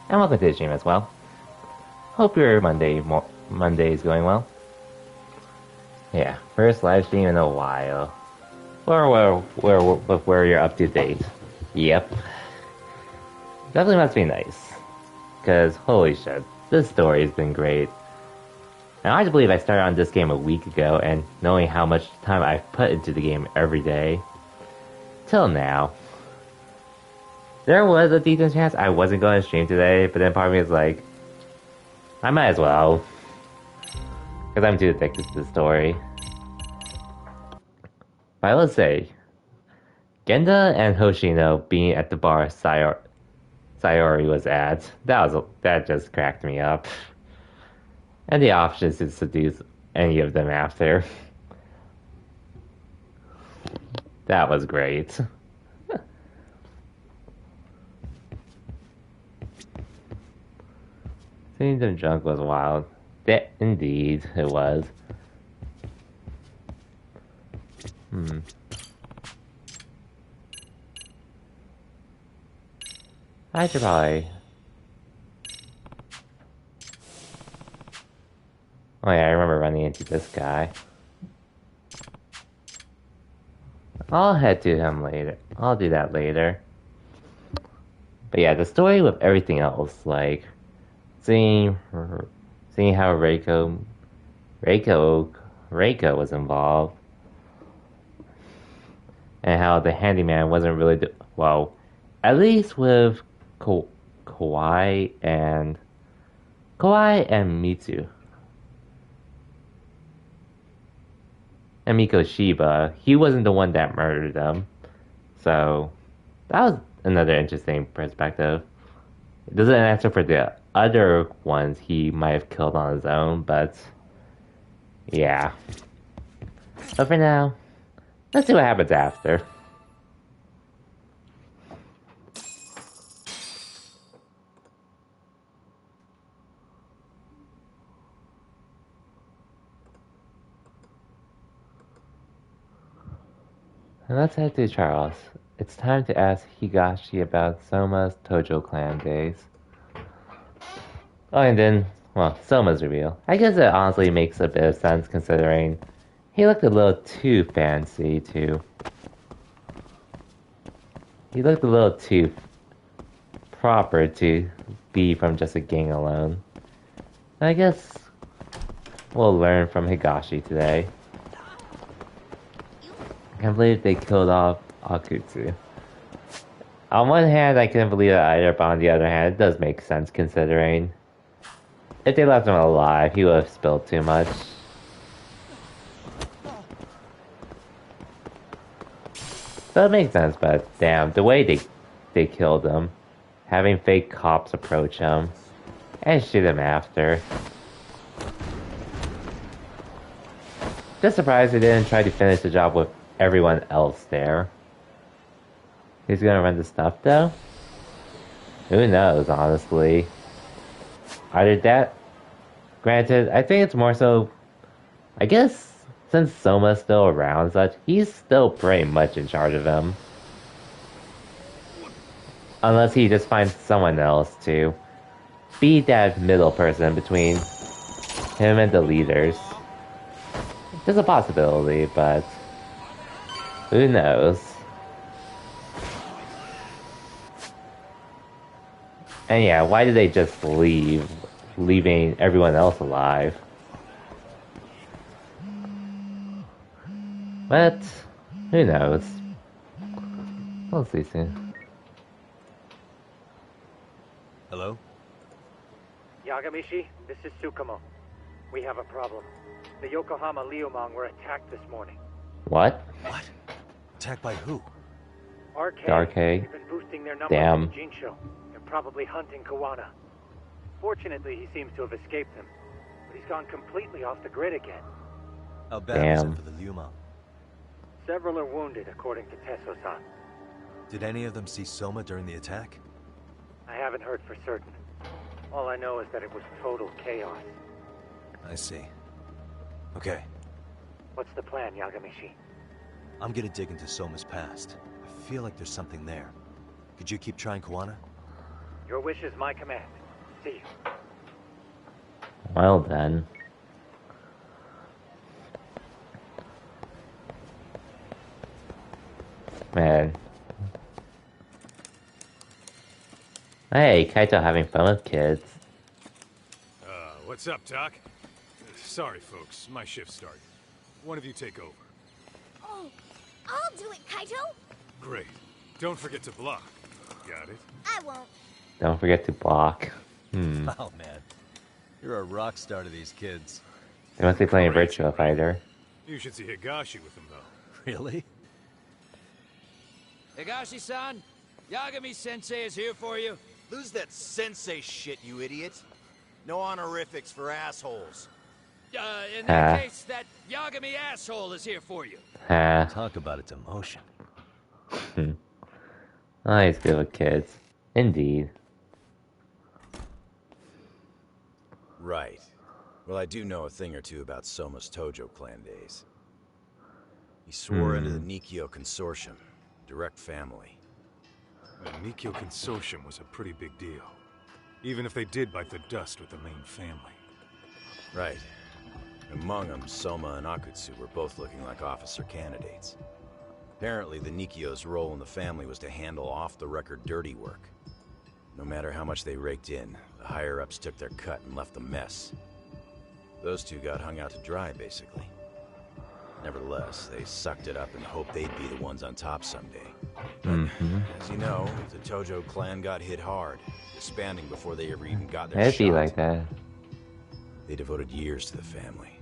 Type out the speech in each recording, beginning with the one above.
and welcome to the stream as well. Hope your Monday is going well. Yeah, first live stream in a while. Where you're up to date. Yep. Definitely must be nice. Cause holy shit, this story has been great. And I believe I started on this game a week ago, and knowing how much time I've put into the game every day, till now. There was a decent chance I wasn't going to stream today, but then part of me is like, I might as well. Because I'm too addicted to the story. But I will say, Genda and Hoshino being at the bar Sayori was at, that just cracked me up. And the options to seduce any of them after. That was great. Seeing them drunk was wild. Indeed, it was. I should probably... Oh yeah, I remember running into this guy. I'll head to him later. I'll do that later. But yeah, the story with everything else, like... Seeing how Reiko was involved. And how the handyman wasn't really... well, at least with Kawai and Mitsu. And Mikoshiba, he wasn't the one that murdered them. So, that was another interesting perspective. It doesn't answer for the other ones he might have killed on his own, but... yeah. But for now, let's see what happens after. And let's head to Charles. It's time to ask Higashi about Soma's Tojo clan days. Oh, and then, well, Soma's reveal. I guess it honestly makes a bit of sense considering he looked a little too fancy, too. He looked a little too proper to be from just a gang alone. I guess we'll learn from Higashi today. I can't believe they killed off Akutsu. On one hand, I couldn't believe it either, but on the other hand, it does make sense considering if they left him alive, he would have spilled too much. So it makes sense, but damn, the way they killed him, having fake cops approach him and shoot him after. Just surprised they didn't try to finish the job with everyone else there. Who's gonna run the stuff though? Who knows, honestly. Either that... Granted, I think it's more so... I guess, since Soma's still around and such, he's still pretty much in charge of him. Unless he just finds someone else to be that middle person between him and the leaders. There's a possibility, but... who knows? And yeah, why did they just leave, leaving everyone else alive? But, who knows? We'll see soon. Hello? Yagamishi, this is Tsukumo. We have a problem. The Yokohama Liumang were attacked this morning. What? What? Attacked by who? RK. RK. They've been boosting their numbers Damn. in Jinsho. They're probably hunting Kawana. Fortunately, he seems to have escaped them, but he's gone completely off the grid again. How bad was it for the Liumang? Several are wounded, according to Tesso-san. Did any of them see Soma during the attack? I haven't heard for certain. All I know is that it was total chaos. I see. Okay. What's the plan, Yagamishi? I'm gonna dig into Soma's past. I feel like there's something there. Could you keep trying Kawana? Your wish is my command. See you. Well then. Man. Hey, Kaito having fun with kids. What's up, Doc? Sorry, folks. My shift started. One of you take over. Oh, I'll do it, Kaito. Great. Don't forget to block. Got it? I won't. Don't forget to block. Oh man, you're a rock star to these kids. They must be playing Virtua Fighter. You should see Higashi with him, though. Really? Higashi-san, Yagami-sensei is here for you. Lose that sensei shit, you idiot. No honorifics for assholes. In that case, that Yagami asshole is here for you. Talk about a demotion. Oh, he's good with kids. Indeed. Right. Well, I do know a thing or two about Soma's Tojo clan days. He swore into the Nikyo Consortium. Direct family. The Nikyo Consortium was a pretty big deal. Even if they did bite the dust with the main family. Right. Among them, Soma and Akutsu were both looking like officer candidates. Apparently, the Nikyo's role in the family was to handle off-the-record dirty work. No matter how much they raked in, the higher-ups took their cut and left a mess. Those two got hung out to dry, basically. Nevertheless, they sucked it up and hoped they'd be the ones on top someday. But, as you know, the Tojo clan got hit hard, disbanding before they ever even got their It'd shot. be like that. They devoted years to the family,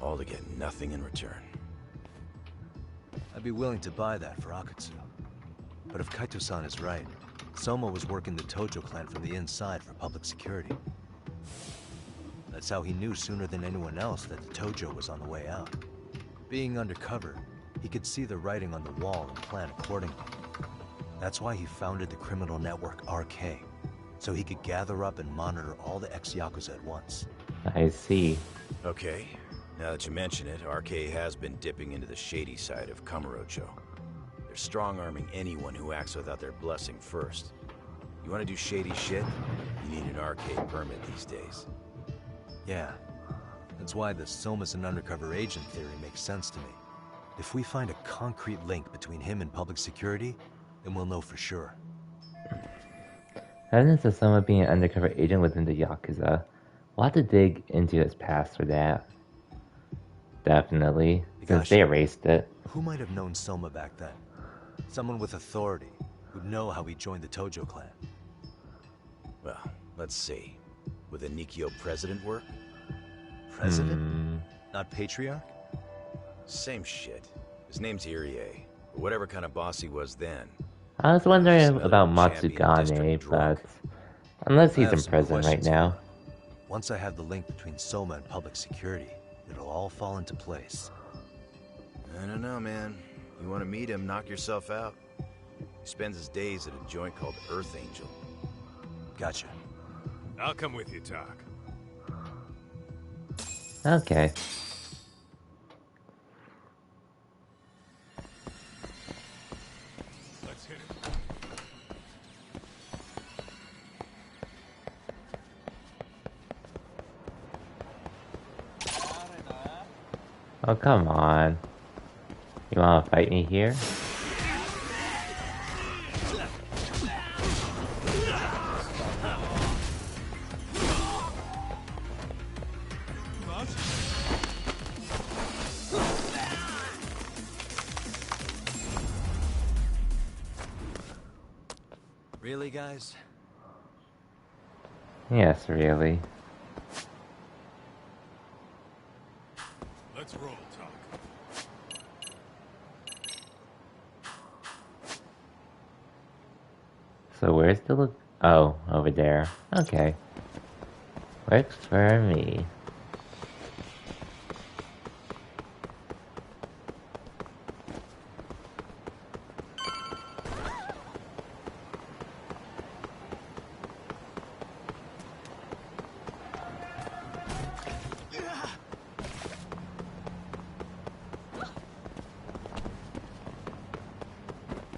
all to get nothing in return. I'd be willing to buy that for Akutsu. But if Kaito-san is right, Soma was working the Tojo clan from the inside for public security. That's how he knew sooner than anyone else that the Tojo was on the way out. Being undercover, he could see the writing on the wall and plan accordingly. That's why he founded the criminal network RK, so he could gather up and monitor all the ex-Yakuza at once. I see. Okay, now that you mention it, RK has been dipping into the shady side of Kamurocho. They're strong-arming anyone who acts without their blessing first. You want to do shady shit? You need an RK permit these days. Yeah, that's why the Soma's an undercover agent theory makes sense to me. If we find a concrete link between him and public security, then we'll know for sure. Evidence of someone being an undercover agent within the Yakuza. We'll have to dig into his past for that. Definitely. Since they erased it. Who might have known Soma back then? Someone with authority, who'd know how he joined the Tojo clan. Well, let's see. Would the Nikyo president work? President? Not patriarch? Same shit. His name's Irie. Or whatever kind of boss he was then. I was wondering Just another about champion Matsugane, district drunk. but unless I he's have in some prison right questions now. for you. Once I have the link between Soma and public security, it'll all fall into place. I don't know, man. You want to meet him, knock yourself out. He spends his days at a joint called Earth Angel. Gotcha. I'll come with you, Doc. Okay. Let's hit it. Oh, come on. You wanna fight me here? Really, guys? Yes, really. Let's roll, Doc. So where's the look? Oh, over there. Okay. Works for me.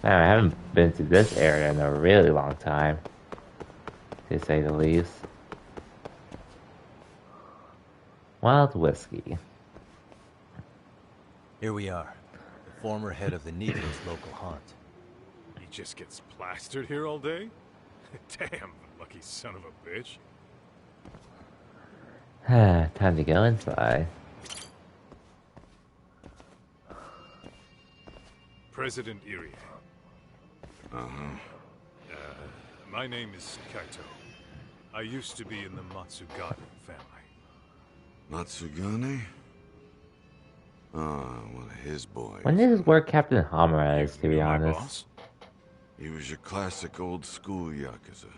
Man, I haven't been to this area in a really long time. to say the least. Wild whiskey. Here we are, the former head of the Nikos local haunt. He just gets plastered here all day? Damn, lucky son of a bitch. Time to go inside. President Irie. My name is Kaito. I used to be in the Matsugane family. Matsugane? One of his boys. When did his work Captain Hamura is, to be You know my honest? boss? He was your classic old school Yakuza.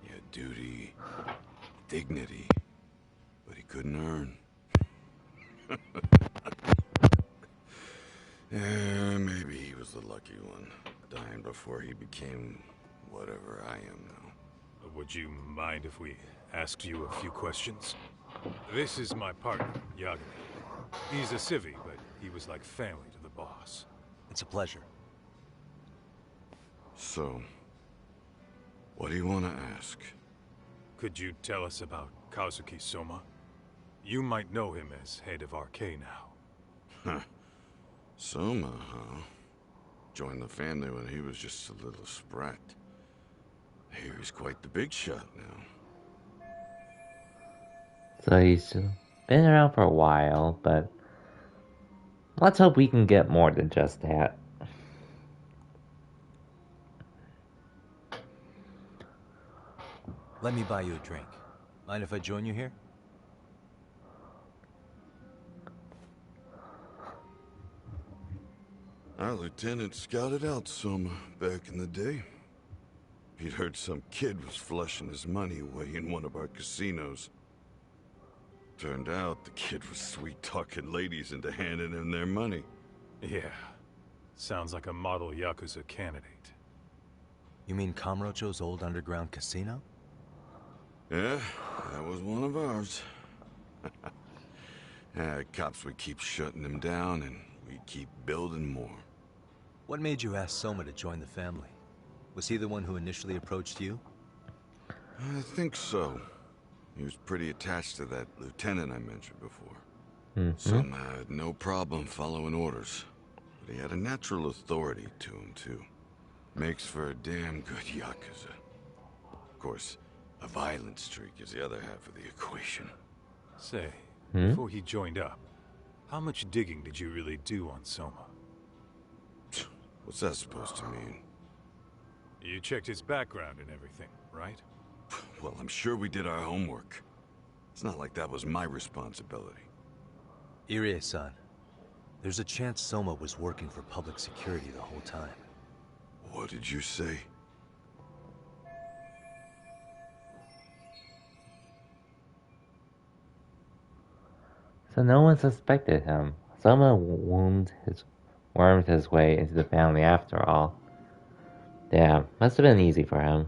He had duty, dignity, but he couldn't earn. Yeah, maybe he was the lucky one, dying before he became whatever I am now. Would you mind if we asked you a few questions? This is my partner, Yagami. He's a civvy, but he was like family to the boss. It's a pleasure. So, what do you want to ask? Could you tell us about Kazuki Soma? You might know him as head of RK now. Huh. Soma, huh? Joined the family when he was just a little sprat. Here he's quite the big shot now. So he's been around for a while, but let's hope we can get more than just that. Let me buy you a drink. Mind if I join you here? Our lieutenant scouted out Soma back in the day. He'd heard some kid was flushing his money away in one of our casinos. Turned out the kid was sweet-talking ladies into handing him their money. Yeah. Sounds like a model Yakuza candidate. You mean Kamurocho's old underground casino? Yeah, that was one of ours. Cops would keep shutting him down, and we'd keep building more. What made you ask Soma to join the family? Was he the one who initially approached you? I think so. He was pretty attached to that lieutenant I mentioned before. Soma had no problem following orders, but he had a natural authority to him, too. Makes for a damn good Yakuza. Of course, a violent streak is the other half of the equation. Say, before he joined up, how much digging did you really do on Soma? What's that supposed to mean? You checked his background and everything, right? Well, I'm sure we did our homework. It's not like that was my responsibility. Irie-san, there's a chance Soma was working for public security the whole time. What did you say? So no one suspected him. Soma wormed his way into the family after all. Yeah, must have been easy for him.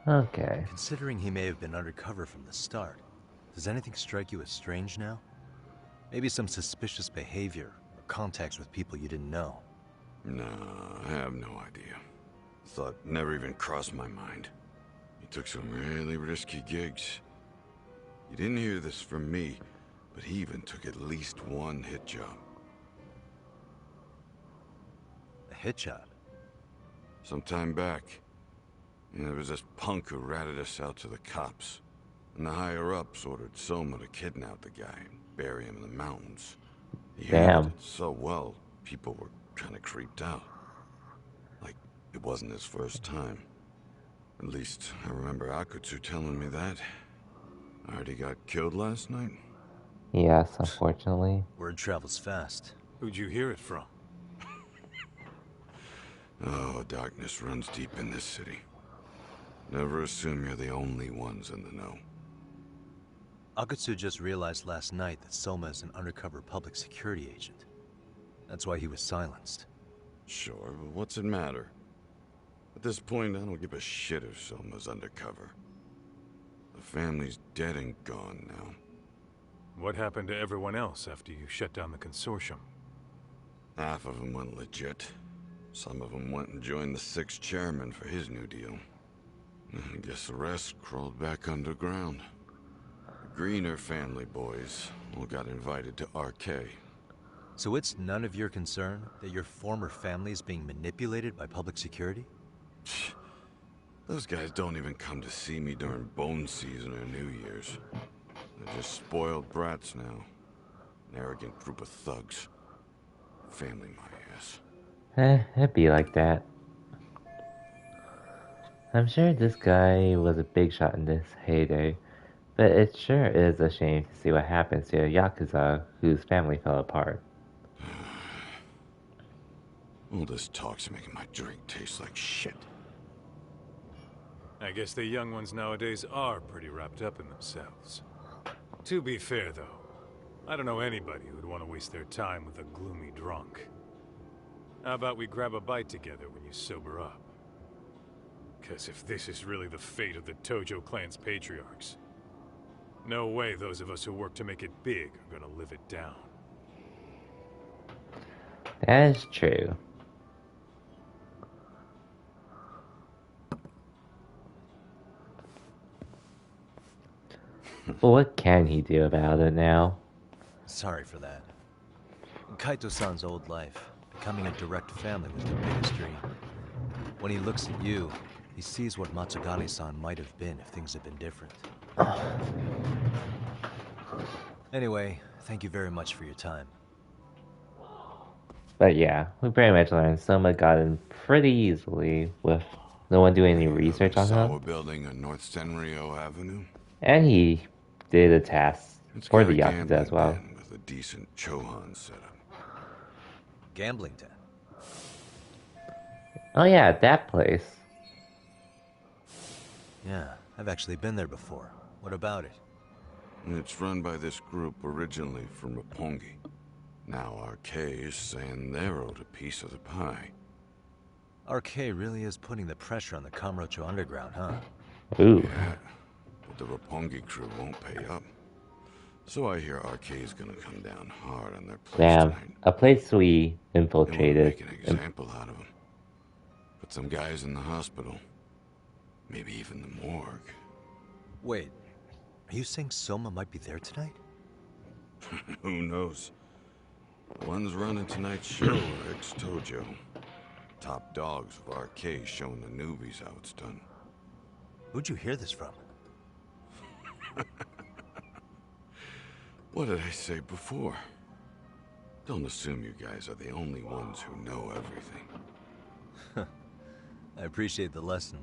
Okay. Considering he may have been undercover from the start, does anything strike you as strange now? Maybe some suspicious behavior or contacts with people you didn't know? No, I have no idea. Thought never even crossed my mind. He took some really risky gigs. You didn't hear this from me, but he even took at least one hit job. A hit job? Some time back. And there was this punk who ratted us out to the cops. And the higher-ups ordered Soma to kidnap the guy and bury him in the mountains. He handled it so well, people were kind of creeped out. Like, it wasn't his first time. At least, I remember Akutsu telling me that. Artie got killed last night? Yes, unfortunately. Word travels fast. Who'd you hear it from? Oh, darkness runs deep in this city. Never assume you're the only ones in the know. Akutsu just realized last night that Soma is an undercover public security agent. That's why he was silenced. Sure, but what's it matter? At this point, I don't give a shit if Soma's undercover. The family's dead and gone now. What happened to everyone else after you shut down the consortium? Half of them went legit. Some of them went and joined the 6th chairman for his new deal. I guess the rest crawled back underground. The Greener family boys all got invited to RK. So it's none of your concern that your former family is being manipulated by public security? Those guys don't even come to see me during bone season or New Year's. They're just spoiled brats now. An arrogant group of thugs. Family my ass. It'd be like that. I'm sure this guy was a big shot in this heyday, but it sure is a shame to see what happens to a Yakuza whose family fell apart. All this talk's making my drink taste like shit. I guess the young ones nowadays are pretty wrapped up in themselves. To be fair, though, I don't know anybody who'd want to waste their time with a gloomy drunk. How about we grab a bite together when you sober up? Because if this is really the fate of the Tojo clan's patriarchs, no way those of us who work to make it big are gonna live it down. That is true. But what can he do about it now? Sorry for that. In Kaito-san's old life, becoming a direct family was the biggest dream. When he looks at you, he sees what Matsugane-san might have been if things had been different. Anyway, thank you very much for your time. But yeah, we pretty much learned Soma got in pretty easily with no one doing any research on him. Building on North Senryo Avenue. And he did a task for the Yakuza as well. With a decent Chohan setup. Gambling den. Oh yeah, that place. Yeah, I've actually been there before. What about it? It's run by this group originally from Roppongi. Now RK is saying they're owed a piece of the pie. RK really is putting the pressure on the Kamurocho Underground, huh? Ooh. Yeah, but the Roppongi crew won't pay up. So I hear RK is gonna come down hard on their place tonight. A place we infiltrated. Make an example out of them. Put some guys in the hospital. Maybe even the morgue. Wait, are you saying Soma might be there tonight? Who knows? The ones running tonight's show are ex-Tojo. Top dogs of RK showing the newbies how it's done. Who'd you hear this from? What did I say before? Don't assume you guys are the only ones who know everything. I appreciate the lesson.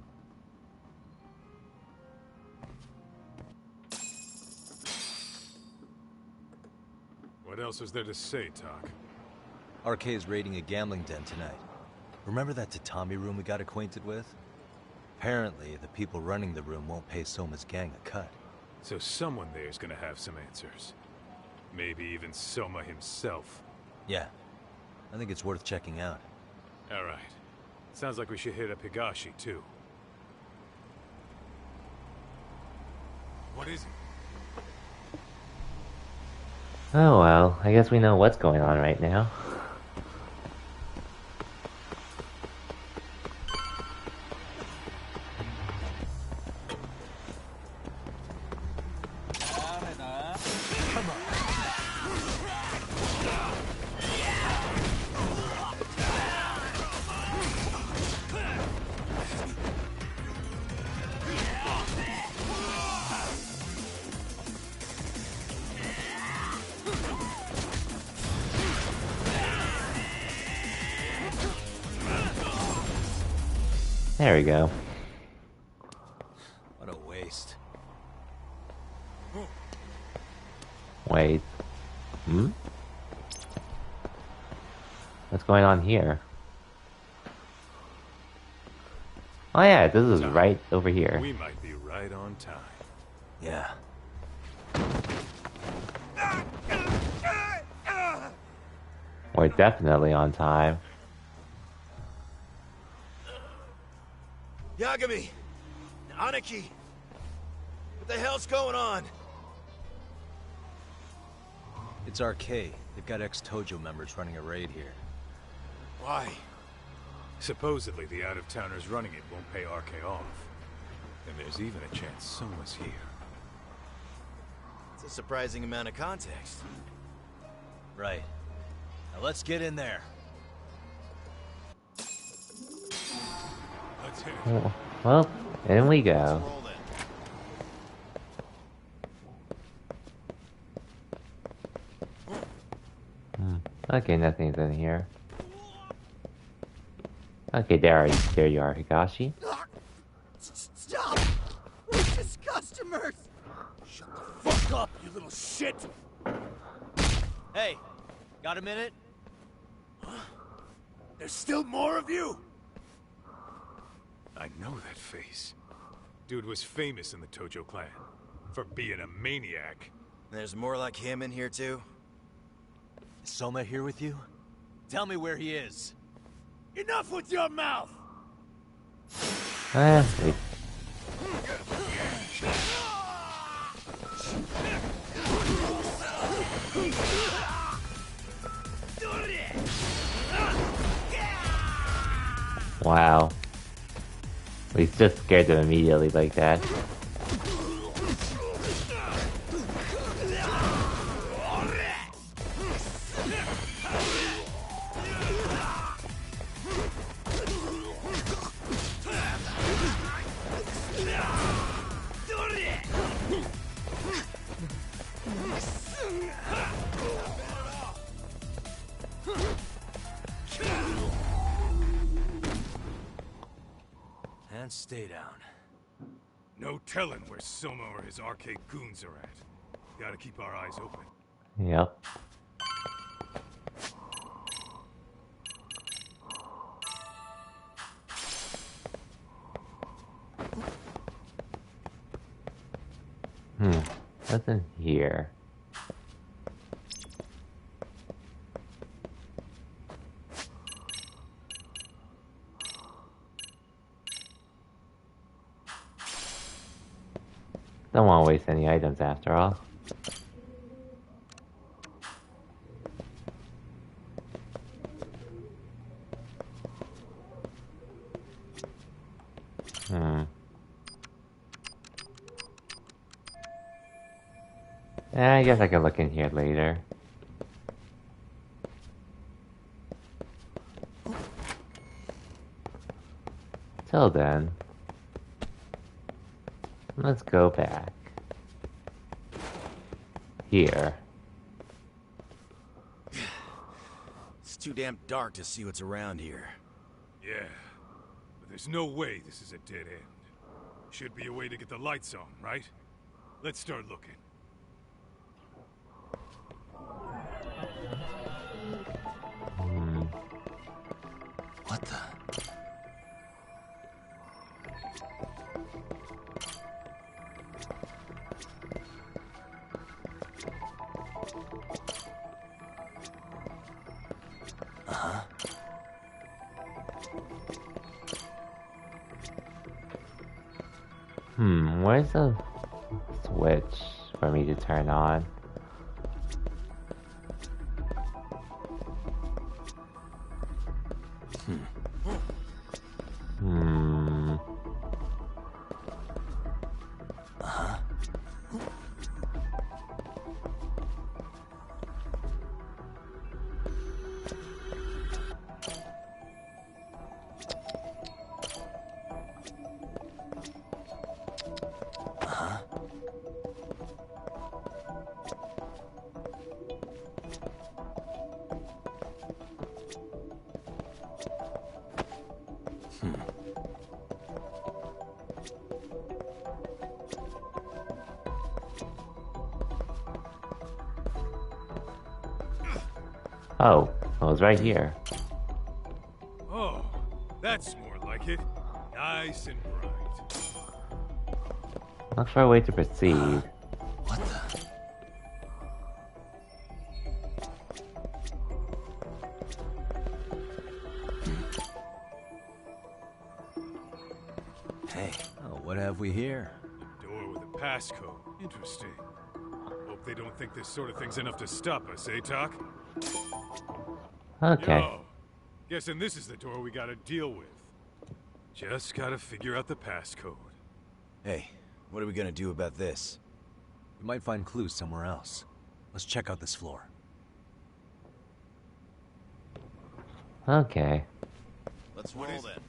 What else is there to say, Talk? RK is raiding a gambling den tonight. Remember that tatami room we got acquainted with? Apparently, the people running the room won't pay Soma's gang a cut. So someone there's gonna have some answers. Maybe even Soma himself. Yeah, I think it's worth checking out. Alright. Sounds like we should hit up Higashi, too. What is it? Oh well, I guess we know what's going on right now. There we go. What a waste. Wait. What's going on here? Oh yeah, this is right over here. We might be right on time. Yeah. We're definitely on time. Yagami! Aniki! What the hell's going on? It's RK. They've got ex-Tojo members running a raid here. Why? Supposedly, the out-of-towners running it won't pay RK off. And there's even a chance Soma's here. It's a surprising amount of context. Right. Now let's get in there. Let's hit it. Well, in we go. Roll then. Okay, nothing's in here. Okay, there you are, Higashi. Stop! We're just customers! Shut the fuck up, you little shit! Hey, got a minute? There's still more of you? I know that face. Dude was famous in the Tojo clan for being a maniac. There's more like him in here too? Is Soma here with you? Tell me where he is. Enough with your mouth! Wait. Wow. We just scared them immediately like that. And stay down. No telling where Soma or his arcade goons are at. Gotta keep our eyes open. Yep. What's in here? Don't want to waste any items after all. I guess I can look in here later. Till then, let's go back. Here. It's too damn dark to see what's around here. Yeah, but there's no way this is a dead end. Should be a way to get the lights on, right? Let's start looking. What the? Where's the switch for me to turn on? Oh, it was right here. Oh, that's more like it. Nice and bright. Look for a way to proceed. What the? Hey, oh, what have we here? A door with a passcode. Interesting. Hope they don't think this sort of thing's enough to stop us, eh, Talk? Okay. Yo, guessing this is the door we gotta deal with. Just gotta figure out the passcode. Hey, what are we gonna do about this? We might find clues somewhere else. Let's check out this floor. Okay. Let's roll then.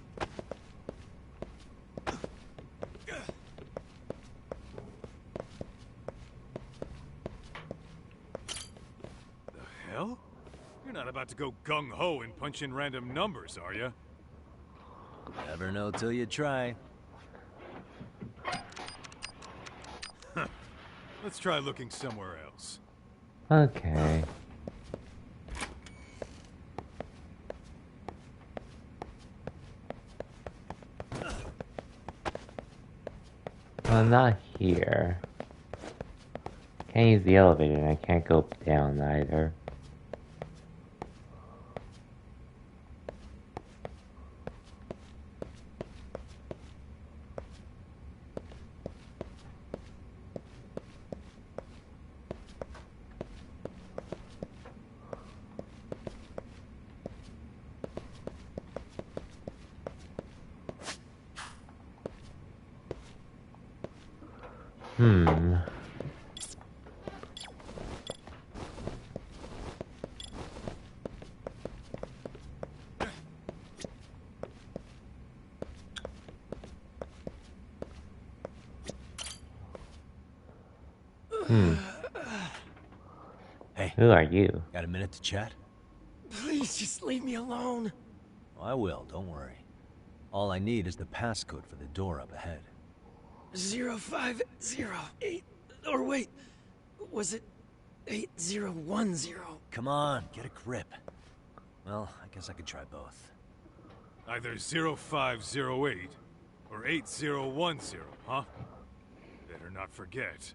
The hell? You're not about to go gung-ho and punch in random numbers, are you? Never know till you try. Let's try looking somewhere else. Okay. Well, not here. Can't use the elevator and I can't go down either. Hey. Who are you? Got a minute to chat? Please just leave me alone. Oh, I will, don't worry. All I need is the passcode for the door up ahead. 0508. Or wait, was it 8010? Come on, get a grip. Well, I guess I could try both. Either 0508 or 8010, huh? Better not forget.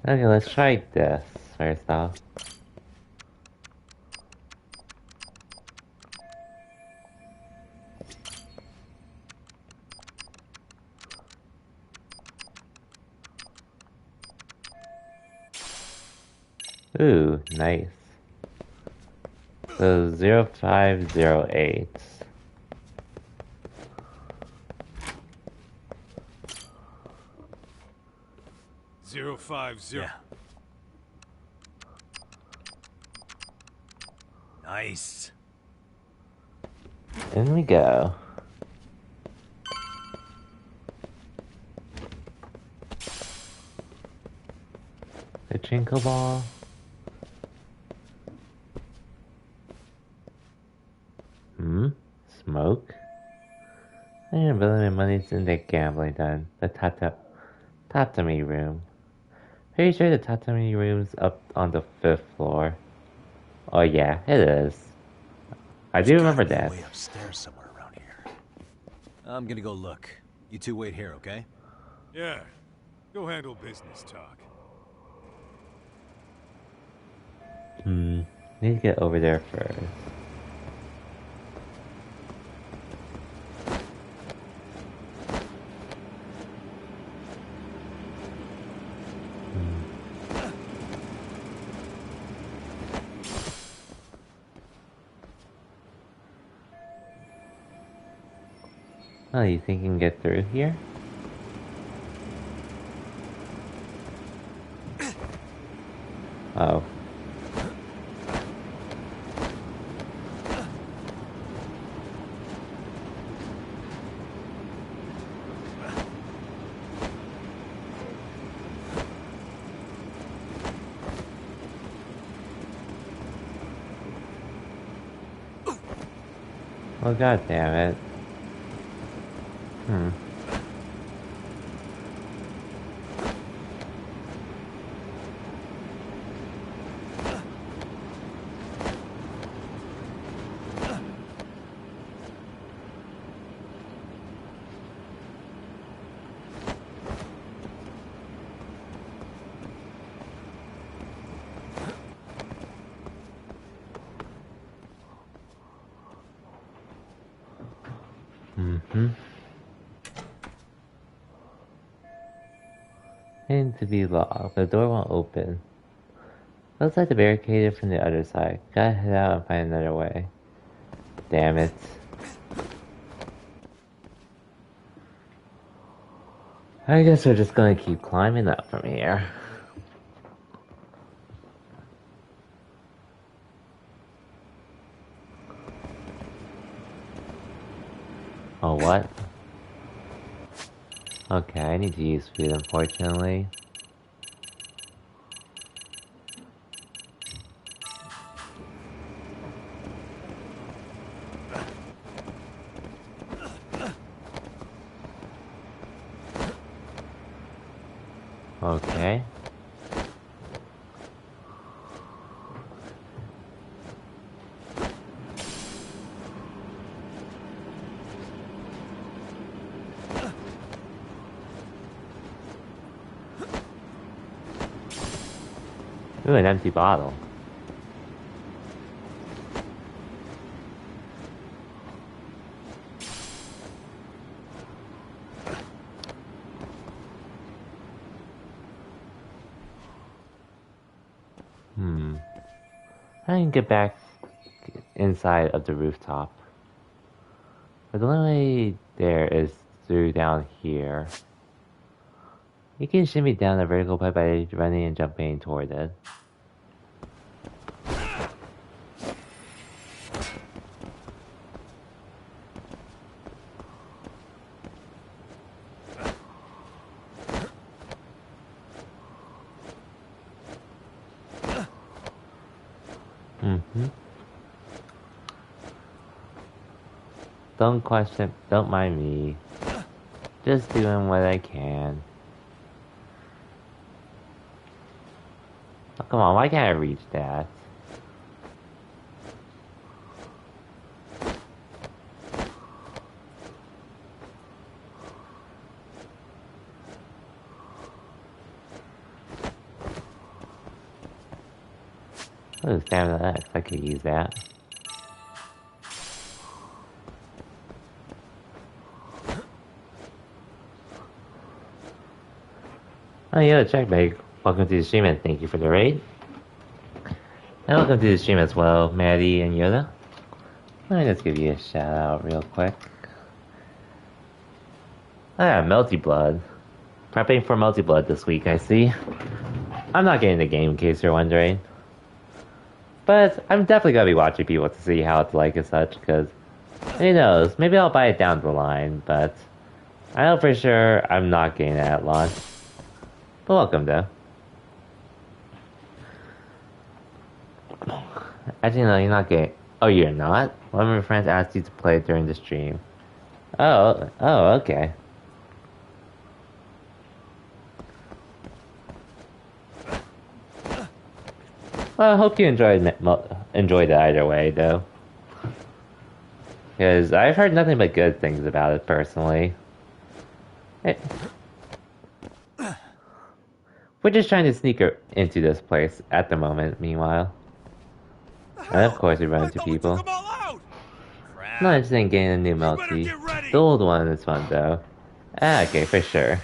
Okay, let's try this first off. Ooh, nice. So 0508. Zero 50. Yeah. Nice. In we go. The Chinkle Ball. Smoke? I didn't build my money's in the gambling done. The tatami room. Pretty sure the tatami room's up on the 5th floor. Oh yeah, it is. I do remember that. Way upstairs somewhere around here. I'm gonna go look. You two wait here, okay? Yeah. Go handle business, Talk. Need to get over there first. Oh, you think you can get through here? Oh. Oh, god damn it. Seems to be locked. The door won't open. Looks like the barricade from the other side. Gotta head out and find another way. Damn it. I guess we're just gonna keep climbing up from here. Oh, what? Okay, I need to use food, unfortunately. Okay. Ooh, an empty bottle. I can get back inside of the rooftop. But the only way there is through down here. You can shimmy down the vertical pipe by running and jumping toward it. Don't question, don't mind me. Just doing what I can. Oh, come on, why can't I reach that? Oh, stamina X, I could use that. Oh, yeah, checkmate. Welcome to the stream and thank you for the raid. And welcome to the stream as well, Maddie and Yoda. Let me just give you a shout out real quick. Melty Blood. Prepping for Melty Blood this week, I see. I'm not getting the game in case you're wondering. But I'm definitely gonna be watching people to see how it's like and such, because who knows, maybe I'll buy it down the line, but I know for sure I'm not getting it at launch. But welcome, though. Actually, no, you're not getting... Oh, you're not? One of my friends asked you to play it during the stream. Oh, okay. Well, I hope you enjoyed it either way, though. Because I've heard nothing but good things about it, personally. We're just trying to sneak into this place at the moment, meanwhile. And of course we run into people. Not interested in getting a new Melty. The old one is fun, though. Okay, for sure.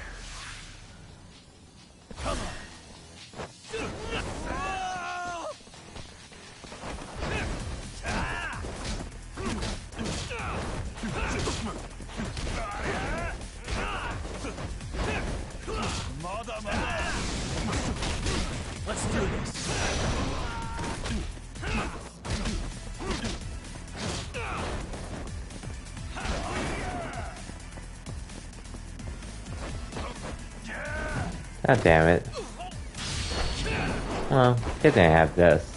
Let's do this. God damn it. Well, good thing I have this.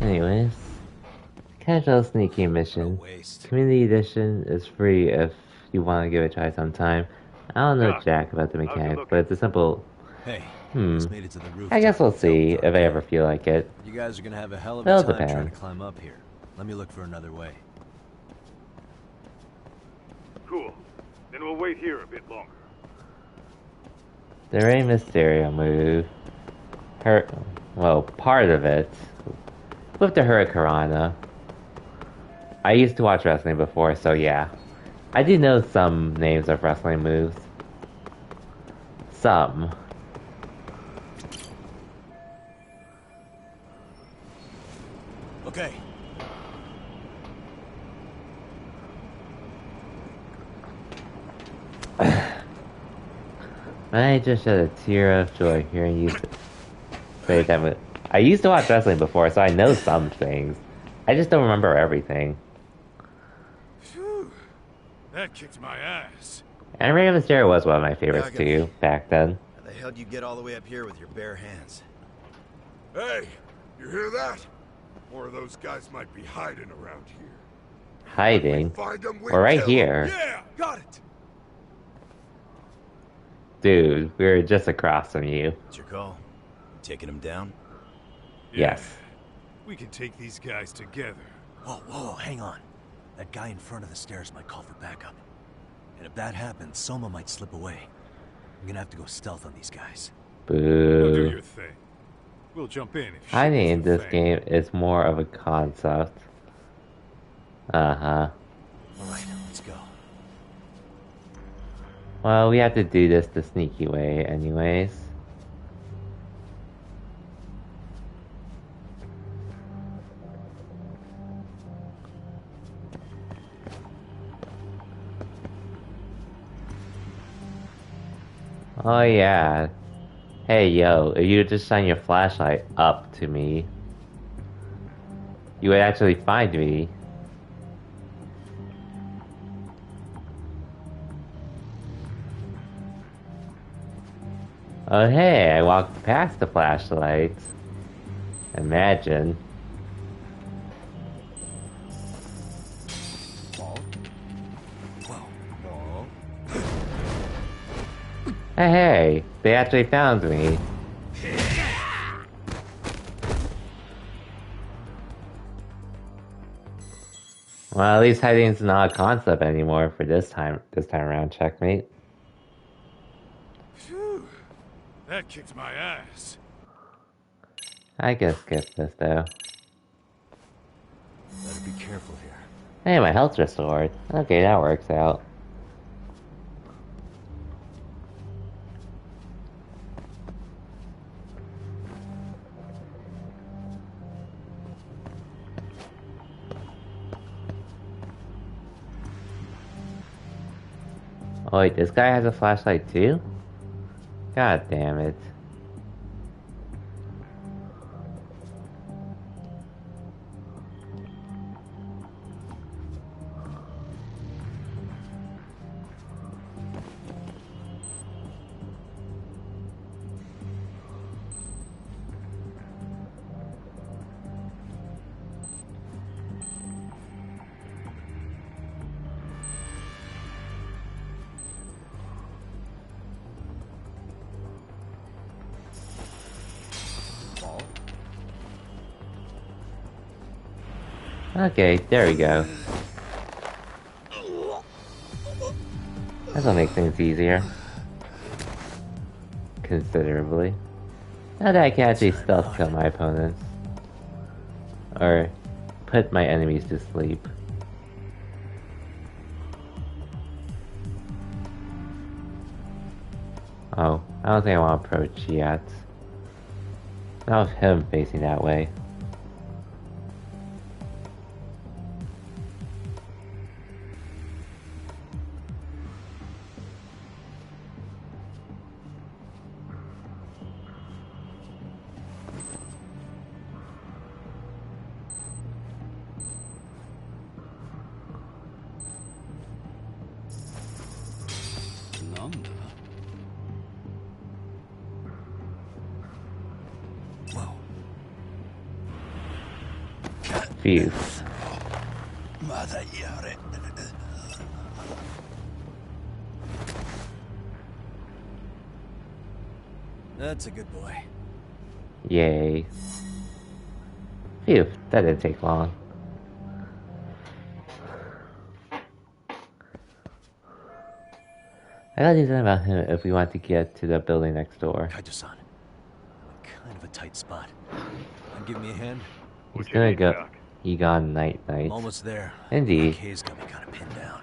Anyways, casual sneaking mission. Community edition is free if you want to give it a try sometime. I don't know jack about the mechanics, but it's a simple... Hey, made it to the roof. I guess we'll see if I ever feel like it. You guys are gonna have a hell of a It'll time depend. trying to climb up here. Let me look for another way. Cool. Then we'll wait here a bit longer. The Rey Mysterio move. well, part of it with the Hurricanrana. I used to watch wrestling before, so yeah. I do know some names of wrestling moves. Some. Okay. I just shed a tear of joy hearing you say that move. I used to watch wrestling before, so I know some things. I just don't remember everything. Phew. That kicked my ass. And Ring of Mysterio was one of my favorites too, back then. How the hell do you get all the way up here with your bare hands? Hey, you hear that? More of those guys might be hiding around here. Hiding? Find them, We're right here. Yeah, got it. Dude, we were just across from you. What's your call? Taking him down? Yes. We can take these guys together. Whoa, hang on. That guy in front of the stairs might call for backup. And if that happens, Soma might slip away. I'm gonna have to go stealth on these guys. Go do Boo. your thing. We'll jump in if Hiding in shit's the this thing. game is more of a concept. Uh-huh. Alright, let's go. Well, we have to do this the sneaky way anyways. Oh yeah. Hey yo, if you just shine your flashlight up to me, you would actually find me. Oh hey, I walked past the flashlight. Imagine. Hey, they actually found me. Well, at least hiding's not a concept anymore for this time around, checkmate. Phew. That kicked my ass. I can skip this though. Better be careful here. Hey, my health's restored. Okay, that works out. Oh wait, this guy has a flashlight too? God damn it. Okay, there we go. That'll make things easier. Considerably. Now that I can actually stealth kill my opponents. Or put my enemies to sleep. Oh, I don't think I want to approach yet. Not with him facing that way. Phew. That's a good boy. Yay. Phew, that didn't take long. I gotta do something about him if we want to get to the building next door. Kaito-san, what kind of a tight spot. And give me a hand? He's gonna go Egon Night Knight. I'm almost there. Indeed. Kay's got me kind of pinned down.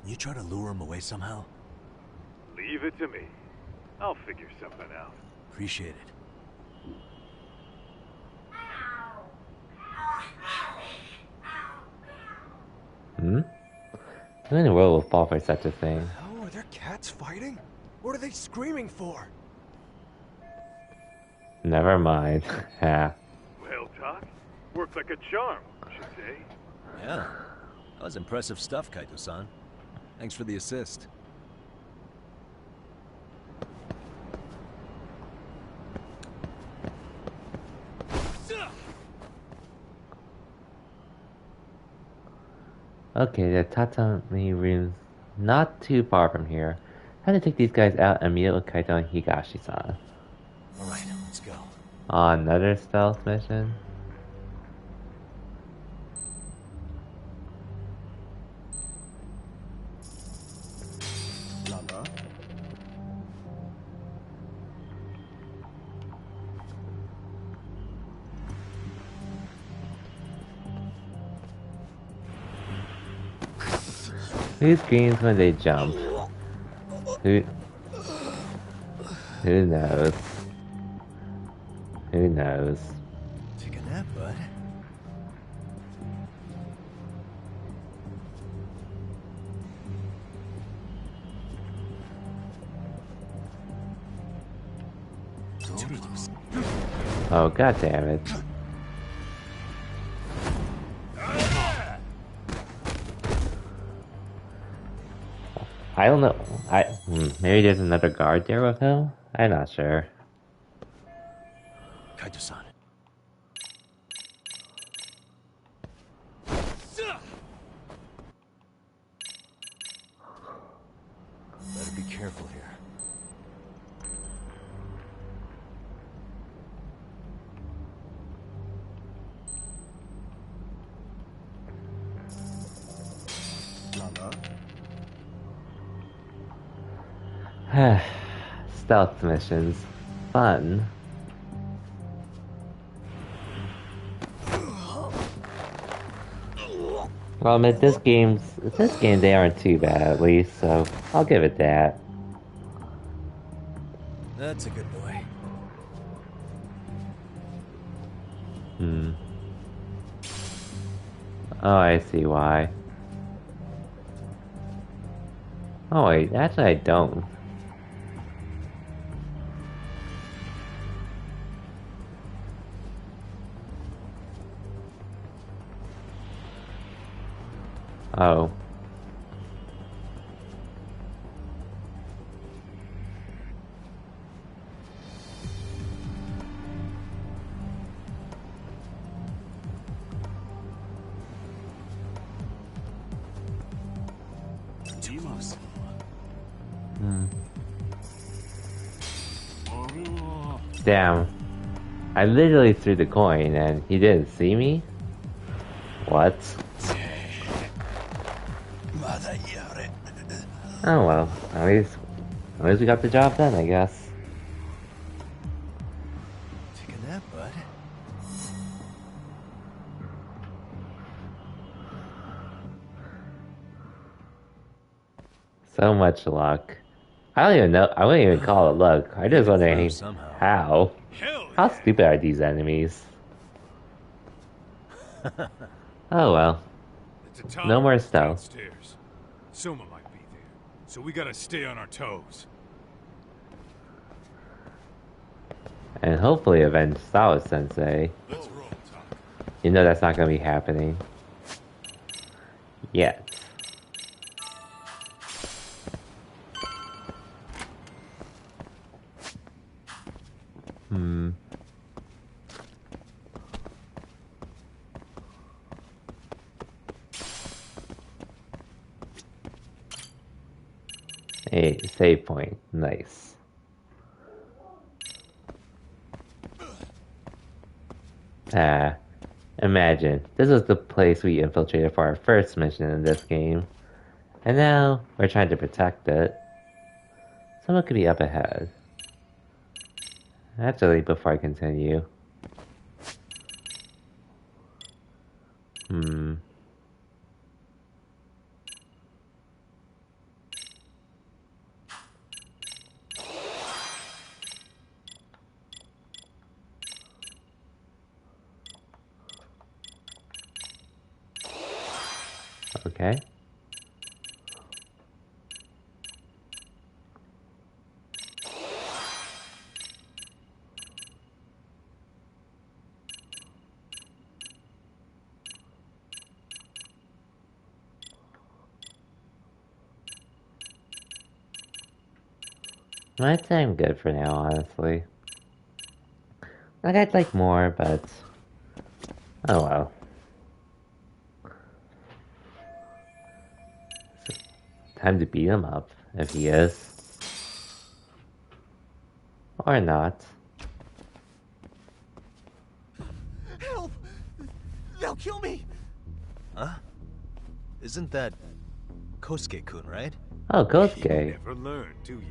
Can you try to lure him away somehow? Leave it to me. I'll figure something out. Appreciate it. Hmm? Who in the world will fall for such a thing? Oh, are there cats fighting? What are they screaming for? Never mind. Ha. Well, Doc, worked like a charm, I should say. Yeah. That was impressive stuff, Kaito-san. Thanks for the assist. Okay, the tatami room's not too far from here. How to take these guys out and meet up with Kaito and Higashi-san. Alright, let's go. Another stealth mission? Lala? Who screams when they jump? Who knows? Who knows? Take a nap, bud. Oh, god damn it. I don't know. Maybe there's another guard there with him? I'm not sure. Kaito-san. Better be careful here. Lala? Stealth missions. Fun. Well, I mean, this game they aren't too bad at least, so I'll give it that. That's a good boy. Oh, I see why. Oh wait, actually I don't. Oh. Too close. Damn. I literally threw the coin and he didn't see me? What? Oh well, at least we got the job done, I guess. Take a nap, bud. So much luck. I don't even know. I wouldn't even call it luck. I just wondering how. How stupid are these enemies? Oh well. No more stealth. Downstairs. Soma might be there, so we gotta stay on our toes. And hopefully avenge Sawa Sensei. Let's roll, Doc. You know that's not gonna be happening. Yet. A save point. Nice. Imagine. This was the place we infiltrated for our first mission in this game. And now, we're trying to protect it. Someone could be up ahead. Actually, before I continue. Okay. I'd say I'm good for now, honestly. Like, I'd like more, but... oh well. Time to beat him up, if he is. Or not. Help! They'll kill me! Huh? Isn't that Kosuke-kun, right? Oh, You Kosuke. never learn, do you?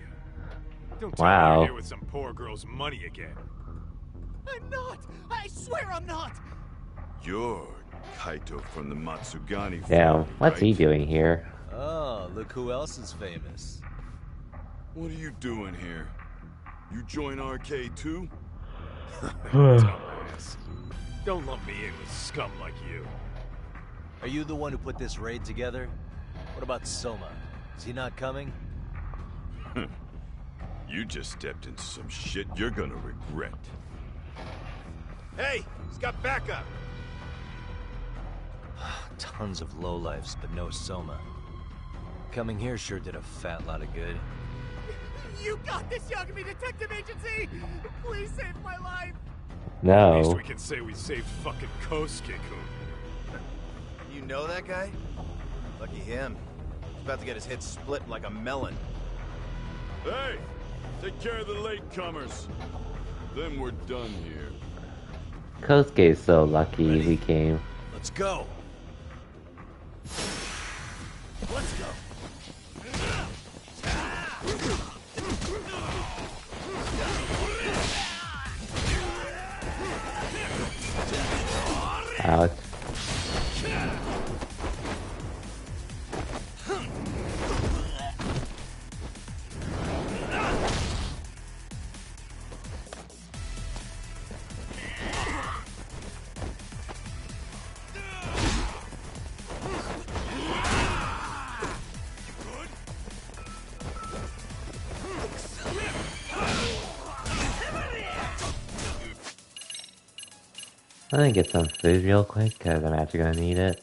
Don't tell me Wow. you're here with some poor girl's money again. I'm not! I swear I'm not! You're Kaito from the Matsugani family, Damn, what's he right? doing here? Oh, look who else is famous. What are you doing here? You join RK too? Dumbass. Don't lump me in with scum like you. Are you the one who put this raid together? What about Soma? Is he not coming? You just stepped into some shit you're gonna regret. Hey, he's got backup. Tons of lowlifes, but no Soma. Coming here sure did a fat lot of good. You got this, Yagami Detective Agency! Please save my life! At least No. we can say we saved fucking Kosuke-kun. You know that guy? Lucky him. He's about to get his head split like a melon. Hey! Take care of the latecomers. Then we're done here. Kosuke's so lucky we came. Let's go. Let's go! Ouch. I'm gonna get some food real quick because I'm actually gonna need it.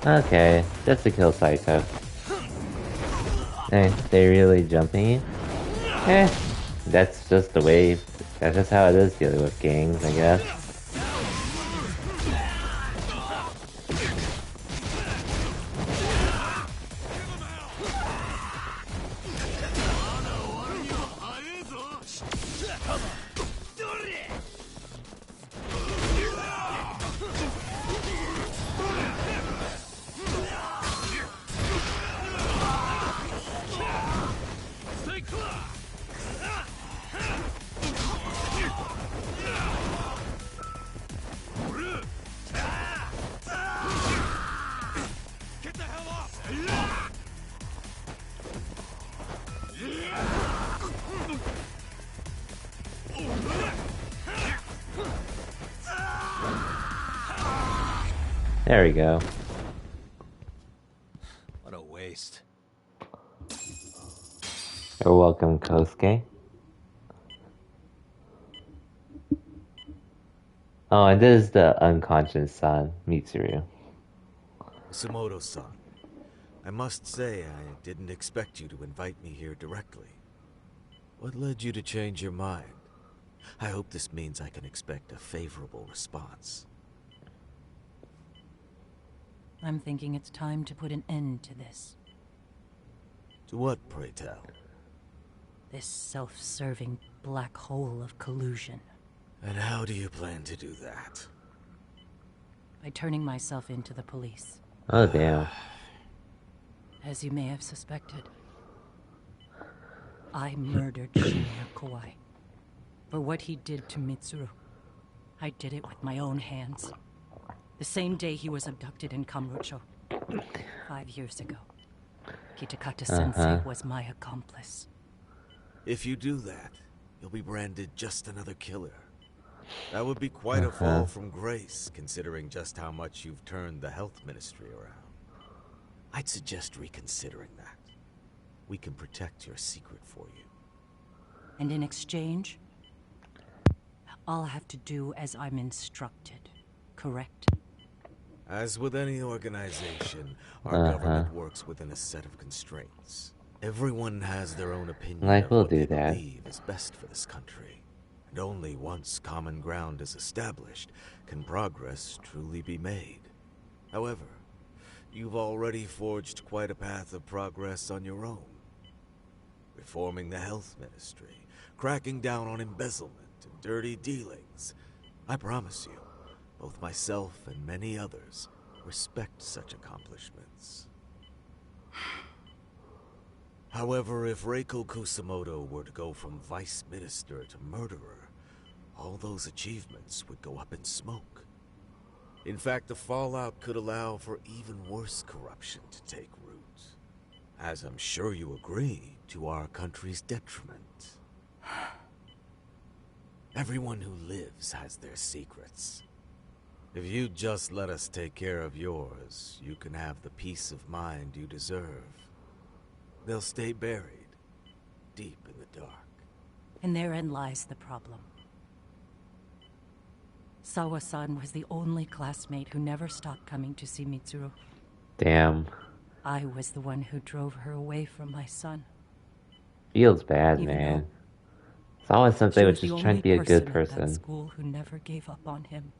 Okay, just to kill Saito. They really jumping? That's just the way, that's just how it is dealing with gangs, I guess. There we go. What a waste. You're welcome, Kosuke. Oh, and this is the unconscious son, Mitsuru. Sumoto-san, I must say I didn't expect you to invite me here directly. What led you to change your mind? I hope this means I can expect a favorable response. I'm thinking it's time to put an end to this. To what, pray tell? This self-serving black hole of collusion. And how do you plan to do that? By turning myself into the police. Oh, damn. As you may have suspected, I murdered Shinya Kawai. For what he did to Mitsuru. I did it with my own hands. The same day he was abducted in Kamurocho. 5 years ago. Kitakata-sensei was my accomplice. If you do that, you'll be branded just another killer. That would be quite a fall from grace, considering just how much you've turned the health ministry around. I'd suggest reconsidering that. We can protect your secret for you. And in exchange, I'll have to do as I'm instructed, correct? As with any organization, our government works within a set of constraints. Everyone has their own opinion of what they believe is best for this country. And only once common ground is established can progress truly be made. However, you've already forged quite a path of progress on your own. Reforming the health ministry, cracking down on embezzlement and dirty dealings. I promise you, both myself and many others respect such accomplishments. However, if Reiko Kusamoto were to go from vice minister to murderer, all those achievements would go up in smoke. In fact, the fallout could allow for even worse corruption to take root. As I'm sure you agree, to our country's detriment. Everyone who lives has their secrets. If you just let us take care of yours, you can have the peace of mind you deserve. They'll stay buried, deep in the dark. And therein lies the problem. Sawa-san was the only classmate who never stopped coming to see Mitsuru. Damn. I was the one who drove her away from my son. Feels bad, man. Sawa-sensei was just trying to be a good person. At that school who never gave up on him.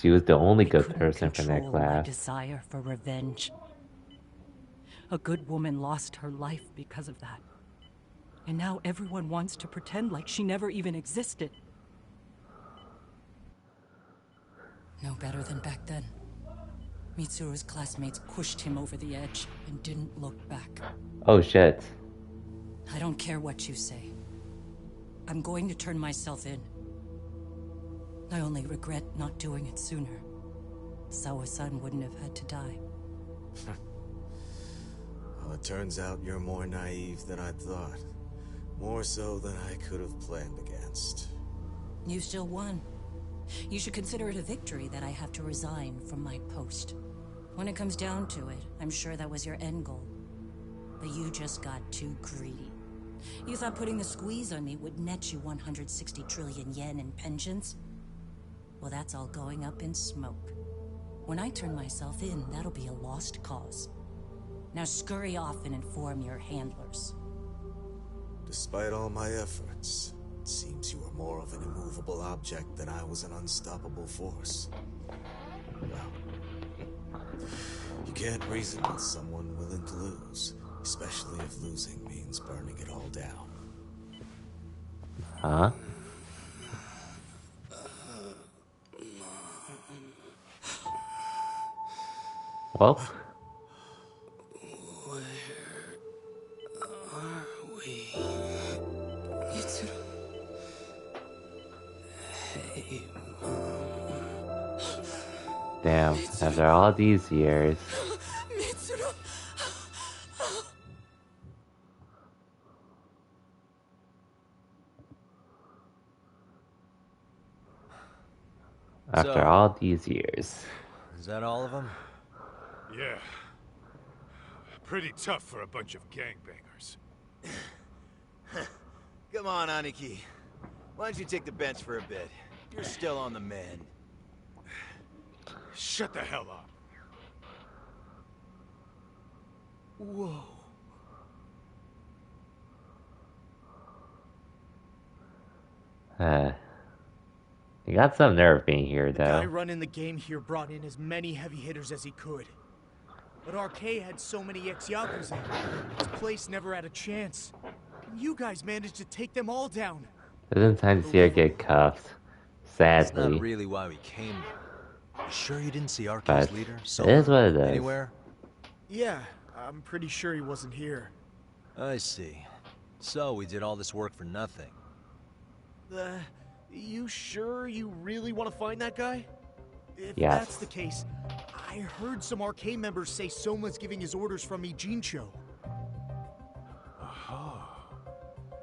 She was the only good person from that class. My desire for revenge. A good woman lost her life because of that. And now everyone wants to pretend like she never even existed. No better than back then. Mitsuru's classmates pushed him over the edge and didn't look back. Oh shit. I don't care what you say. I'm going to turn myself in. I only regret not doing it sooner. Sawa-san wouldn't have had to die. Well, it turns out you're more naive than I thought. More so than I could have planned against. You still won. You should consider it a victory that I have to resign from my post. When it comes down to it, I'm sure that was your end goal. But you just got too greedy. You thought putting the squeeze on me would net you 160 trillion yen in pensions? Well, that's all going up in smoke. When I turn myself in, that'll be a lost cause. Now scurry off and inform your handlers. Despite all my efforts, it seems you are more of an immovable object than I was an unstoppable force. Well, you can't reason with someone willing to lose, especially if losing means burning it all down. Huh? Well? Where are we? Mitsuru. Hey, Mom. Damn, after all these years. Mitsuru. After all these years. Is that all of them? Yeah. Pretty tough for a bunch of gangbangers. Come on, Aniki. Why don't you take the bench for a bit? You're still on the mend. Shut the hell up. Whoa. You got some nerve being here, though. The guy running the game here brought in as many heavy hitters as he could. But RK had so many ex-Yakuza, his place never had a chance. And you guys managed to take them all down. Doesn't time to see her get cuffed. Sadly. That's not really why we came there. You sure you didn't see RK's leader? It is what it is. Anywhere? Yeah, I'm pretty sure he wasn't here. I see. So we did all this work for nothing. You sure you really want to find that guy? If yes. That's the case, I heard some RK members say Soma's giving his orders from Ijincho. Aha.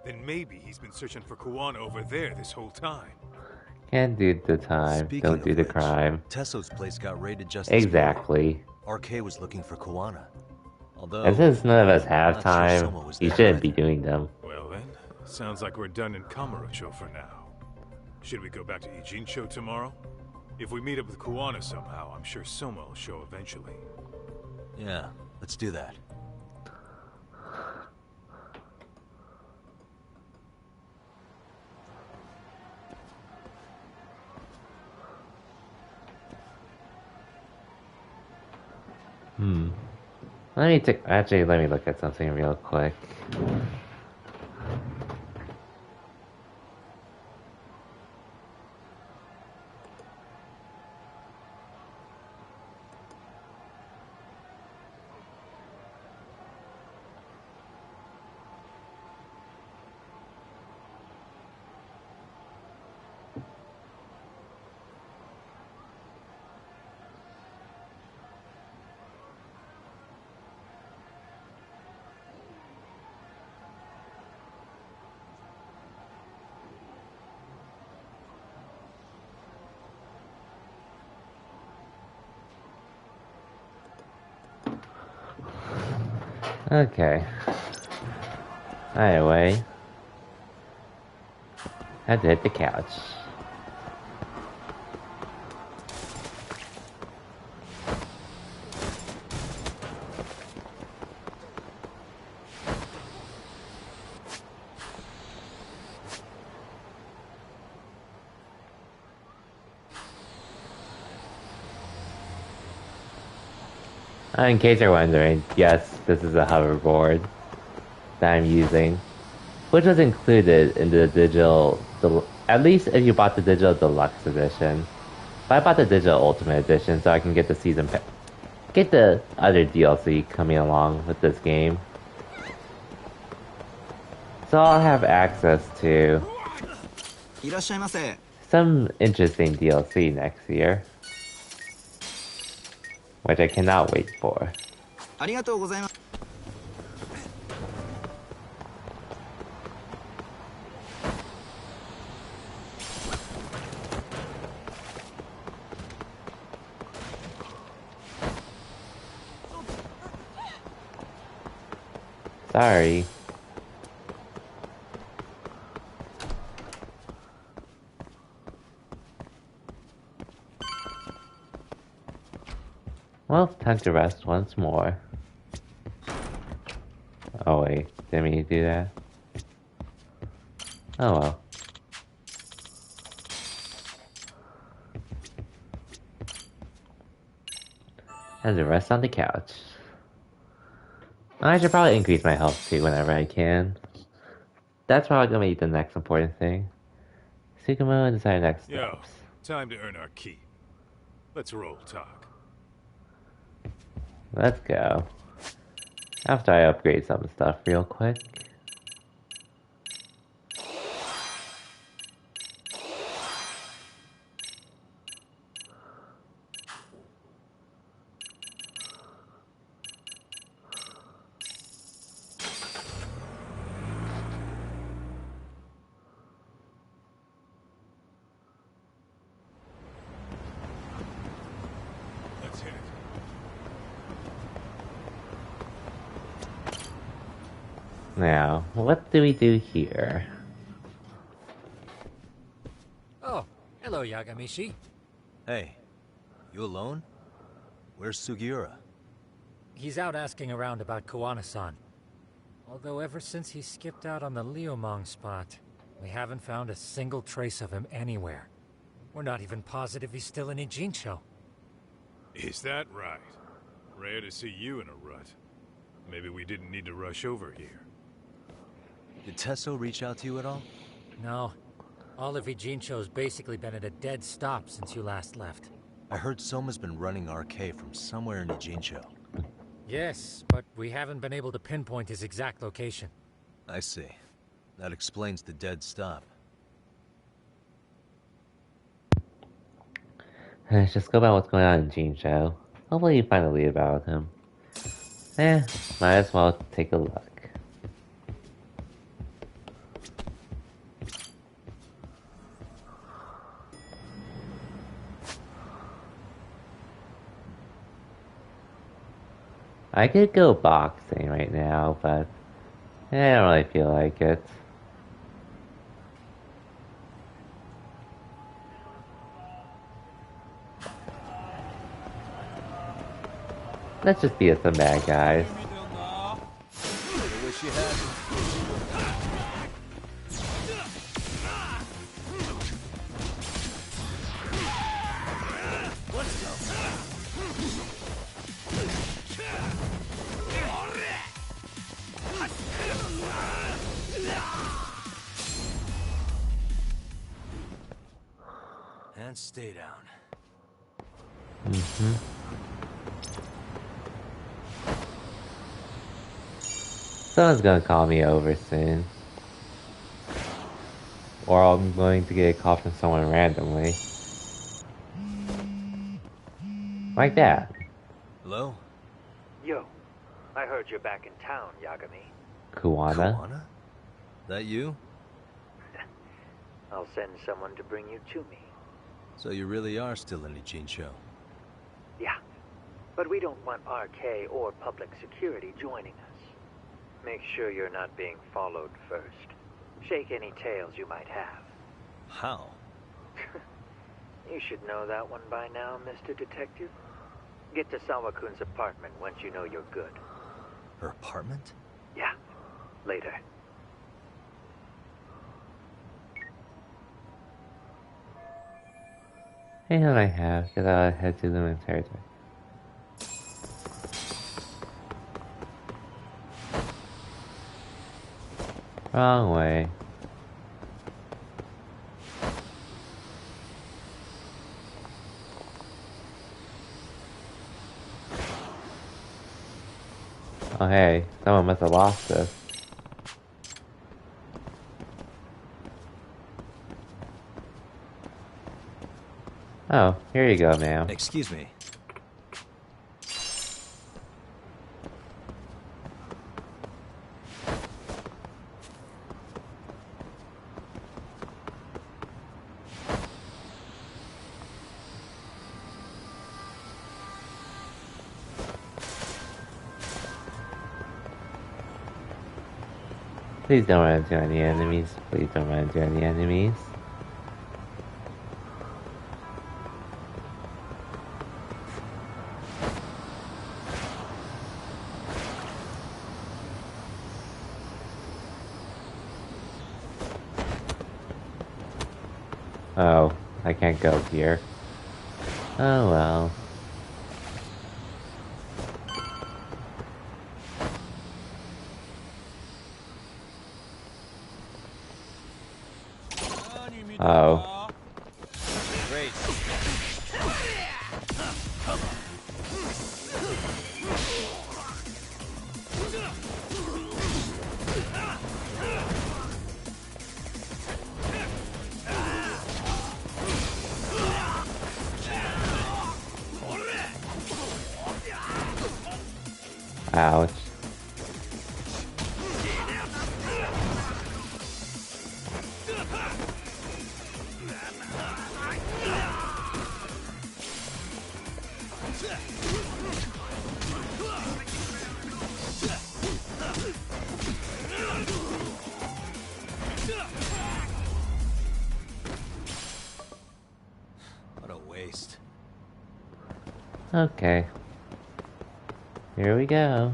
Then maybe he's been searching for Kuwana over there this whole time. Can't do the time. Don't do the crime. Tesso's place got raided just exactly. RK was looking for Kuwana. Although, and since none of us have time, you shouldn't be doing them. Well then, sounds like we're done in Kamurocho for now. Should we go back to Ijincho tomorrow? If we meet up with Kuwana somehow, I'm sure Soma will show eventually. Yeah, let's do that. Let me look at something real quick. Okay. Anyway. Had to hit the couch. In case you're wondering, yes, this is a hoverboard that I'm using, which was included in the digital, at least if you bought the digital deluxe edition. But I bought the digital ultimate edition so I can get the season pass, get the other DLC coming along with this game. So I'll have access to some interesting DLC next year, which I cannot wait for. Sorry. Well, time to rest once more. Oh wait, didn't mean to do that. Oh well. Time to rest on the couch. I should probably increase my health too whenever I can. That's probably gonna be the next important thing. Tsukumo is our next steps. Yo, time to earn our keep. Let's roll, talk. Let's go. After I upgrade some stuff real quick. Now, what do we do here? Oh, hello, Yagamishi. Hey, you alone? Where's Sugiura? He's out asking around about Kuwana-san. Although ever since he skipped out on the Liumang spot, We haven't found a single trace of him anywhere. We're not even positive he's still in Ijincho. Is that right? Rare to see you in a rut. Maybe we didn't need to rush over here. Did Tesso reach out to you at all? No. All of Ijincho's basically been at a dead stop since you last left. I heard Soma's been running RK from somewhere in Ijincho. Yes, but we haven't been able to pinpoint his exact location. I see. That explains the dead stop. Let's just go about what's going on in Ijincho. Hopefully you find a lead about him. Might as well take a look. I could go boxing right now, but I don't really feel like it. Let's just beat some bad guys. And stay down. Someone's gonna call me over soon. Or I'm going to get a call from someone randomly. Like that. Hello? Yo, I heard you're back in town, Yagami. Kuwana? Kuwana? That you? I'll send someone to bring you to me. So you really are still in Ijincho? Yeah, but we don't want RK or public security joining us. Make sure you're not being followed first. Shake any tails you might have. How? You should know that one by now, Mr. Detective. Get to Sawa-kun's apartment once you know you're good. Her apartment? Yeah, later. Hang on, I have, because I'll head to the main territory. Wrong way. Oh hey, someone must have lost this. Oh, here you go, ma'am. Excuse me. Please don't run into any enemies. Please don't run into any enemies. Oh, I can't go here. Oh well. Oh. Great. Ouch. What a waste. Okay. Here we go.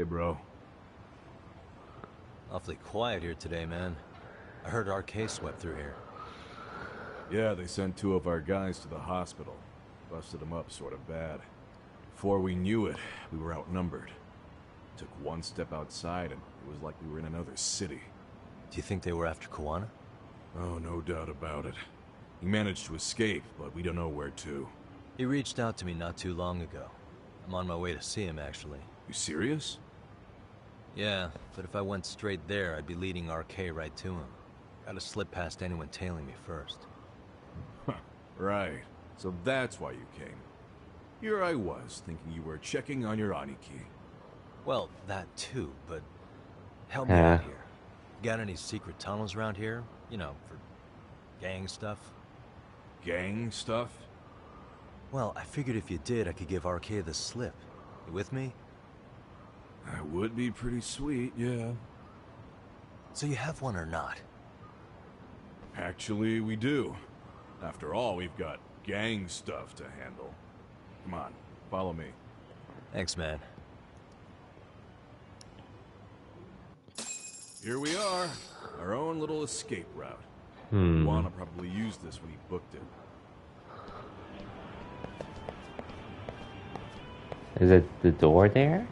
Hey, bro. Awfully quiet here today, man. I heard RK swept through here. Yeah, they sent 2 of our guys to the hospital. Busted them up sort of bad. Before we knew it, we were outnumbered. Took one step outside and it was like we were in another city. Do you think they were after Kuwana? Oh, no doubt about it. He managed to escape, but we don't know where to. He reached out to me not too long ago. I'm on my way to see him, actually. You serious? Yeah, but if I went straight there, I'd be leading RK right to him. Gotta slip past anyone tailing me first. Right. So that's why you came. Here I was, thinking you were checking on your Aniki. Well, that too, but help me out here. Got any secret tunnels around here? You know, for gang stuff? Gang stuff? Well, I figured if you did, I could give RK the slip. You with me? That would be pretty sweet, yeah. So you have one or not? Actually, we do. After all, we've got gang stuff to handle. Come on, follow me. Thanks, man. Here we are. Our own little escape route. Juana probably used this when he booked it. Is it the door there?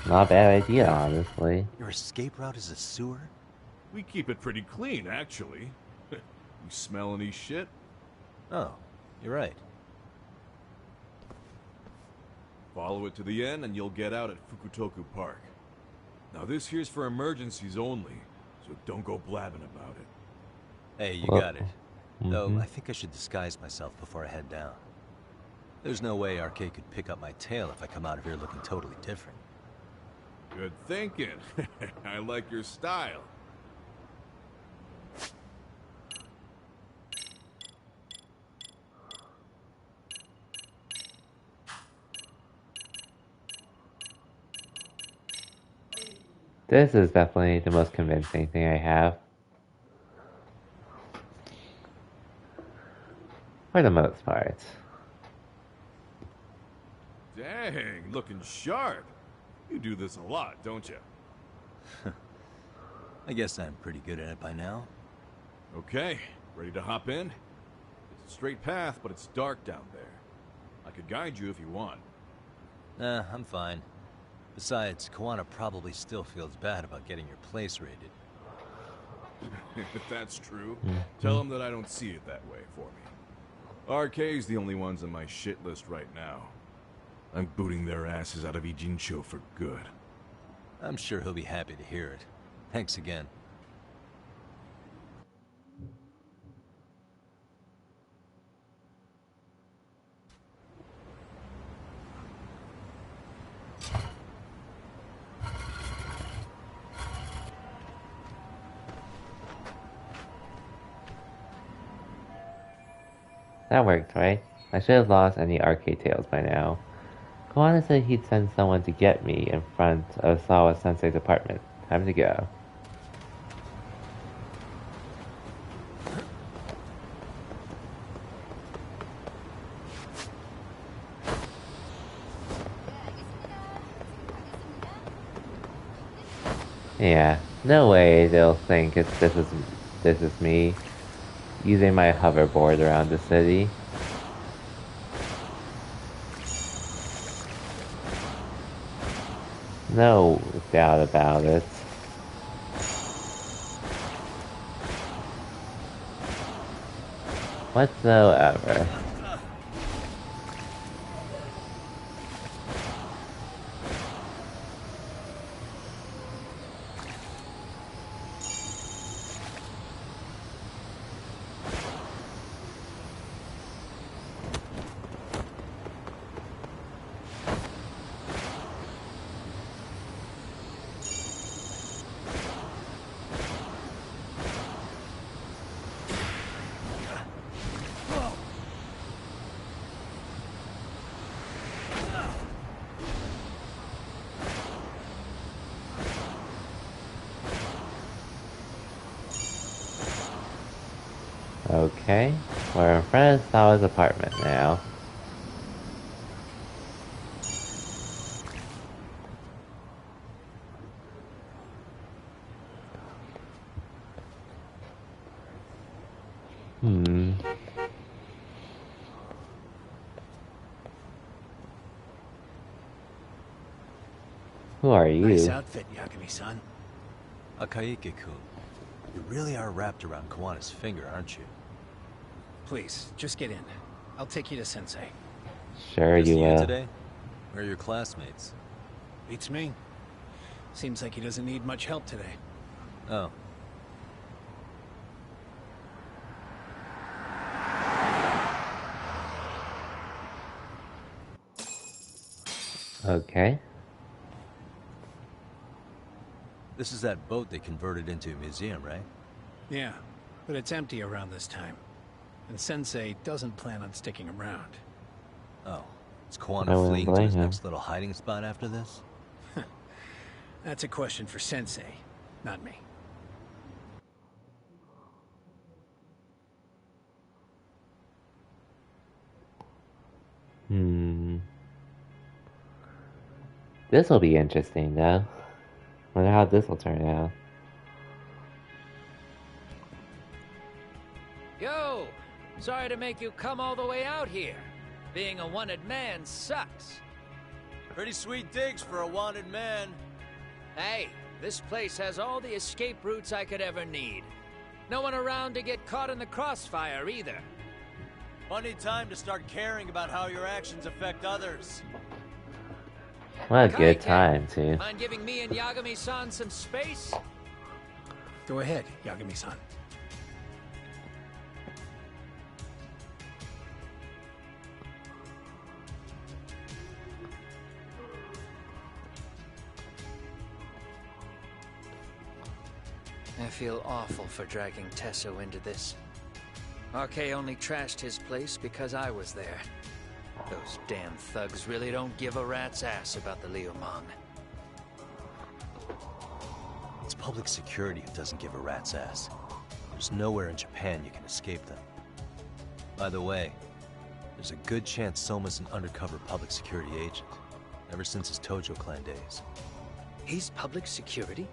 Not bad idea, honestly. Your escape route is a sewer? We keep it pretty clean, actually. You smell any shit? Oh, you're right. Follow it to the end and you'll get out at Fukutoku Park. Now this here's for emergencies only, so don't go blabbing about it. Hey, you got it. Though, I think I should disguise myself before I head down. There's no way RK could pick up my tail if I come out of here looking totally different. Good thinking. I like your style. This is definitely the most convincing thing I have. For the most part. Dang, looking sharp. You do this a lot, don't you? I guess I'm pretty good at it by now. Okay, ready to hop in? It's a straight path, but it's dark down there. I could guide you if you want. Nah, I'm fine. Besides, Kuwana probably still feels bad about getting your place raided. If that's true, tell him that I don't see it that way for me. RK's the only ones on my shit list right now. I'm booting their asses out of Ijincho for good. I'm sure he'll be happy to hear it. Thanks again. That worked, right? I should have lost any arcade tails by now. Kuwana said he'd send someone to get me in front of Sawa-sensei's apartment. Time to go. Yeah, no way they'll think this is me using my hoverboard around the city. No doubt about it. Whatsoever. Okay, we're in front of Sawa's apartment now. Who are you? Nice outfit, Yagami-san. Akaike-kun, you really are wrapped around Kawana's finger, aren't you? Please, just get in. I'll take you to Sensei. Sure you will. Today? Where are your classmates? Beats me. Seems like he doesn't need much help today. Oh. Okay. This is that boat they converted into a museum, right? Yeah, but it's empty around this time. And Sensei doesn't plan on sticking around. Oh, is Kawana fleeing to his next little hiding spot after this? That's a question for Sensei, not me. This will be interesting, though. Wonder how this will turn out. Yo! Sorry to make you come all the way out here. Being a wanted man sucks. Pretty sweet digs for a wanted man. Hey, this place has all the escape routes I could ever need. No one around to get caught in the crossfire, either. Funny time to start caring about how your actions affect others. What a good time, too. Mind giving me and Yagami-san some space? Go ahead, Yagami-san. I feel awful for dragging Tesso into this. RK only trashed his place because I was there. Those damn thugs really don't give a rat's ass about the Liumang. It's public security who doesn't give a rat's ass. There's nowhere in Japan you can escape them. By the way, there's a good chance Soma's an undercover public security agent, ever since his Tojo clan days. He's public security?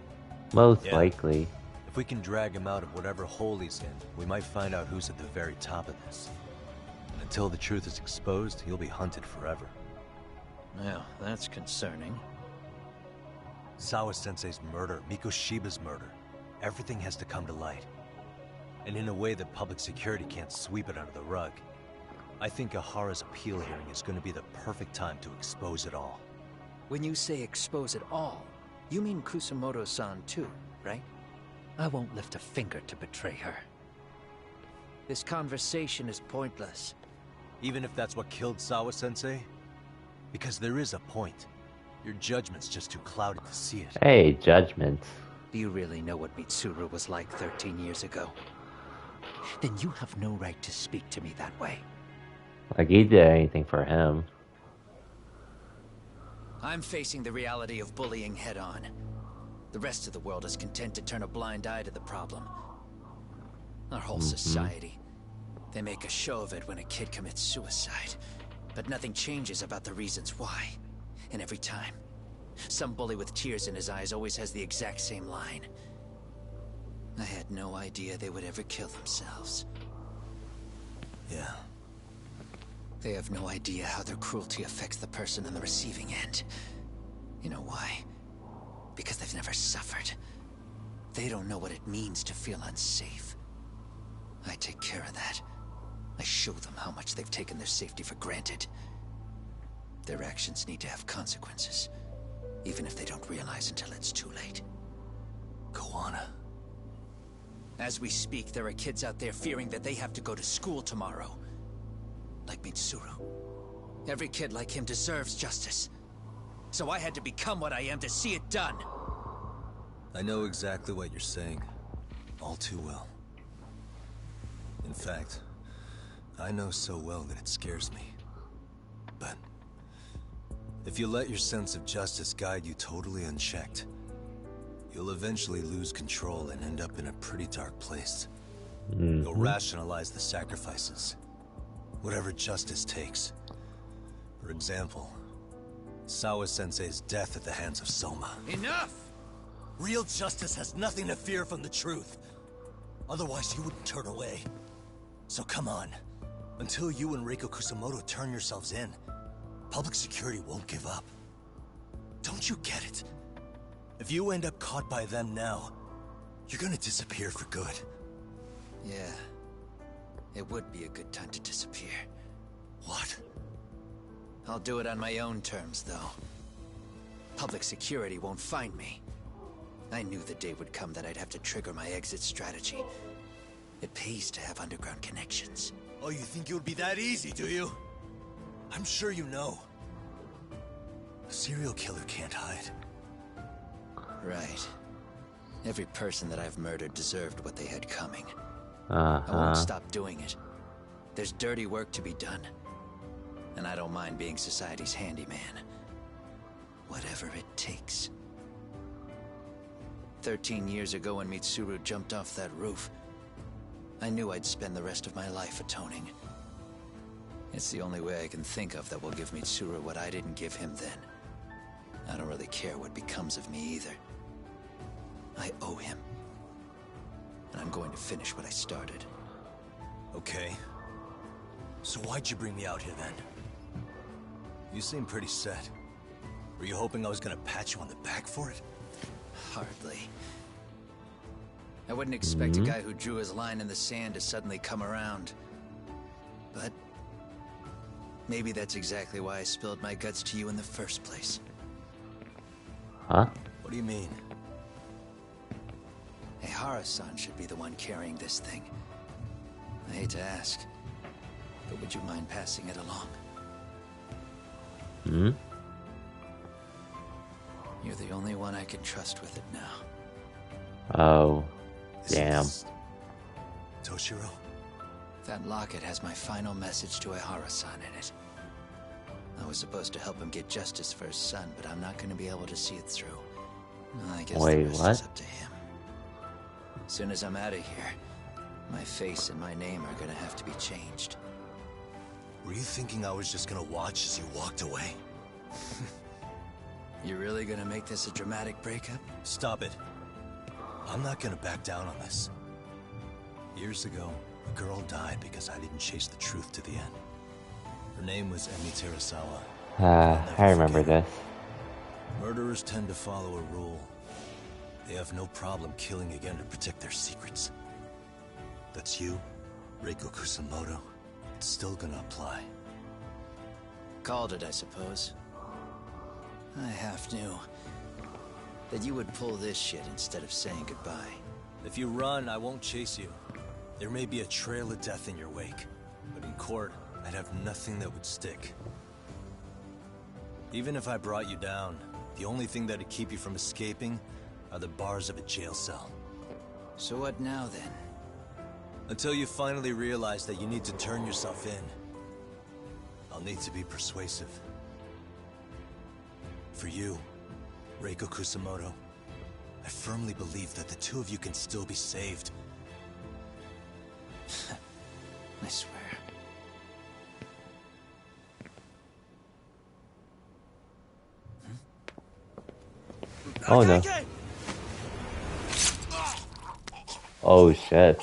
Most likely. If we can drag him out of whatever hole he's in, we might find out who's at the very top of this. And until the truth is exposed, he'll be hunted forever. Well, that's concerning. Sawa-sensei's murder, Mikoshiba's murder. Everything has to come to light. And in a way that public security can't sweep it under the rug. I think Ahara's appeal hearing is going to be the perfect time to expose it all. When you say expose it all, you mean Kusamoto-san too, right? I won't lift a finger to betray her. This conversation is pointless. Even if that's what killed Sawa-sensei? Because there is a point. Your judgment's just too clouded to see it. Hey, judgment. Do you really know what Mitsuru was like 13 years ago? Then you have no right to speak to me that way. Like he did anything for him. I'm facing the reality of bullying head-on. The rest of the world is content to turn a blind eye to the problem. Our whole society. They make a show of it when a kid commits suicide. But nothing changes about the reasons why. And every time, some bully with tears in his eyes always has the exact same line. I had no idea they would ever kill themselves. Yeah. They have no idea how their cruelty affects the person on the receiving end. You know why? Because they've never suffered. They don't know what it means to feel unsafe. I take care of that. I show them how much they've taken their safety for granted. Their actions need to have consequences, even if they don't realize until it's too late. Kawana. As we speak, there are kids out there fearing that they have to go to school tomorrow. Like Mitsuru. Every kid like him deserves justice. So I had to become what I am to see it done. I know exactly what you're saying. All too well. In fact, I know so well that it scares me. But if you let your sense of justice guide you totally unchecked, you'll eventually lose control and end up in a pretty dark place. You'll rationalize the sacrifices. Whatever justice takes. For example, Sawa-sensei's death at the hands of Soma. Enough! Real justice has nothing to fear from the truth. Otherwise, you wouldn't turn away. So come on. Until you and Reiko Kusamoto turn yourselves in, public security won't give up. Don't you get it? If you end up caught by them now, you're gonna disappear for good. Yeah. It would be a good time to disappear. What? I'll do it on my own terms, though. Public security won't find me. I knew the day would come that I'd have to trigger my exit strategy. It pays to have underground connections. Oh, you think it would be that easy, do you? I'm sure you know. A serial killer can't hide. Right. Every person that I've murdered deserved what they had coming. I won't stop doing it. There's dirty work to be done. And I don't mind being society's handyman. Whatever it takes. 13 years ago when Mitsuru jumped off that roof, I knew I'd spend the rest of my life atoning. It's the only way I can think of that will give Mitsuru what I didn't give him then. I don't really care what becomes of me either. I owe him. And I'm going to finish what I started. Okay. So why'd you bring me out here then? You seem pretty set. Were you hoping I was gonna pat you on the back for it? Hardly. I wouldn't expect a guy who drew his line in the sand to suddenly come around. But maybe that's exactly why I spilled my guts to you in the first place. Huh? What do you mean? Ehara-san should be the one carrying this thing. I hate to ask, but would you mind passing it along? You're the only one I can trust with it now. Oh, damn. Toshiro? That locket has my final message to Ehara-san in it. I was supposed to help him get justice for his son, but I'm not going to be able to see it through. I guess Wait, the rest what? is up to him. As soon as I'm out of here, my face and my name are going to have to be changed. Were you thinking I was just gonna watch as you walked away? You really gonna make this a dramatic breakup? Stop it. I'm not gonna back down on this. Years ago, a girl died because I didn't chase the truth to the end. Her name was Emi Terasawa. I remember this. Murderers tend to follow a rule. They have no problem killing again to protect their secrets. That's you, Reiko Kusamoto. It's still gonna apply. Called it, I suppose. I half knew that you would pull this shit instead of saying goodbye. If you run, I won't chase you. There may be a trail of death in your wake, but in court, I'd have nothing that would stick. Even if I brought you down, the only thing that'd keep you from escaping are the bars of a jail cell. So what now, then? Until you finally realize that you need to turn yourself in, I'll need to be persuasive. For you, Reiko Kusamoto, I firmly believe that the two of you can still be saved. I swear. Oh no. Oh shit.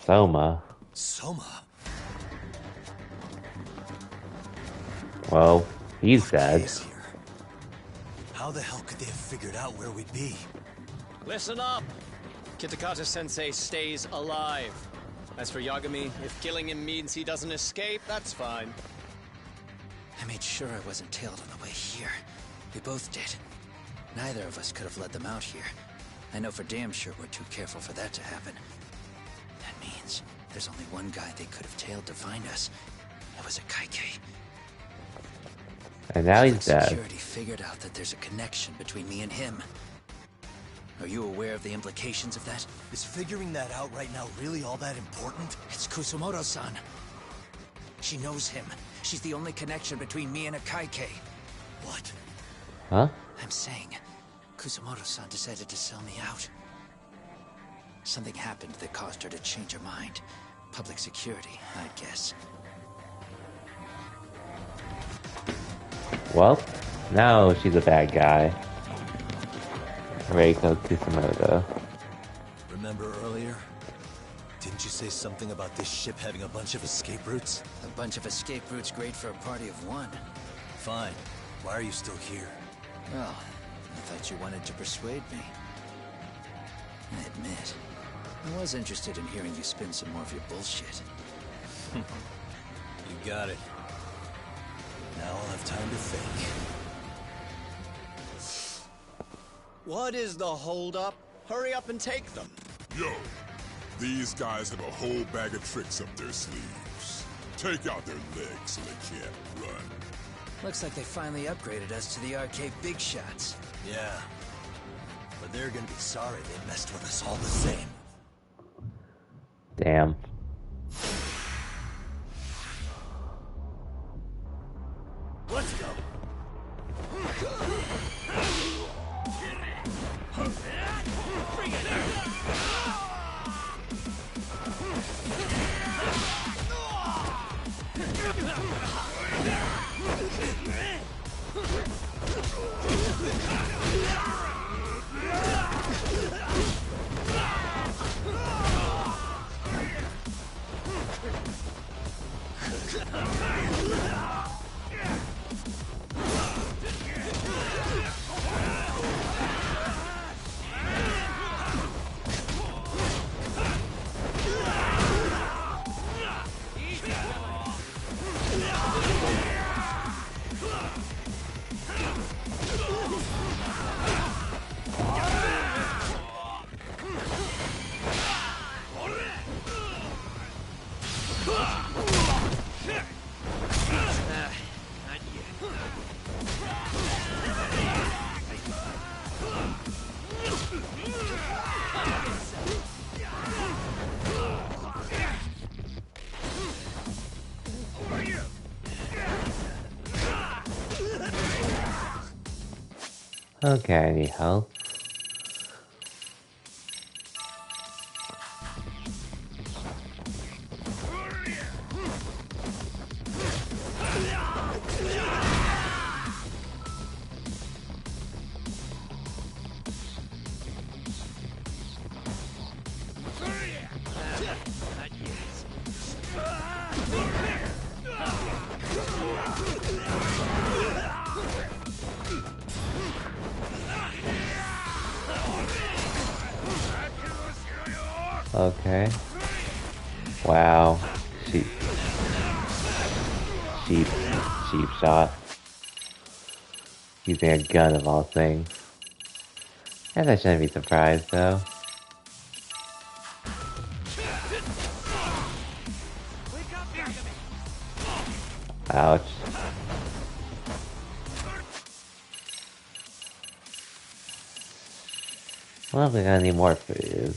Soma. Soma? Well, he's dead. How the hell could they have figured out where we'd be? Listen up! Kitakata-sensei stays alive. As for Yagami, if killing him means he doesn't escape, that's fine. I made sure I wasn't tailed on the way here. We both did. Neither of us could have led them out here. I know for damn sure we're too careful for that to happen. That means there's only one guy they could have tailed to find us. It was a Kaike. And now he's dead. Security figured out that there's a connection between me and him. Are you aware of the implications of that? Is figuring that out right now really all that important? It's Kusamoto-san. She knows him. She's the only connection between me and a Kaike. What? Huh? I'm saying, Kusamoto-san decided to sell me out. Something happened that caused her to change her mind. Public security, I'd guess. Well, now she's a bad guy. Reiko Kusumoto. Remember earlier? Didn't you say something about this ship having a bunch of escape routes? A bunch of escape routes great for a party of one. Fine. Why are you still here? Well, I thought you wanted to persuade me. I admit, I was interested in hearing you spin some more of your bullshit. You got it. Now I'll have time to think. What is the holdup? Hurry up and take them. Yo, these guys have a whole bag of tricks up their sleeves. Take out their legs so they can't run. Looks like they finally upgraded us to the arcade big shots. Yeah. But they're gonna be sorry they messed with us all the same. Damn. Let's go. Okay, I need help. Okay. Wow. Cheap shot. Using a gun of all things. Guess I shouldn't be surprised though. Ouch. Well, we're gonna need more food.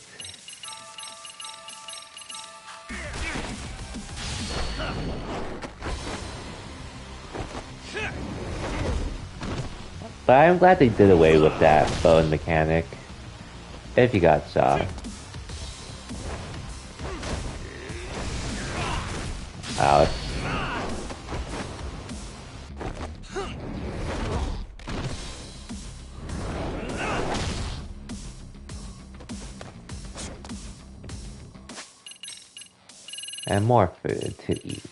But I'm glad they did away with that bone mechanic. If you got shot. Ouch. And more food to eat.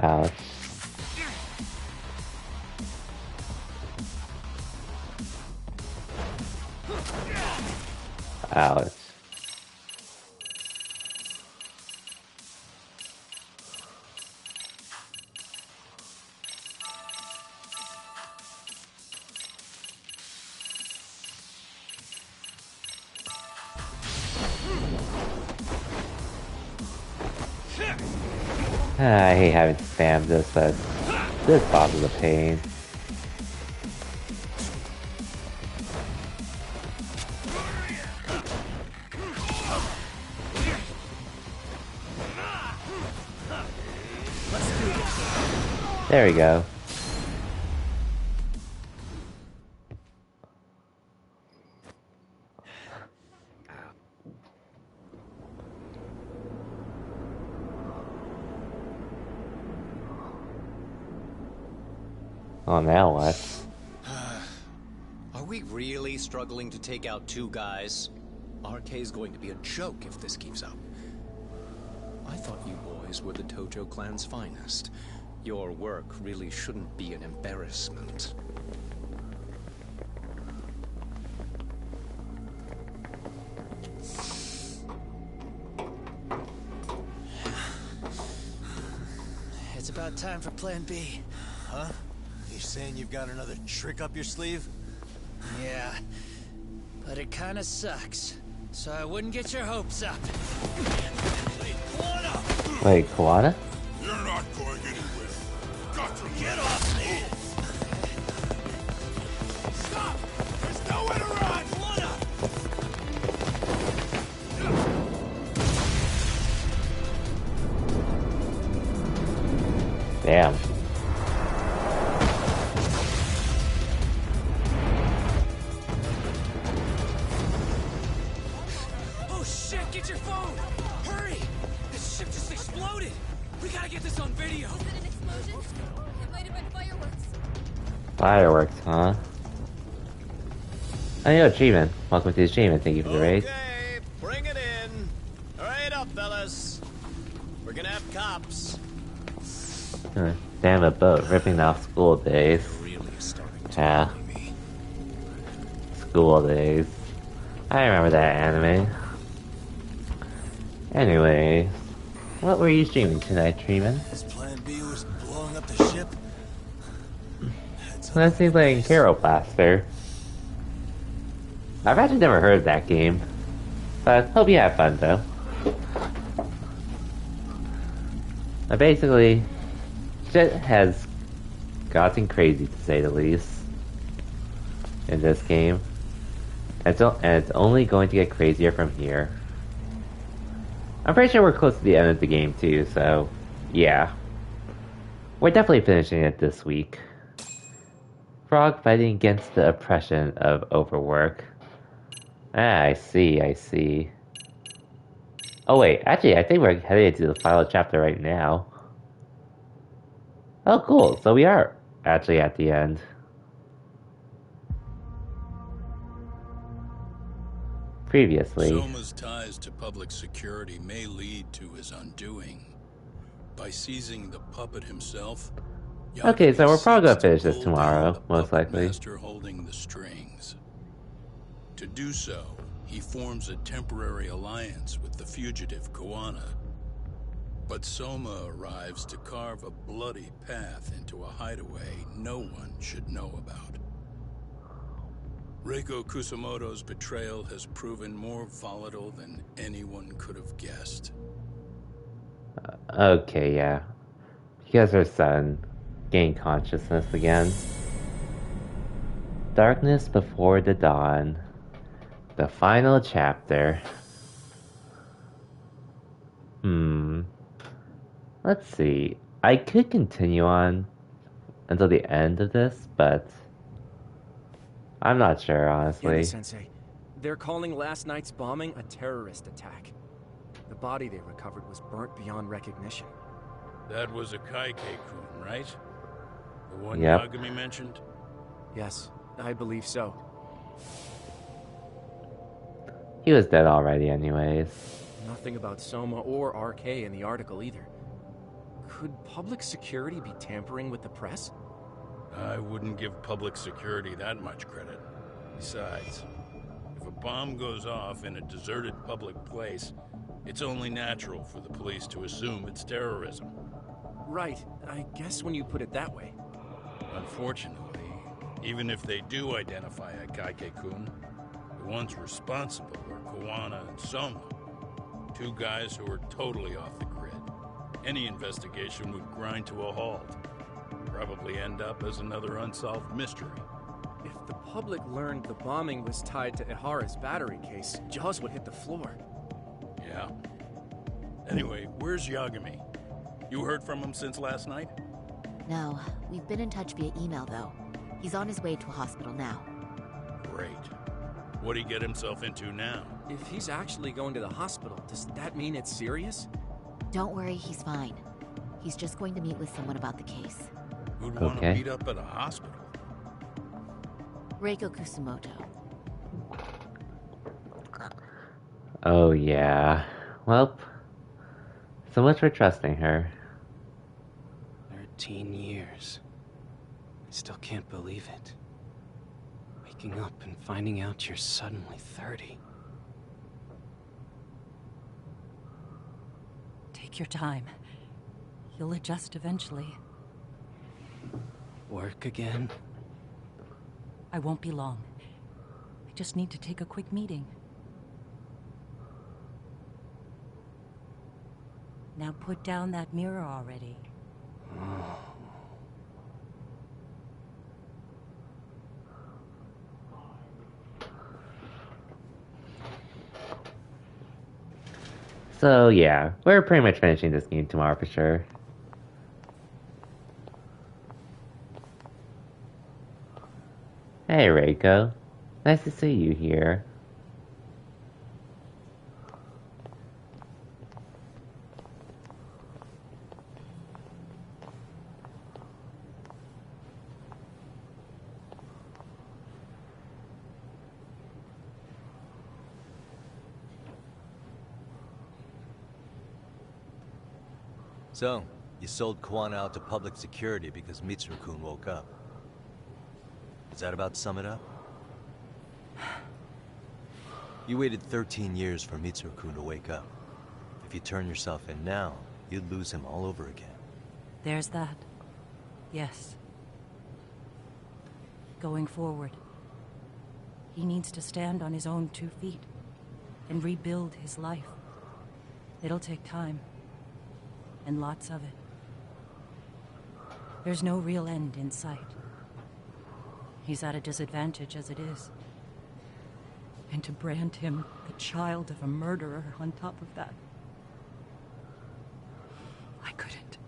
Ouch. Ouch. I hate having to spam this, but this boss is a pain. There we go. Oh, now what? Are we really struggling to take out two guys? RK's going to be a joke if this keeps up. I thought you boys were the Tojo clan's finest. Your work really shouldn't be an embarrassment. It's about time for Plan B. Huh? You saying you've got another trick up your sleeve? Yeah, but it kinda sucks. So I wouldn't get your hopes up. Wait, Kuwana? You're not going anywhere. Got to Get off me! Stop! There's nowhere to run! Damn. Oh shit, get your phone! Hurry! This ship just exploded! We gotta get this on video! Is it an explosion? It might have been fireworks. Fireworks, huh? Oh, yo, achievement. Welcome to the achievement. Thank you for the raid. Okay, bring it in. Hurry it up, fellas. We're gonna have cops. Damn a boat ripping off school days. Yeah. School days. I remember that anime. Anyway, what were you streaming tonight, Treeman? His plan B was blowing up the ship? Let's see, playing Caroplaster. I've actually never heard of that game, but hope you have fun though. Basically, shit has gotten crazy to say the least in this game, and it's only going to get crazier from here. I'm pretty sure we're close to the end of the game too, so yeah. We're definitely finishing it this week. Frog fighting against the oppression of overwork. Ah, I see. Oh wait, actually I think we're headed to the final chapter right now. Oh cool, so we are actually at the end. Previously. Soma's ties to public security may lead to his undoing. By seizing the puppet himself. Okay, so we're probably gonna finish this tomorrow, most likely. Master holding the strings. To do so, he forms a temporary alliance with the fugitive Kuwana. But Soma arrives to carve a bloody path into a hideaway no one should know about. Reiko Kusamoto's betrayal has proven more volatile than anyone could have guessed. Okay, yeah. Because her son gained consciousness again. Darkness Before the Dawn. The final chapter. Let's see. I could continue on until the end of this, but I'm not sure, honestly. Sensei, they're calling last night's bombing a terrorist attack. The body they recovered was burnt beyond recognition. That was a Kaike-kun, right? The one Yep. Yagami mentioned? Yes, I believe so. He was dead already anyways. Nothing about Soma or RK in the article either. Could public security be tampering with the press? I wouldn't give public security that much credit. Besides, if a bomb goes off in a deserted public place, it's only natural for the police to assume it's terrorism. Right, I guess when you put it that way. Unfortunately, even if they do identify a Kaike-kun, the ones responsible are Kuwana and Soma, two guys who are totally off the grid. Any investigation would grind to a halt. Probably end up as another unsolved mystery. If the public learned the bombing was tied to Ihara's battery case, jaws would hit the floor. Yeah. Anyway, where's Yagami? You heard from him since last night? No, we've been in touch via email though. He's on his way to a hospital now. Great. What'd he get himself into now? If he's actually going to the hospital, does that mean it's serious? Don't worry, he's fine. He's just going to meet with someone about the case. Who'd want to meet up at a hospital? Reiko Kusumoto. Oh yeah. Well, so much for trusting her. 13 years. I still can't believe it. Waking up and finding out you're suddenly 30. Take your time. You'll adjust eventually. Work again? I won't be long. I just need to take a quick meeting. Now put down that mirror already. So yeah, we're pretty much finishing this game tomorrow for sure. Hey Reiko, nice to see you here. So, you sold Kuwana out to public security because Mitsuru-kun woke up. Does that about sum it up? You waited 13 years for Mitsuru-kun to wake up. If you turn yourself in now, you'd lose him all over again. There's that. Yes. Going forward, he needs to stand on his own 2 feet and rebuild his life. It'll take time. And lots of it. There's no real end in sight. He's at a disadvantage as it is. And to brand him the child of a murderer on top of that, I couldn't.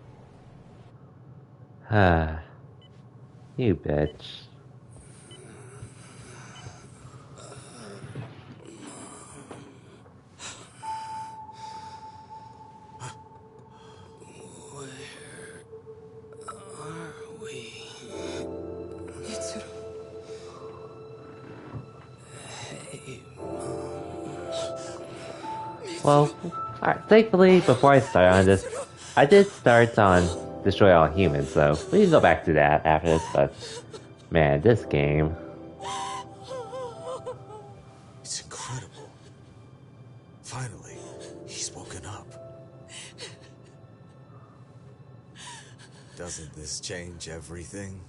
Ah, you bitch. Well, thankfully, before I start on this, I did start on Destroy All Humans, so we can go back to that after this, but man, this game. It's incredible. Finally, he's woken up. Doesn't this change everything?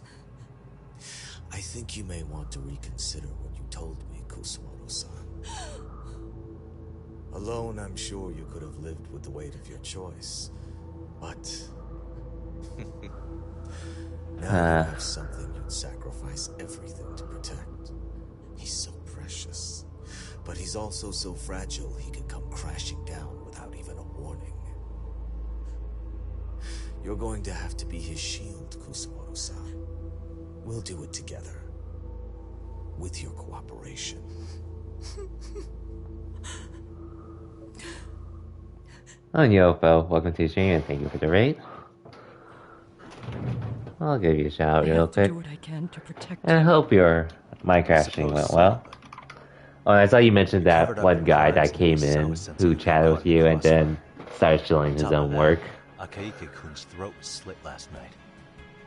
I think you may want to reconsider what you told me, Kusumoto-san. Alone, I'm sure you could have lived with the weight of your choice. But now you have something you'd sacrifice everything to protect. He's so precious, but he's also so fragile he can come crashing down without even a warning. You're going to have to be his shield, Kusumoto-san. We'll do it together. With your cooperation. Yofo, welcome to the stream and thank you for the raid. I'll give you a shout out real quick. And I hope your mic crashing went well. Oh, and I saw you mentioned that one guy that came in who chatted with you and then started showing his own work. Akaike-kun's throat was slit last night.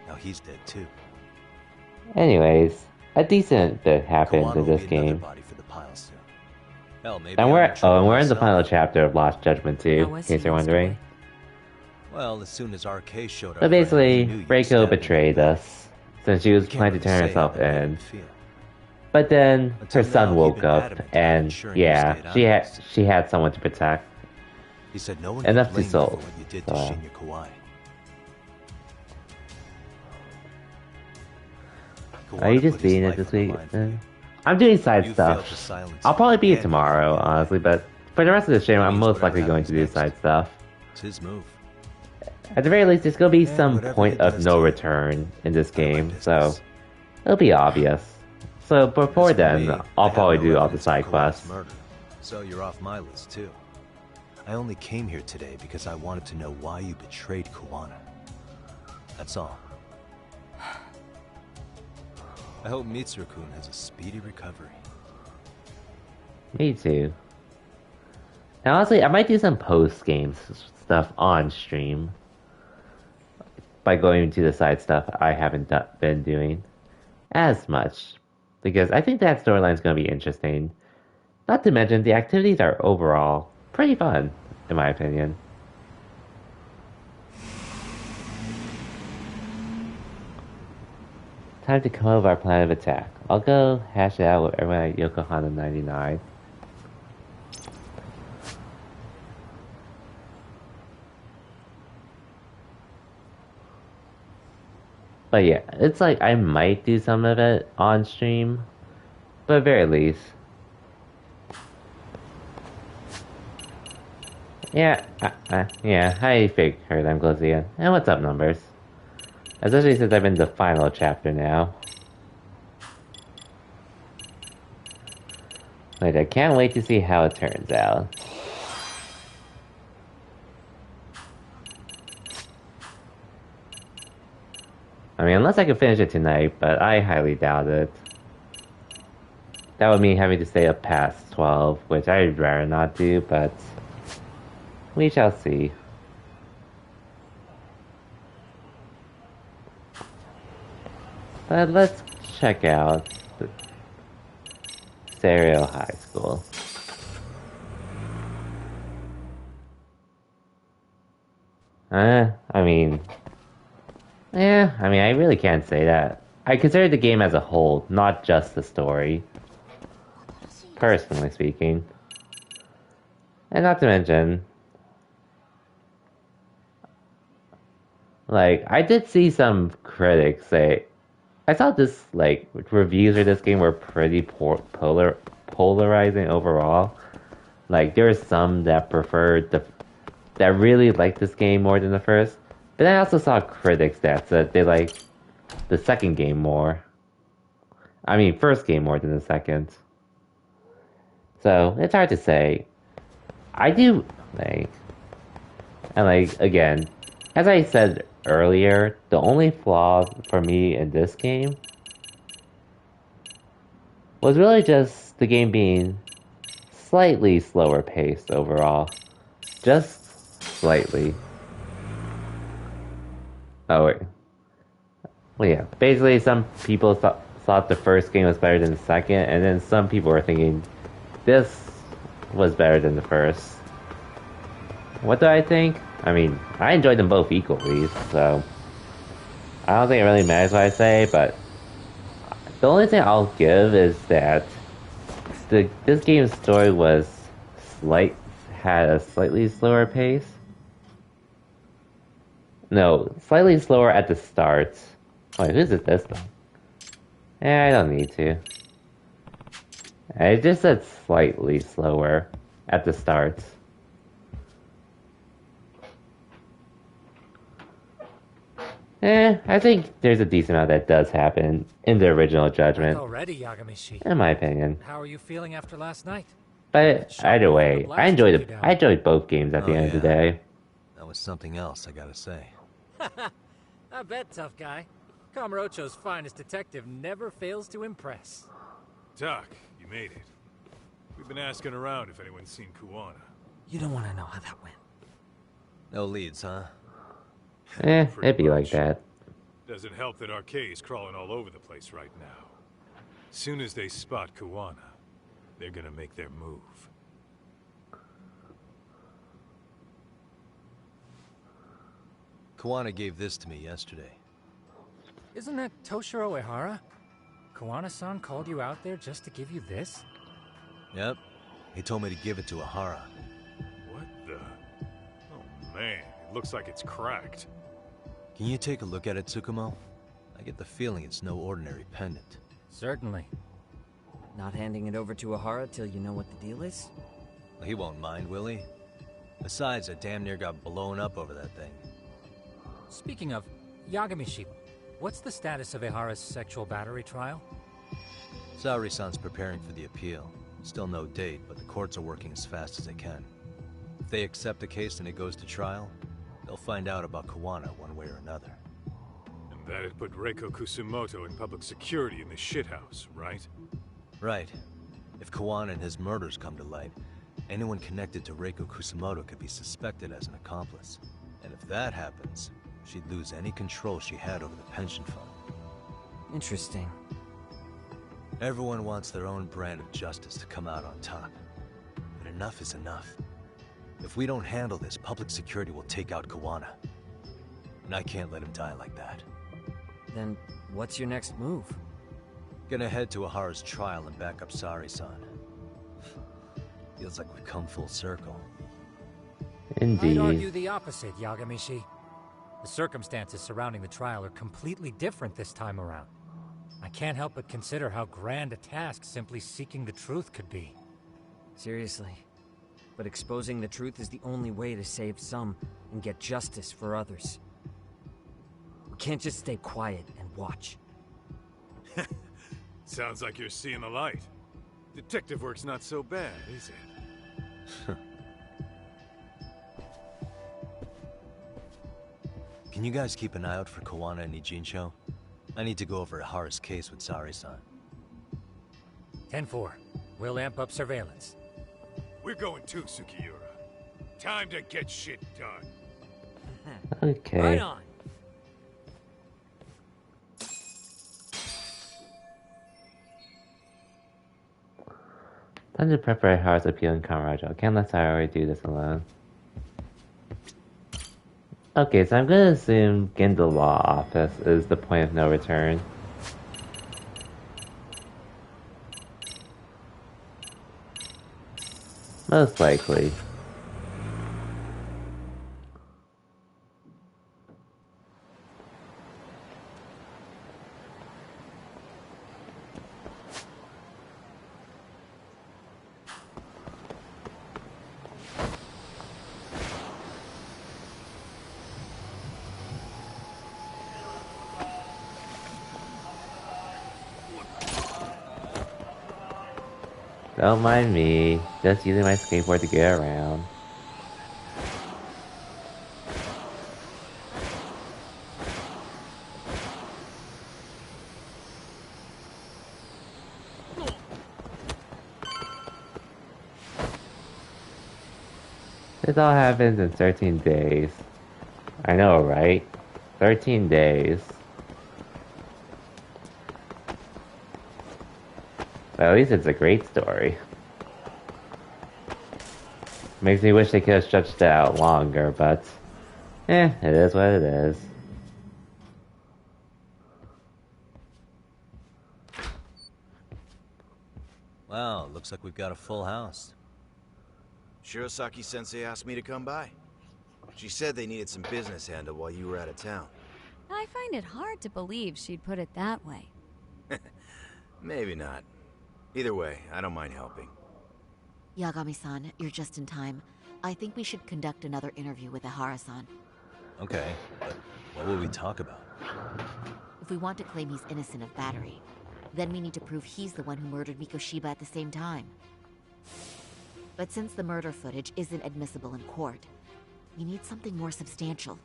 Now he's dead too. Anyways, a decent bit happened in this game. And we're in the final chapter of Lost Judgment 2, in case you're wondering. Well, as soon as RK showed up, So basically, Reiko betrayed us, since she was planning to turn herself in. But then, her son woke up, and yeah, she had someone to protect. He said no one enough could to blame you solve. for what you did to Shinya Kawai. Are you just beating it this week? I'm doing side stuff. I'll probably beat it tomorrow, honestly, but for the rest of the stream, I'm most likely going to do side stuff. It's his move. At the very least, there's going to be some point of no return in this game, so it'll be obvious. So before then, I'll probably do all the side quests. So you're off my list too. I only came here today because I wanted to know why you betrayed Kuwana. That's all. I hope Mitsuru-kun has a speedy recovery. Me too. And honestly, I might do some post-game stuff on stream. By going to the side stuff I haven't been doing as much. Because I think that storyline is going to be interesting. Not to mention, the activities are overall pretty fun, in my opinion. Time to come up with our plan of attack. I'll go hash it out with everyone at Yokohama 99. But yeah, it's like I might do some of it on stream, but at very least. Yeah, yeah, hi fake heard I'm close again. And what's up, numbers? Especially since I'm in the final chapter now. Like, I can't wait to see how it turns out. I mean, unless I can finish it tonight, but I highly doubt it. That would mean having to stay up past 12, which I'd rather not do, but we shall see. But let's check out the Stereo High School. I really can't say that. I consider the game as a whole, not just the story. Personally speaking. And not to mention, like, I did see some critics say, I thought this, like, reviews for this game were pretty polarizing overall. Like, there were some that that really liked this game more than the first. But I also saw critics that said they liked the second game more. I mean, first game more than the second. So, it's hard to say. I do, again, as I said earlier, the only flaw for me in this game was really just the game being slightly slower paced overall. Just slightly. Oh, wait. Well, yeah. Basically, some people thought the first game was better than the second, and then some people were thinking this was better than the first. What do I think? I mean, I enjoyed them both equally, so I don't think it really matters what I say, but the only thing I'll give is that this game's story had a slightly slower pace. No, slightly slower at the start. Wait, who's this though? I don't need to. I just said slightly slower at the start. I think there's a decent amount that does happen in the original Judgment. Already, Yagamishi. In my opinion. How are you feeling after last night? But either way, I enjoyed both games at the end of the day. That was something else, I gotta say. I bet, tough guy. Kamurocho's finest detective never fails to impress. Doc, you made it. We've been asking around if anyone's seen Kuwana. You don't want to know how that went. No leads, huh? It'd be like that. Doesn't help that RK is crawling all over the place right now. Soon as they spot Kuwana, they're gonna make their move. Kuwana gave this to me yesterday. Isn't that Toshiro Ehara? Kuwana-san called you out there just to give you this? Yep. He told me to give it to Ehara. What the? man, it looks like it's cracked. Can you take a look at it, Tsukumo? I get the feeling it's no ordinary pendant. Certainly. Not handing it over to Ahara till you know what the deal is? Well, he won't mind, will he? Besides, I damn near got blown up over that thing. Speaking of, Yagamishi, what's the status of Ehara's sexual battery trial? Saori-san's preparing for the appeal. Still no date, but the courts are working as fast as they can. If they accept the case and it goes to trial, they'll find out about Kawana one way or another. And that'd put Reiko Kusumoto in public security in the shithouse, right? Right. If Kawana and his murders come to light, anyone connected to Reiko Kusumoto could be suspected as an accomplice. And if that happens, she'd lose any control she had over the pension fund. Interesting. Everyone wants their own brand of justice to come out on top. But enough is enough. If we don't handle this, public security will take out Kawana. And I can't let him die like that. Then what's your next move? Gonna head to Ahara's trial and back up Saori-san. Feels like we've come full circle. Indeed. I'd argue the opposite, Yagamishi. The circumstances surrounding the trial are completely different this time around. I can't help but consider how grand a task simply seeking the truth could be. Seriously. But exposing the truth is the only way to save some and get justice for others. We can't just stay quiet and watch. Sounds like you're seeing the light. Detective work's not so bad, is it? Can you guys keep an eye out for Kawana and Ijincho? I need to go over Ahara's case with Saori-san. 10-4. We'll amp up surveillance. We're going too, Sukiura. Time to get shit done. Okay. Right on. Time to prepare Ahara's appeal in Kamurocho. Can't let Saori do this alone. Okay, so I'm gonna assume Ginza Law Office is the point of no return. Most likely. Don't mind me, just using my skateboard to get around. This all happens in 13 days. I know, right? 13 days. But at least it's a great story. Makes me wish they could have stretched it out longer, but it is what it is. Wow, looks like we've got a full house. Shirosaki-sensei asked me to come by. She said they needed some business handled while you were out of town. I find it hard to believe she'd put it that way. Maybe not. Either way, I don't mind helping. Yagami-san, you're just in time. I think we should conduct another interview with Ahara-san. Okay, but what will we talk about? If we want to claim he's innocent of battery, then we need to prove he's the one who murdered Mikoshiba at the same time. But since the murder footage isn't admissible in court, we need something more substantial.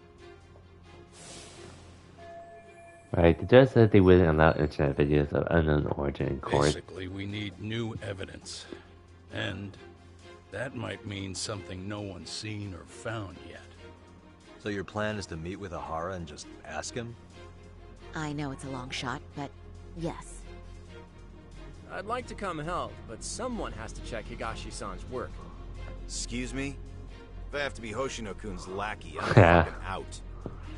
Right, the judge said they wouldn't allow internet videos of unknown origin in court. Basically, we need new evidence. And that might mean something no one's seen or found yet. So your plan is to meet with Ahara and just ask him? I know it's a long shot, but yes. I'd like to come help, but someone has to check Higashi-san's work. Excuse me? If I have to be Hoshino-kun's lackey, I'm fucking out.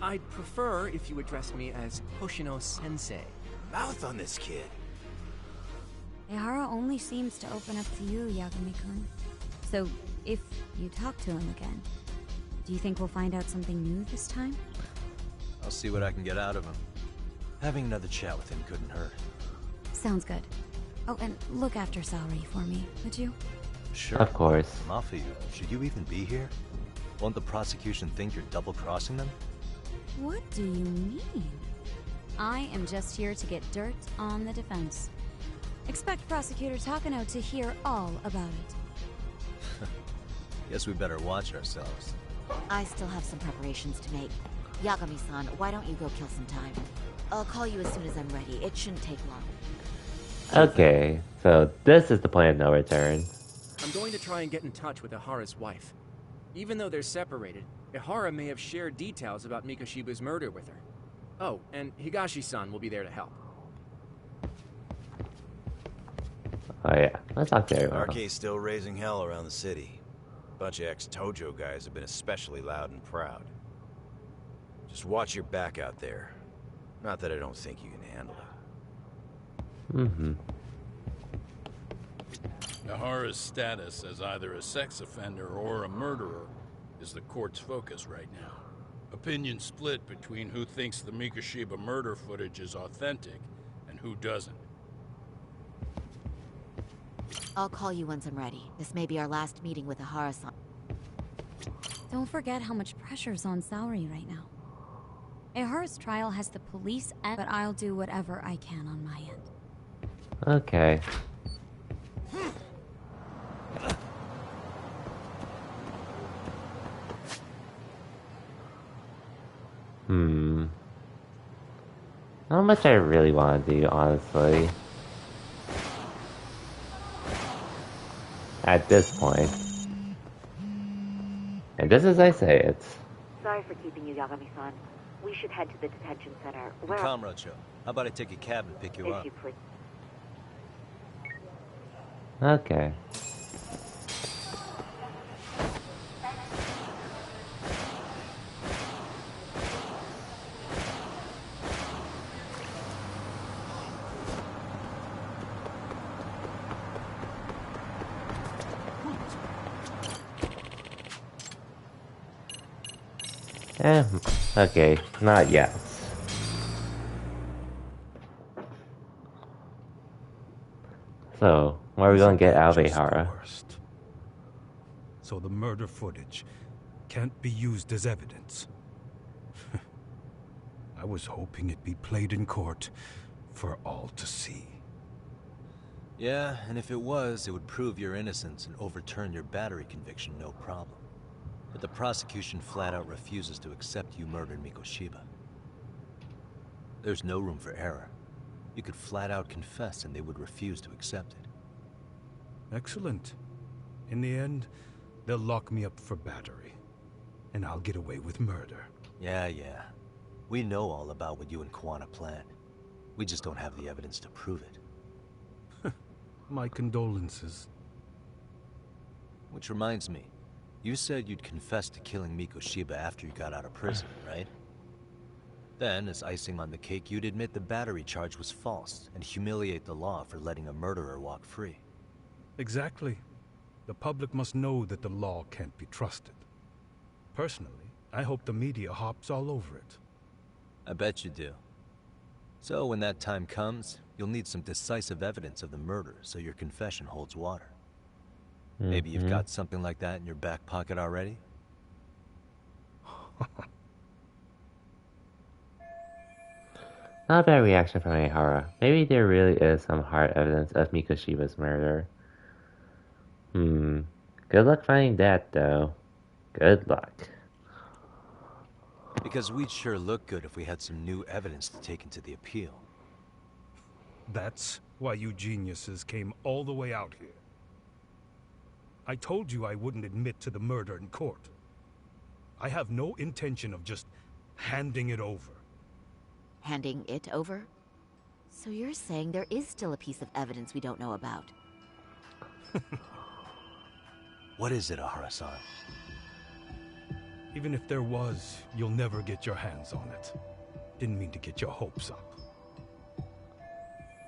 I'd prefer if you addressed me as Hoshino-sensei. Mouth on this kid. Ehara only seems to open up to you, Yagami-kun. So, if you talk to him again, Do you think we'll find out something new this time? I'll see what I can get out of him. Having another chat with him couldn't hurt. Sounds good. Oh, and look after Saori for me, would you? Sure. Of course. Mafu, should you even be here? Won't the prosecution think you're double-crossing them? What do you mean? I am just here to get dirt on the defense. Expect Prosecutor Takano to hear all about it. Guess we better watch ourselves. I still have some preparations to make. Yagami-san, why don't you go kill some time? I'll call you as soon as I'm ready. It shouldn't take long. Okay, so this is the point of no return. I'm going to try and get in touch with Ihara's wife. Even though they're separated, Ihara may have shared details about Mikoshiba's murder with her. Oh, and Higashi-san will be there to help. Oh yeah, let's talk to everyone. RK's still raising hell around the city. Bunch of ex-Tojo guys have been especially loud and proud. Just watch your back out there. Not that I don't think you can handle it. Mm-hmm. Ihara's status as either a sex offender or a murderer is the court's focus right now. Opinion split between who thinks the Mikoshiba murder footage is authentic and who doesn't. I'll call you once I'm ready. This may be our last meeting with Ihara-san. Don't forget how much pressure's on Saori right now. Ihara's trial has the police and but I'll do whatever I can on my end. Okay. Not much I really want to do, honestly. At this point. And just as I say it. Sorry for keeping you, Yagami-san. We should head to the detention center. Where? Kamracho, how about I take a cab and pick you up? If you please. Okay. Okay, not yet. So, what are we gonna get out of Ihara? So the murder footage can't be used as evidence. I was hoping it'd be played in court for all to see. Yeah, and if it was, it would prove your innocence and overturn your battery conviction, no problem. But the prosecution flat out refuses to accept you murdered Mikoshiba. There's no room for error. You could flat out confess and they would refuse to accept it. Excellent. In the end, they'll lock me up for battery. And I'll get away with murder. Yeah. We know all about what you and Kuwana planned. We just don't have the evidence to prove it. My condolences. Which reminds me, you said you'd confess to killing Mikoshiba after you got out of prison, right? Then, as icing on the cake, you'd admit the battery charge was false and humiliate the law for letting a murderer walk free. Exactly. The public must know that the law can't be trusted. Personally, I hope the media hops all over it. I bet you do. So when that time comes, you'll need some decisive evidence of the murder so your confession holds water. Maybe you've got something like that in your back pocket already? Not a bad reaction from Ihara. Maybe there really is some hard evidence of Mikoshiba's murder. Good luck finding that, though. Good luck. Because we'd sure look good if we had some new evidence to take into the appeal. That's why you geniuses came all the way out here. I told you I wouldn't admit to the murder in court. I have no intention of just handing it over. Handing it over? So you're saying there is still a piece of evidence we don't know about? What is it, Ihara-san? Even if there was, you'll never get your hands on it. Didn't mean to get your hopes up.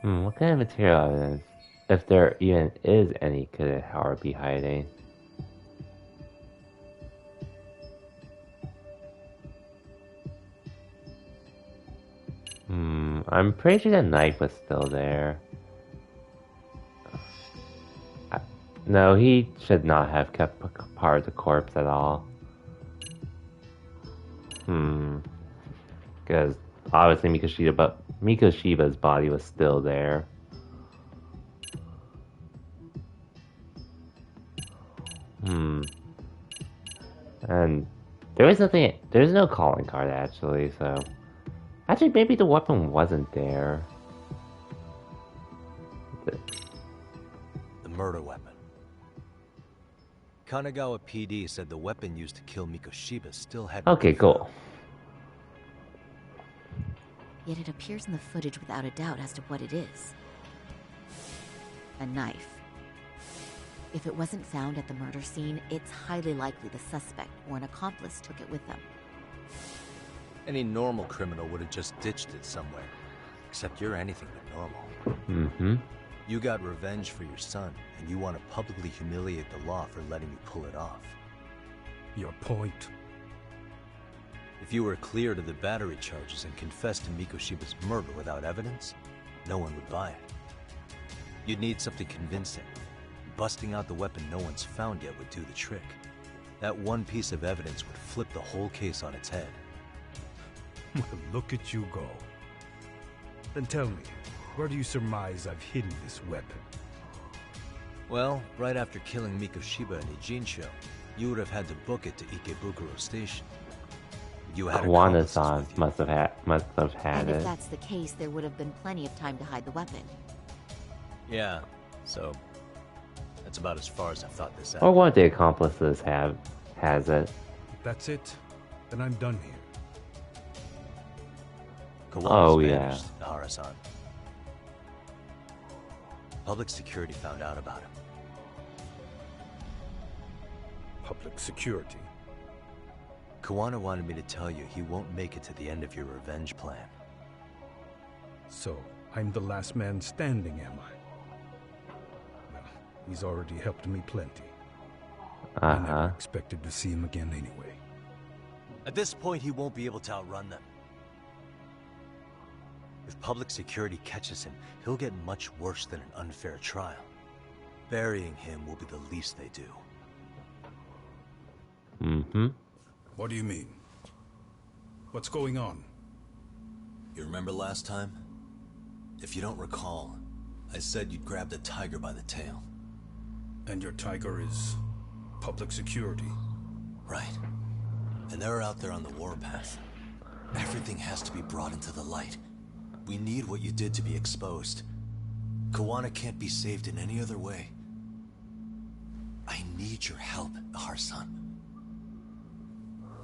What kind of material evidence? If there even is any, could Ihara be hiding? I'm pretty sure the knife was still there. No, he should not have kept part of the corpse at all. Because obviously Mikoshiba's body was still there. And there's no calling card actually, so actually maybe the weapon wasn't there. The murder weapon. Kanagawa PD said the weapon used to kill Mikoshiba still had. Okay, cool. Yet it appears in the footage without a doubt as to what it is. A knife. If it wasn't found at the murder scene, it's highly likely the suspect or an accomplice took it with them. Any normal criminal would have just ditched it somewhere. Except you're anything but normal. Mm-hmm. You got revenge for your son, and you want to publicly humiliate the law for letting you pull it off. Your point? If you were cleared of the battery charges and confessed to Mikoshiba's murder without evidence, no one would buy it. You'd need something convincing. Busting out the weapon no one's found yet would do the trick. That one piece of evidence would flip the whole case on its head. Well, look at you go. Then tell me, where do you surmise I've hidden this weapon? Well, right after killing Mikoshiba and Ijincho, you would have had to book it to Ikebukuro Station. You had Kuwana-san must have had and it. if that's the case, there would have been plenty of time to hide the weapon. Yeah, so that's about as far as I've thought this out. Or one of the accomplices has it. That's it? Then I'm done here. Kawano's vanished, Nahara-san. Public security found out about him. Public security? Kawano wanted me to tell you he won't make it to the end of your revenge plan. So, I'm the last man standing, am I? Well, he's already helped me plenty. I never expected to see him again anyway. At this point, he won't be able to outrun them. If public security catches him, he'll get much worse than an unfair trial. Burying him will be the least they do. Mm-hmm. What do you mean? What's going on? You remember last time? If you don't recall, I said you'd grab the tiger by the tail. And your tiger is public security? Right. And they're out there on the warpath. Everything has to be brought into the light. We need what you did to be exposed. Kawana can't be saved in any other way. I need your help, Nahara-san.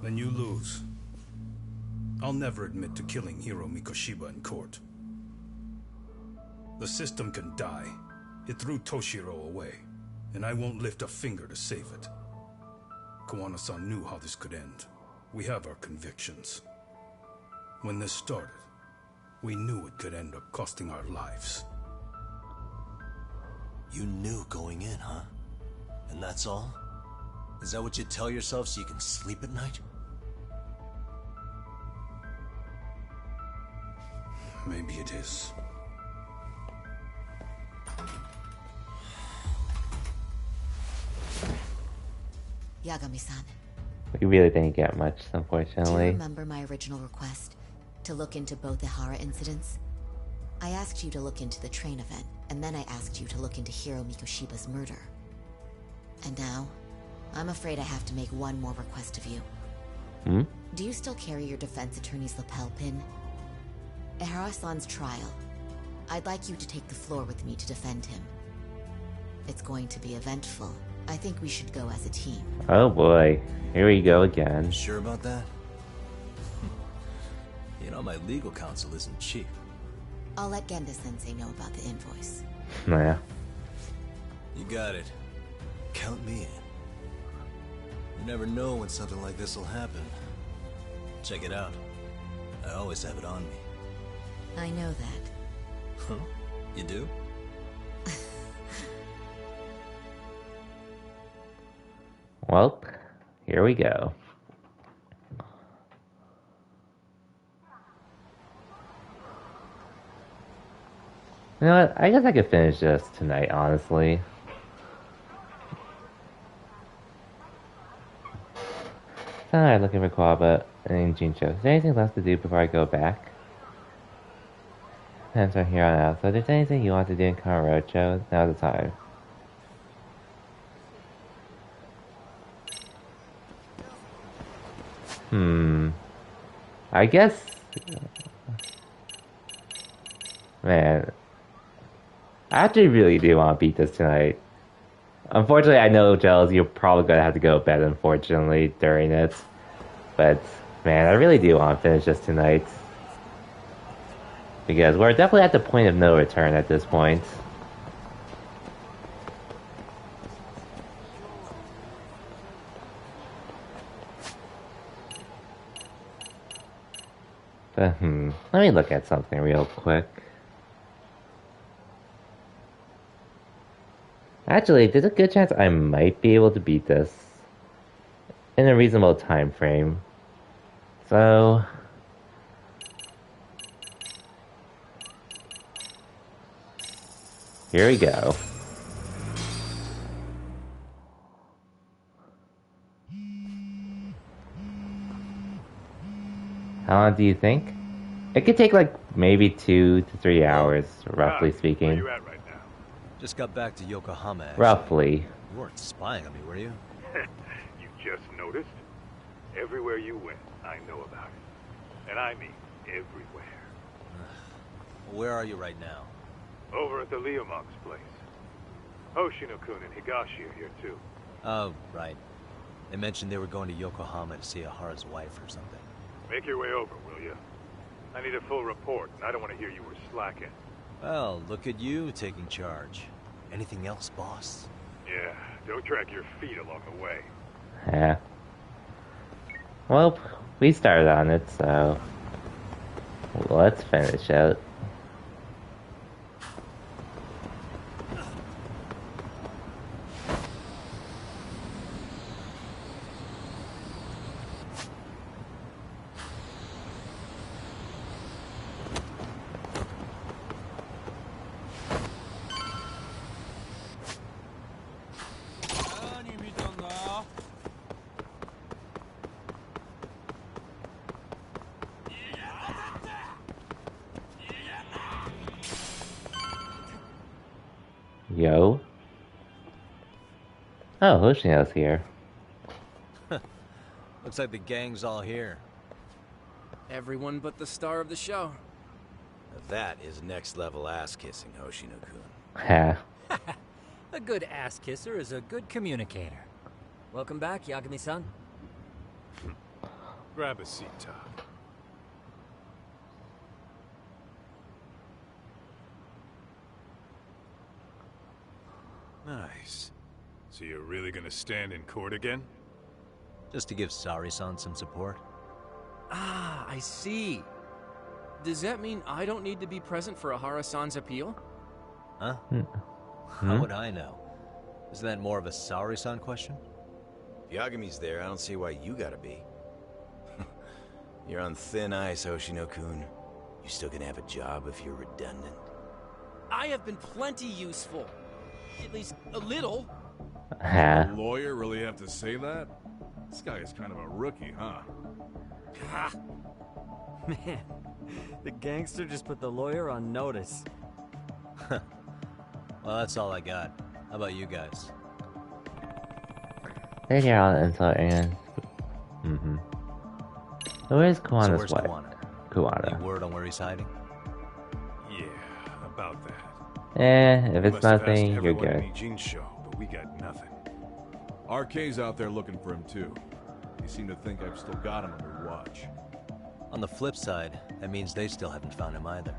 Then you lose. I'll never admit to killing Hiro Mikoshiba in court. The system can die. It threw Toshiro away, and I won't lift a finger to save it. Kawana-san knew how this could end. We have our convictions. When this started, we knew it could end up costing our lives. You knew going in, huh? And that's all? Is that what you tell yourself so you can sleep at night? Maybe it is. Yagami-san. We really didn't get much, Do you unfortunately. remember my original request? To look into both the Hara incidents? I asked you to look into the train event, and then I asked you to look into Hiro Mikoshiba's murder. And now, I'm afraid I have to make one more request of you. Do you still carry your defense attorney's lapel pin? Ehara-san's trial. I'd like you to take the floor with me to defend him. It's going to be eventful. I think we should go as a team. Oh boy, here we go again. Sure about that? You know, my legal counsel isn't cheap. I'll let Genda-sensei know about the invoice. Yeah. You got it. Count me in. You never know when something like this will happen. Check it out. I always have it on me. I know that. Huh? You do? Well, here we go. You know what? I guess I could finish this tonight, honestly. Alright, looking for Quaba and Jincho. Is there anything left to do before I go back? Depends on here on out. So if there's anything you want to do in Kamurocho, now's the time. I guess... Man. I actually really do want to beat this tonight. Unfortunately, I know, Gels, you're probably going to have to go to bed, unfortunately, during it. But, man, I really do want to finish this tonight. Because we're definitely at the point of no return at this point. But, let me look at something real quick. Actually, there's a good chance I might be able to beat this in a reasonable time frame. So... here we go. How long do you think? It could take like maybe 2 to 3 hours, roughly speaking. Where you at right now? Just got back to Yokohama. Actually. Roughly. You weren't spying on me, were you? You just noticed? Everywhere you went, I know about it. And I mean everywhere. Where are you right now? Over at the Leomonk's place. Hoshino-kun and Higashi are here too. Oh, right. They mentioned they were going to Yokohama to see Ahara's wife or something. Make your way over, will you? I need a full report, and I don't want to hear you were slacking. Well, look at you taking charge. Anything else, boss? Yeah, don't drag your feet along the way. Yeah. Well, we started on it, so... let's finish it. Yo. Oh, Hoshino's here. Looks like the gang's all here. Everyone but the star of the show. That is next level ass kissing, Hoshino-kun. Ha. A good ass kisser is a good communicator. Welcome back, Yagami-san. Grab a seat, Todd. Nice. So you're really gonna stand in court again? Just to give Sari-san some support. Ah, I see. Does that mean I don't need to be present for Ahara-san's appeal? Huh? How would I know? Isn't that more of a Sari-san question? If Yagami's there, I don't see why you gotta be. You're on thin ice, Hoshino-kun. You still gonna have a job if you're redundant? I have been plenty useful. At least a little. A lawyer really have to say that? This guy is kind of a rookie, huh? Man, the gangster just put the lawyer on notice. Well, that's all I got. How about you guys? They get all the info and... So where's Kuwana's wife? Kuwana. Any word on where he's hiding? Yeah, about that. If it's nothing, you're good. Jinsho, but we got nothing. RK's out there looking for him too. They seem to think I've still got him under watch. On the flip side, that means they still haven't found him either.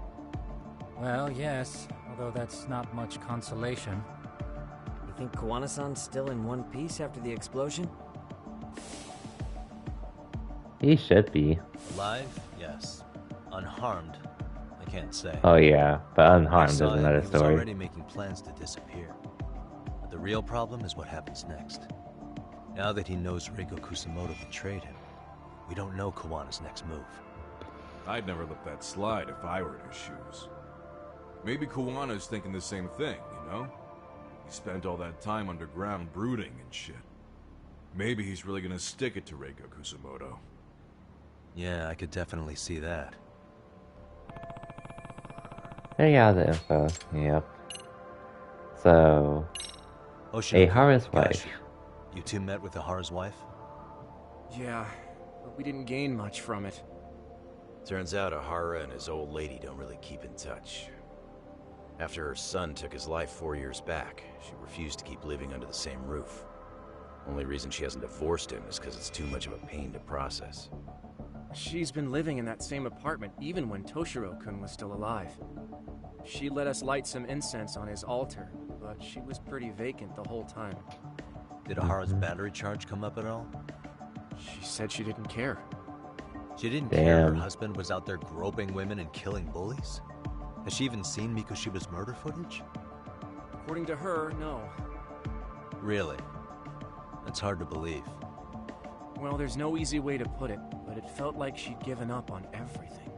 Well, yes, although that's not much consolation. You think Kuwana-san's still in one piece after the explosion? He should be. Alive? Yes. Unharmed? I can't say. Oh yeah, but unharmed is another He was story. already making plans to disappear. But the real problem is what happens next. Now that he knows Reiko Kusamoto betrayed him, we don't know Kawana's next move. I'd never let that slide if I were in his shoes. Maybe Kuwana's thinking the same thing, you know? He spent all that time underground brooding and shit. Maybe he's really gonna stick it to Reiko Kusumoto. Yeah, I could definitely see that. There you got the info. Yep. So, Ahara's wife. You two met with Ahara's wife? Yeah, but we didn't gain much from it. Turns out Ahara and his old lady don't really keep in touch. After her son took his life 4 years back, she refused to keep living under the same roof. Only reason she hasn't divorced him is because it's too much of a pain to process. She's been living in that same apartment even when Toshiro-kun was still alive. She let us light some incense on his altar, but she was pretty vacant the whole time. Did Ahara's battery charge come up at all? She said she didn't care. She didn't care her husband was out there groping women and killing bullies? Has she even seen Mikoshiba's murder footage? According to her, no. Really? That's hard to believe. Well, there's no easy way to put it, but it felt like she'd given up on everything.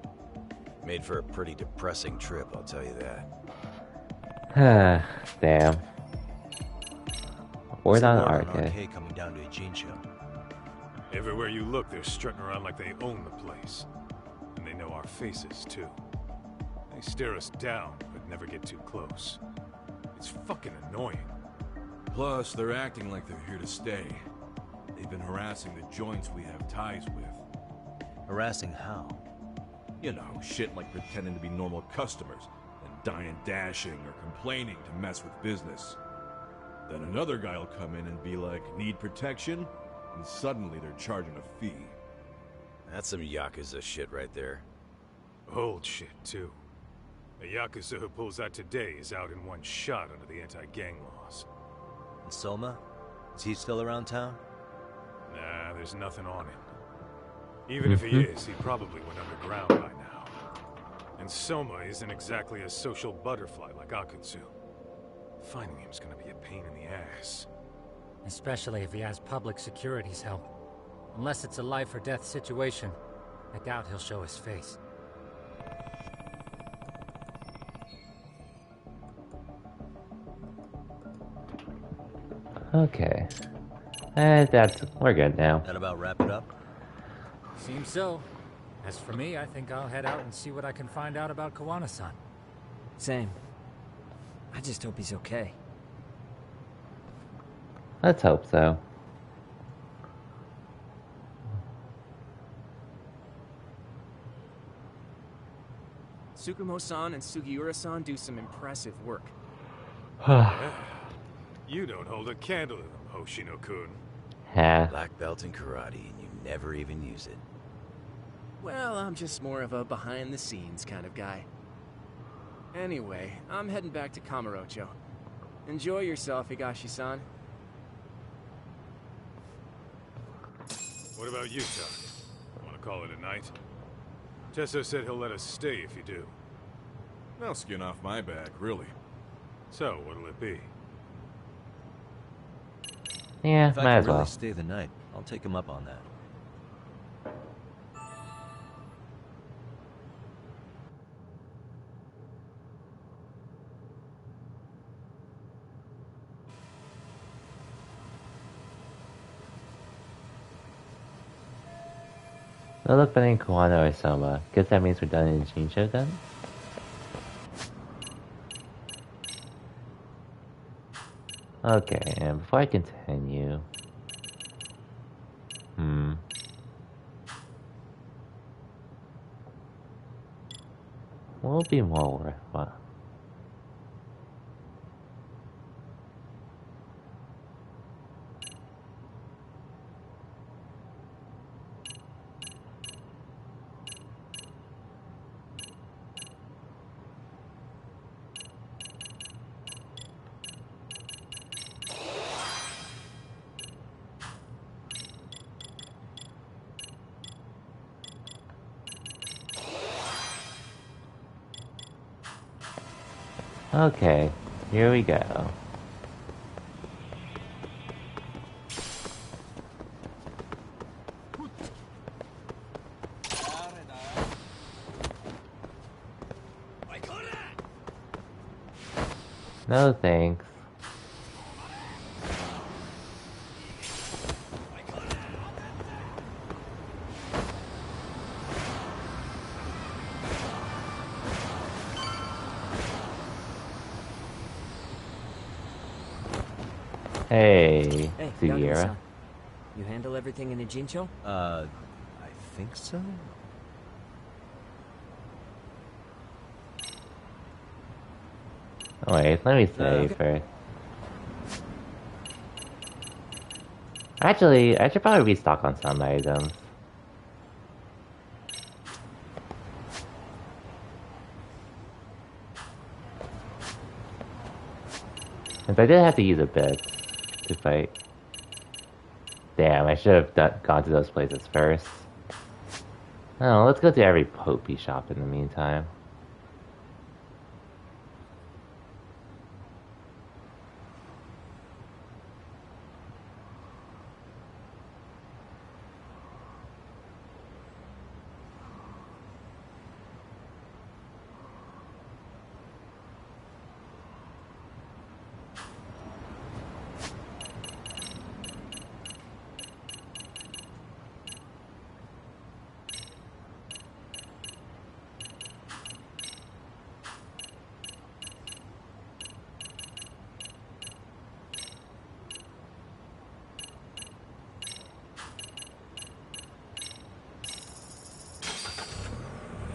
Made for a pretty depressing trip, I'll tell you that. Damn. Word on Arcade. Arcade coming down to Ijincho. Everywhere you look, they're strutting around like they own the place. And they know our faces, too. They stare us down, but never get too close. It's fucking annoying. Plus, they're acting like they're here to stay. They've been harassing the joints we have ties with. Harassing how? You know, shit like pretending to be normal customers, and dying dashing or complaining to mess with business. Then another guy will come in and be like, need protection? And suddenly they're charging a fee. That's some Yakuza shit right there. Old shit, too. A Yakuza who pulls out today is out in one shot under the anti-gang laws. And Soma? Is he still around town? Nah, there's nothing on him. Even if he is, he probably went underground by now. And Soma isn't exactly a social butterfly like Akutsu. Finding him's gonna be a pain in the ass. Especially if he has public security's help. Unless it's a life or death situation, I doubt he'll show his face. Okay. We're good now. That about wrap it up? Seems so. As for me, I think I'll head out and see what I can find out about Kuwana-san. Same. I just hope he's okay. Let's hope so. Tsukumo-san and Sugiura-san do some impressive work. Yeah. You don't hold a candle to them, Hoshino-kun. Black belt in karate, and you never even use it. Well, I'm just more of a behind-the-scenes kind of guy. Anyway, I'm heading back to Kamurocho. Enjoy yourself, Higashi-san. What about you, Tuck? Want to call it a night? Tesso said he'll let us stay if you do. Now skin off my back, really. So, what'll it be? Yeah, if might I as can really well. stay the night, I'll take him up on that. No look better in Kuwana or Soma. Guess that means we're done in Ijincho then? Okay, and before I continue... Will be more worthwhile. Okay, here we go. No thanks. Hey, Sugiura. You handle everything in Ijincho? I think so? Oh, wait, let me save first. Actually, I should probably restock on some items. Since I did have to use a bit to fight. Damn, I should have gone to those places first. Oh, let's go to every Popey shop in the meantime.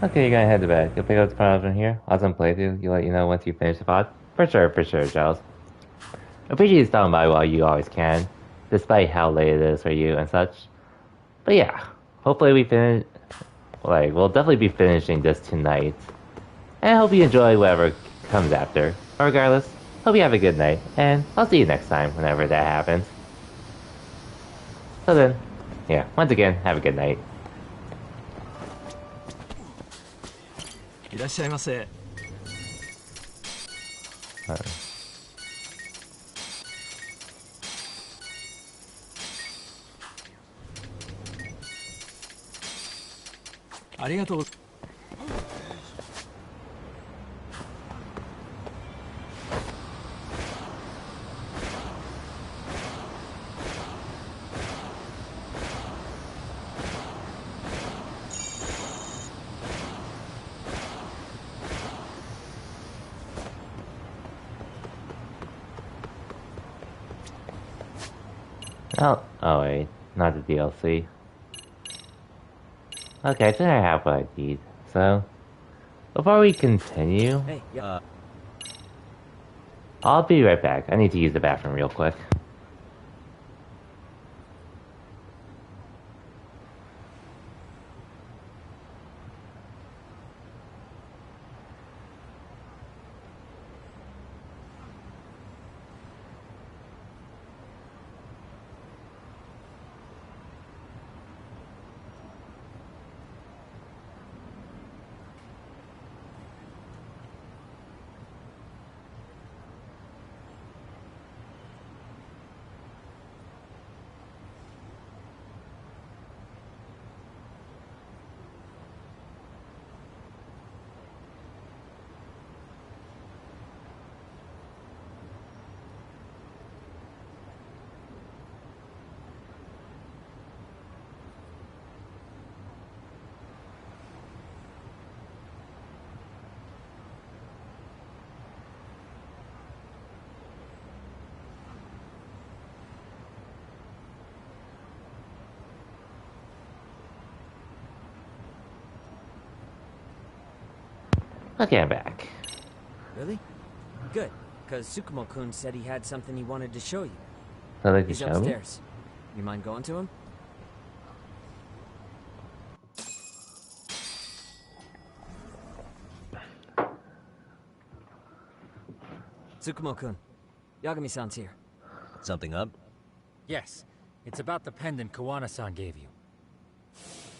Okay, you're gonna head to bed. You'll pick up the files from here. Awesome playthrough. You'll let you know once you finish the pod. For sure, Charles. Appreciate you stopping by while you always can, despite how late it is for you and such. But yeah, hopefully we finish. Like, we'll definitely be finishing this tonight. And I hope you enjoy whatever comes after. But regardless, hope you have a good night, and I'll see you next time whenever that happens. So then, yeah, once again, have a good night. いらっしゃいませ。ありがとう。Oh wait, not the DLC. Okay, I think I have what I need. So, before we continue, I'll be right back. I need to use the bathroom real quick. Okay, I'm back. Really? Good, because Tsukumo-kun said he had something he wanted to show you. I'd like to He's show upstairs. You mind going to him? Tsukumo-kun, Yagami-san's here. Something up? Yes, it's about the pendant Kuwana-san gave you.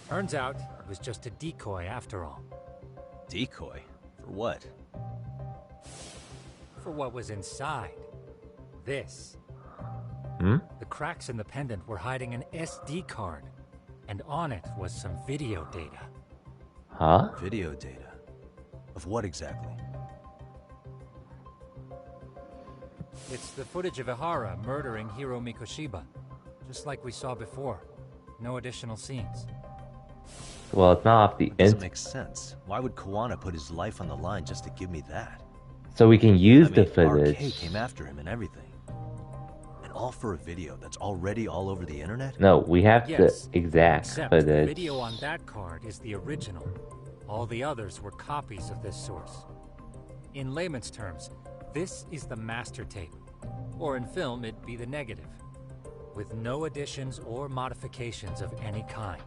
Turns out, it was just a decoy after all. Decoy? For what? For what was inside. This. Hmm? The cracks in the pendant were hiding an SD card, and on it was some video data. Huh? Video data? Of what exactly? It's the footage of Ihara murdering Hiro Mikoshiba, just like we saw before. No additional scenes. Well, it's not off the That doesn't make sense. Why would Kuwana put his life on the line just to give me that? So we can use the footage. RK came after him and everything. And all for a video that's already all over the internet? No, we have Yes, the exact except footage. the video on that card is the original. All the others were copies of this source. In layman's terms, this is the master tape. Or in film, it'd be the negative. With no additions or modifications of any kind.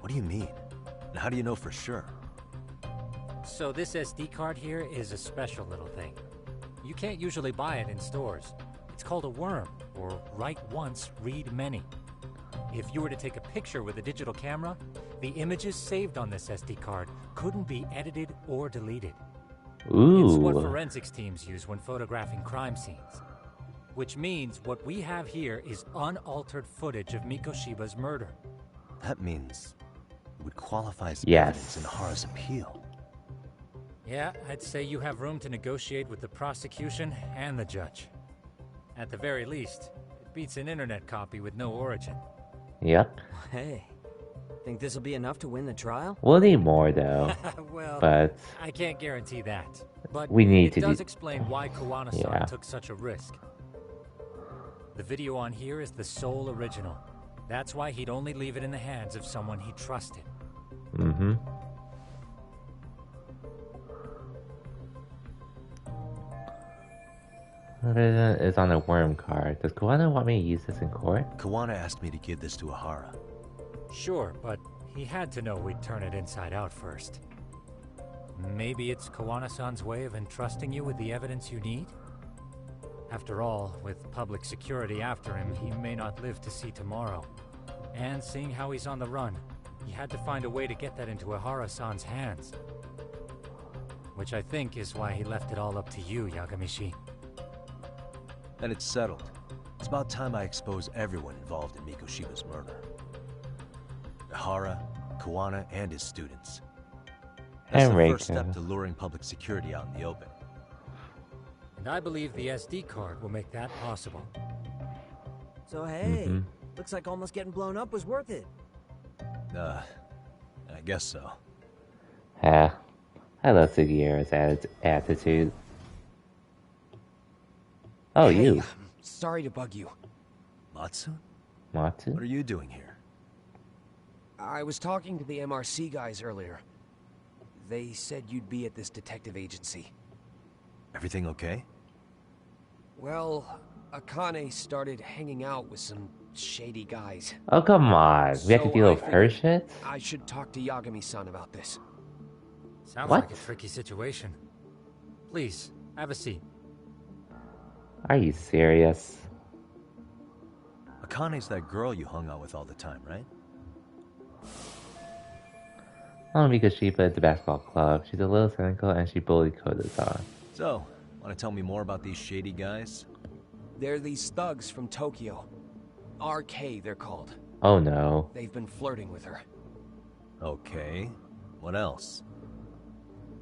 What do you mean? And how do you know for sure? So this SD card here is a special little thing. You can't usually buy it in stores. It's called a worm, or write once, read many. If you were to take a picture with a digital camera, the images saved on this SD card couldn't be edited or deleted. Ooh. It's what forensics teams use when photographing crime scenes. Which means what we have here is unaltered footage of Mikoshiba's murder. That means it would qualify as Yes. evidence in Ihara's appeal. Yeah, I'd say you have room to negotiate with the prosecution and the judge. At the very least, it beats an internet copy with no origin. Yep. Hey, think this'll be enough to win the trial? We'll need more though. Well, but I can't guarantee that. But we need it to does do- explain why Kuwana-san Yeah. took such a risk. The video on here is the sole original. That's why he'd only leave it in the hands of someone he trusted. Mm-hmm. Is on a worm card. Does Kuwana want me to use this in court? Kuwana asked me to give this to Ihara. Sure, but he had to know we'd turn it inside out first. Maybe it's Kuwana-san's way of entrusting you with the evidence you need? After all, with public security after him, he may not live to see tomorrow. And seeing how he's on the run, he had to find a way to get that into Ihara-san's hands. Which I think is why he left it all up to you, Yagamishi. And it's settled. It's about time I expose everyone involved in Mikoshiba's murder. Ihara, Kuwana, and his students. That's And the first Reiko. step to luring public security out in the open. And I believe the SD card will make that possible. So hey, Mhm. looks like almost getting blown up was worth it. I guess so. Yeah. I love Sugiura's attitude. Oh, Hey, you. Sorry to bug you. Matsu? Matsu? What are you doing here? I was talking to the MRC guys earlier. They said you'd be at this detective agency. Everything okay? Well, Akane started hanging out with some shady guys. Oh, come on. We have to So deal I with her figured shit? I should talk to Yagami-san about this. Sounds What? like a tricky situation. Please, have a seat. Are you serious? Akane's that girl you hung out with all the time, right? Oh, Mikoshiba at the basketball club. She's a little cynical and she bullied Koda-san. So, want to tell me more about these shady guys? They're these thugs from Tokyo. RK, they're called. Oh no. They've been flirting with her. Okay. What else?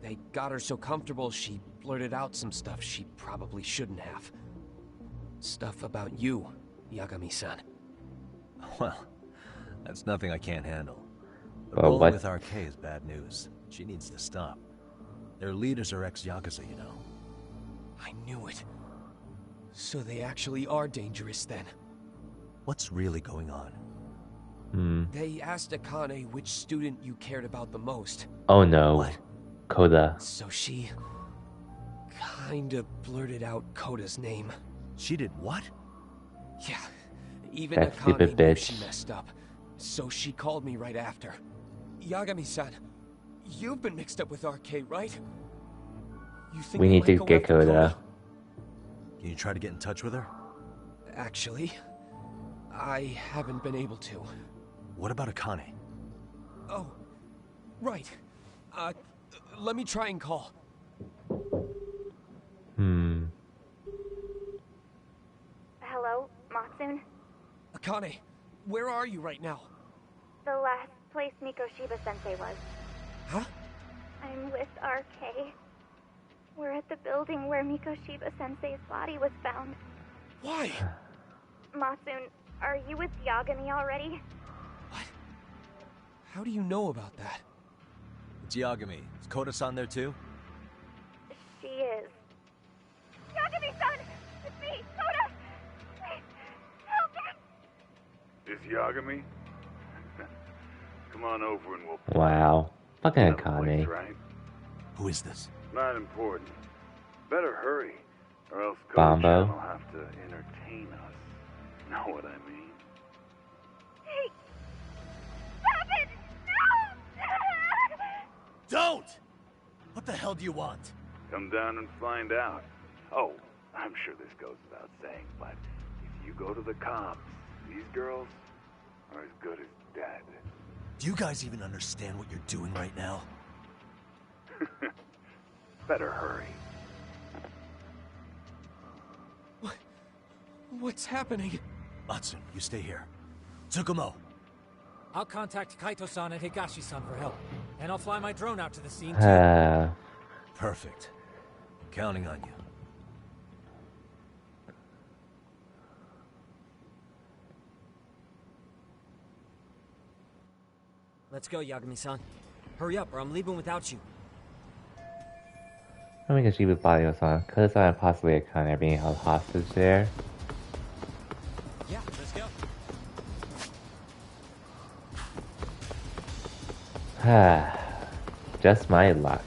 They got her so comfortable she blurted out some stuff she probably shouldn't have. Stuff about you, Yagami-san. Well, that's nothing I can't handle. But Well, rolling what- with RK is bad news. She needs to stop. Their leaders are ex-Yakuza, you know. I knew it. So they actually are dangerous then. What's really going on? They asked Akane which student you cared about the most. Oh no. Koda. So she kinda blurted out Koda's name. She did what? Yeah, even That Akane stupid knew bitch. she messed up. So she called me right after. Yagami-san, you've been mixed up with RK, right? You think We I need might to go get after Koda. Can you try to get in touch with her? Actually, I haven't been able to. What about Akane? Oh, right. Let me try and call. Hello, Matsun? Akane, where are you right now? The last place Mikoshiba-sensei was. Huh? I'm with RK. We're at the building where Mikoshiba-sensei's body was found. Why? Matsune, are you with Yagami already? How do you know about that? It's Yagami. Is Koda-san there too? She is. Yagami-san! It's me, Koda! Please, help me! Is Yagami? Come on over and we'll... Wow. Fucking Akane. Right? Who is this? Not important. Better hurry, or else Bombo. will have to entertain us. Know what I mean? Hey! Stop it! No! Don't! What the hell do you want? Come down and find out. Oh, I'm sure this goes without saying, but if you go to the cops, these girls are as good as dead. Do you guys even understand what you're doing right now? Better hurry. What's happening? Matsune, you stay here. Tsukumo. I'll contact Kaito-san and Higashi-san for help. And I'll fly my drone out to the scene too. Perfect. Counting on you. Let's go, Yagami-san. Hurry up, or I'm leaving without you. I mean, she was body was on. Koda-san and possibly Akane being held hostage there. Yeah, let's go. Just my luck.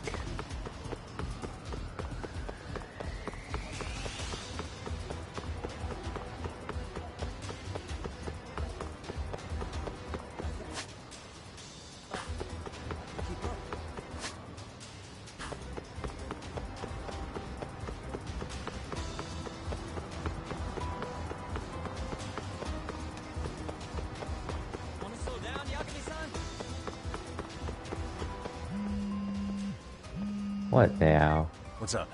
What now? What's up?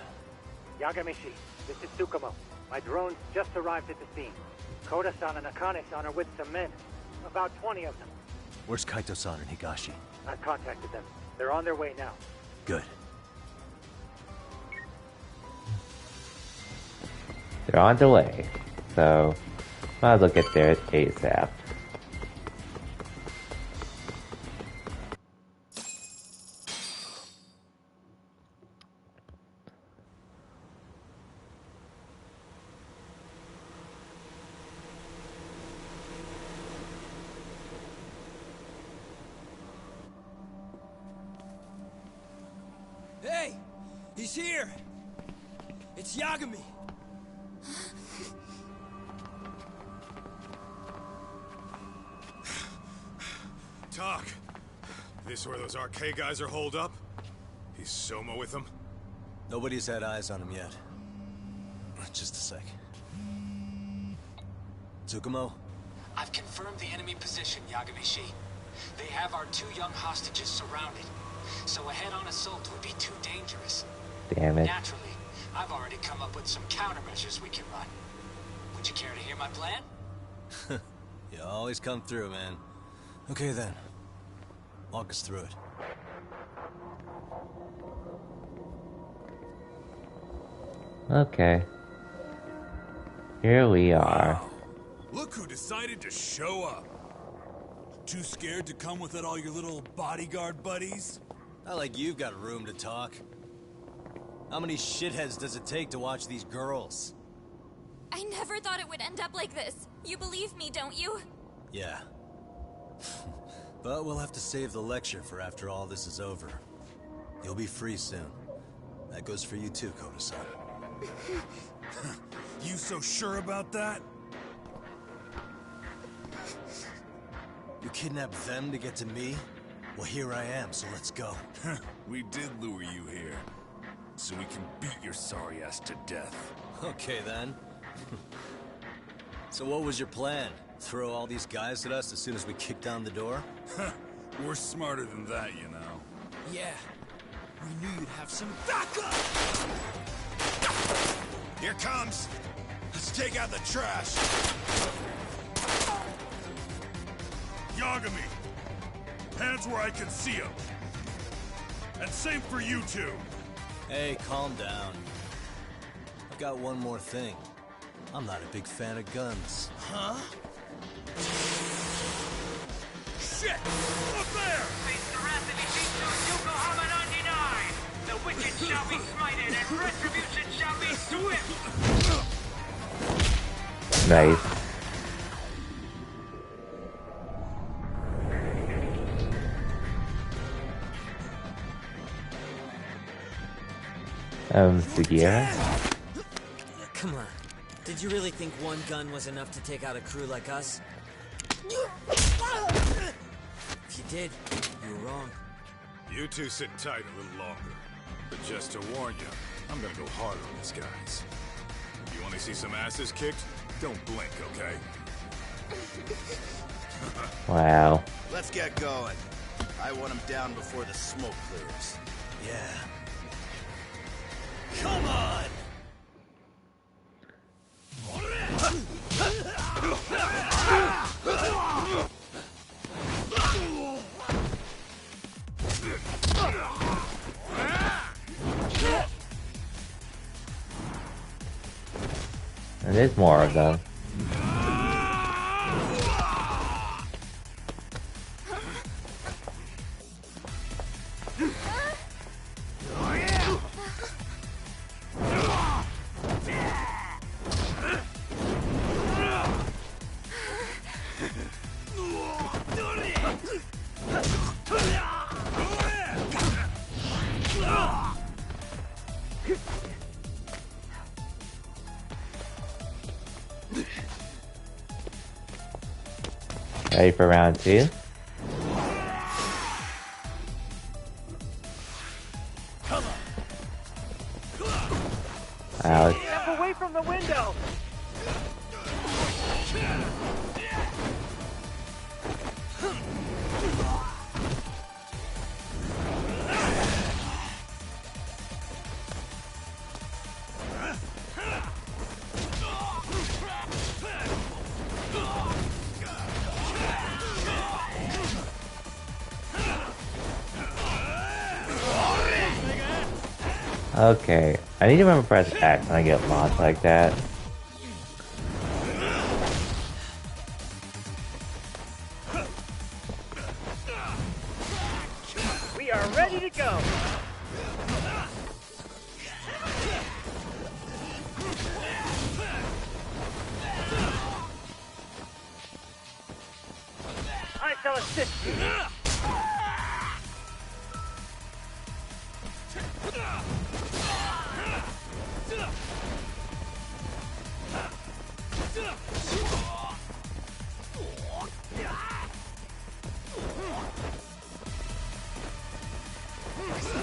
Yagamishi, this is Tsukumo. My drones just arrived at the scene. Koda-san and Akane-san are with some men. About 20 of them. Where's Kaito-san and Higashi? I've contacted them. They're on their way now. Good. They're on their way, so might as well get there ASAP. Hey! He's here! It's Yagami! Talk. This where those RK guys are holed up? Is Soma with them? Nobody's had eyes on him yet. Just a sec. Tsukumo? I've confirmed the enemy position, Yagami-shi. They have our 2 young hostages surrounded, so a head-on assault would be too dangerous. Damn it. Naturally, I've already come up with some countermeasures we can run. Would you care to hear my plan? You always come through, man. Okay then. Walk us through it. Okay. Here we are. Wow. Look who decided to show up. Too scared to come without all your little bodyguard buddies? Not like you've got room to talk. How many shitheads does it take to watch these girls? I never thought it would end up like this. You believe me, don't you? Yeah. But we'll have to save the lecture for after all this is over. You'll be free soon. That goes for you too, Koda-san. You so sure about that? You kidnapped them to get to me? Well, here I am, so let's go. We did lure you here, so we can beat your sorry ass to death. Okay, then. So what was your plan? Throw all these guys at us as soon as we kick down the door? We're smarter than that, you know. Yeah. We knew you'd have some backup! Here comes! Let's take out the trash! Yagami! Hands where I can see them! And same for you two! Hey, calm down. I've got one more thing. I'm not a big fan of guns. Huh? Shit! Up there! Yokohama 99! The wicked shall be smited and retribution shall be swift! Nice. Sugiura? Come on. Did you really think one gun was enough to take out a crew like us? If you did, you were wrong. You two sit tight a little longer. But just to warn you, I'm gonna go hard on these guys. You want to see some asses kicked? Don't blink, okay? Wow. Let's get going. I want him down before the smoke clears. Yeah. Come on! And there's more of them. Ready for round 2? Ouch. Step away from the window! Okay, I need to remember to press X when I get launched like that. We are ready to go! I shall assist you!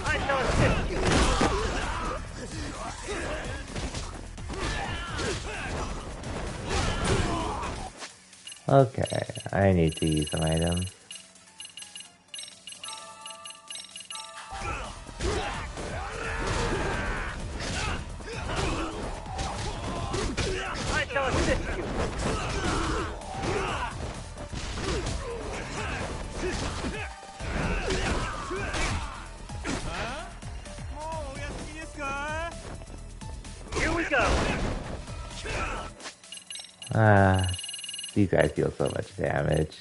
I shall assist you! Okay, I need to use some items. I shall assist you! Here we go! These guys deal so much damage.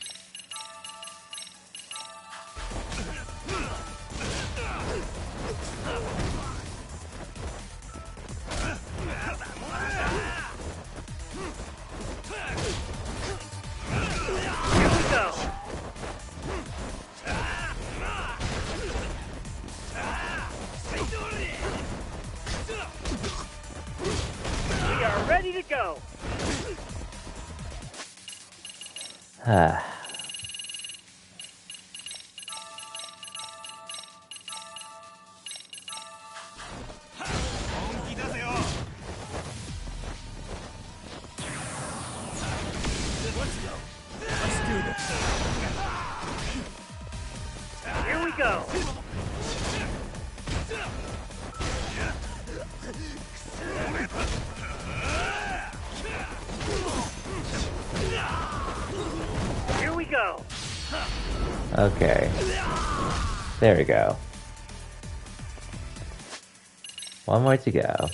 Here we go! We are ready to go! Let's do this. Here we go! Here we go! Okay. There we go. One more to go.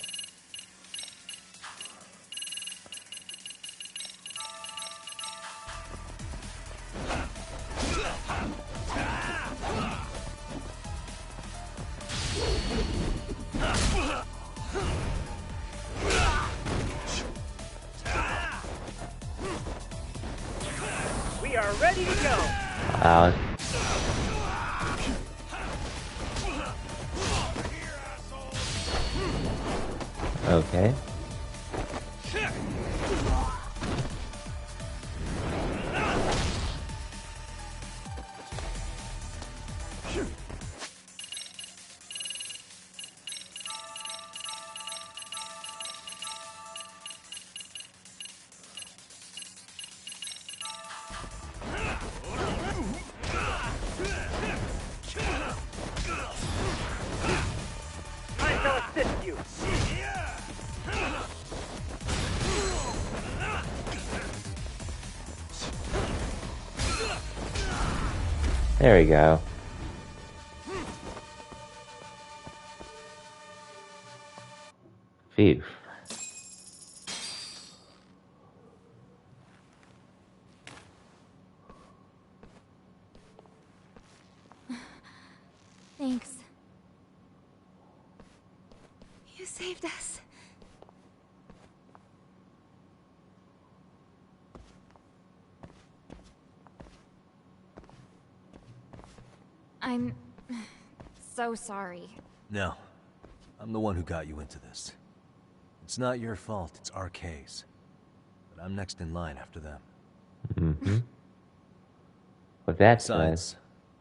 We are ready to go. Wow. Okay. I shall assist you. There we go. Phew. Thanks. You saved us. I'm so sorry. No. I'm the one who got you into this. It's not your fault, it's RK's. But I'm next in line after them. Mm-hmm. With that Besides, said,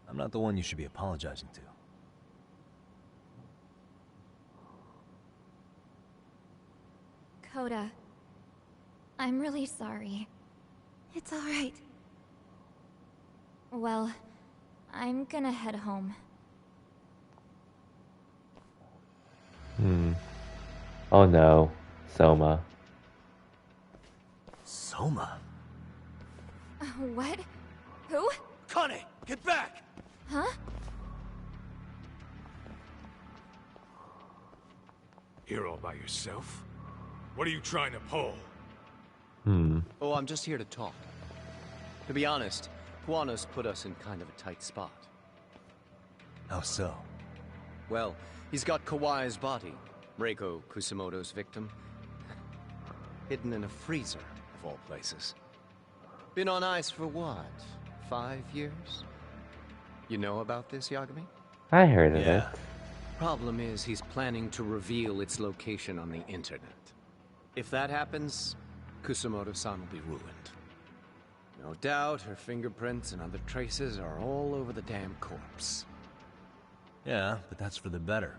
I'm not the one you should be apologizing to. Coda, I'm really sorry. It's all right. Well, I'm gonna head home. oh no, Soma. Soma? What? Who? Connie, get back! Huh? Here all by yourself? What are you trying to pull? Oh, I'm just here to talk. To be honest, Kuwano's put us in kind of a tight spot. How so? Well, he's got Kawai's body, Reiko Kusamoto's victim, hidden in a freezer, of all places. Been on ice for what, 5 years? You know about this, Yagami? I heard of it. Problem is, he's planning to reveal its location on the internet. If that happens, Kusamoto-san will be ruined. No doubt her fingerprints and other traces are all over the damn corpse. Yeah, but that's for the better.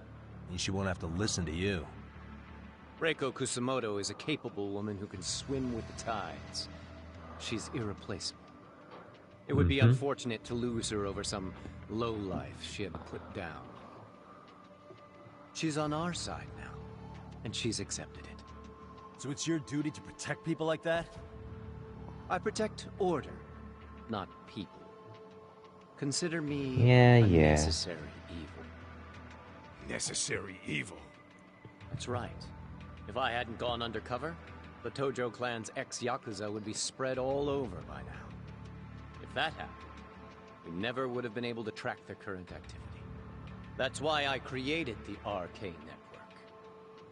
Means she won't have to listen to you. Reiko Kusamoto is a capable woman who can swim with the tides. She's irreplaceable. It would be unfortunate to lose her over some lowlife she had put down. She's on our side now, and she's accepted it. So it's your duty to protect people like that? I protect order, not people. Consider me Yeah, a yeah. necessary evil. Necessary evil. That's right. If I hadn't gone undercover, the Tojo clan's ex-Yakuza would be spread all over by now. If that happened, we never would have been able to track their current activity. That's why I created the RK Network.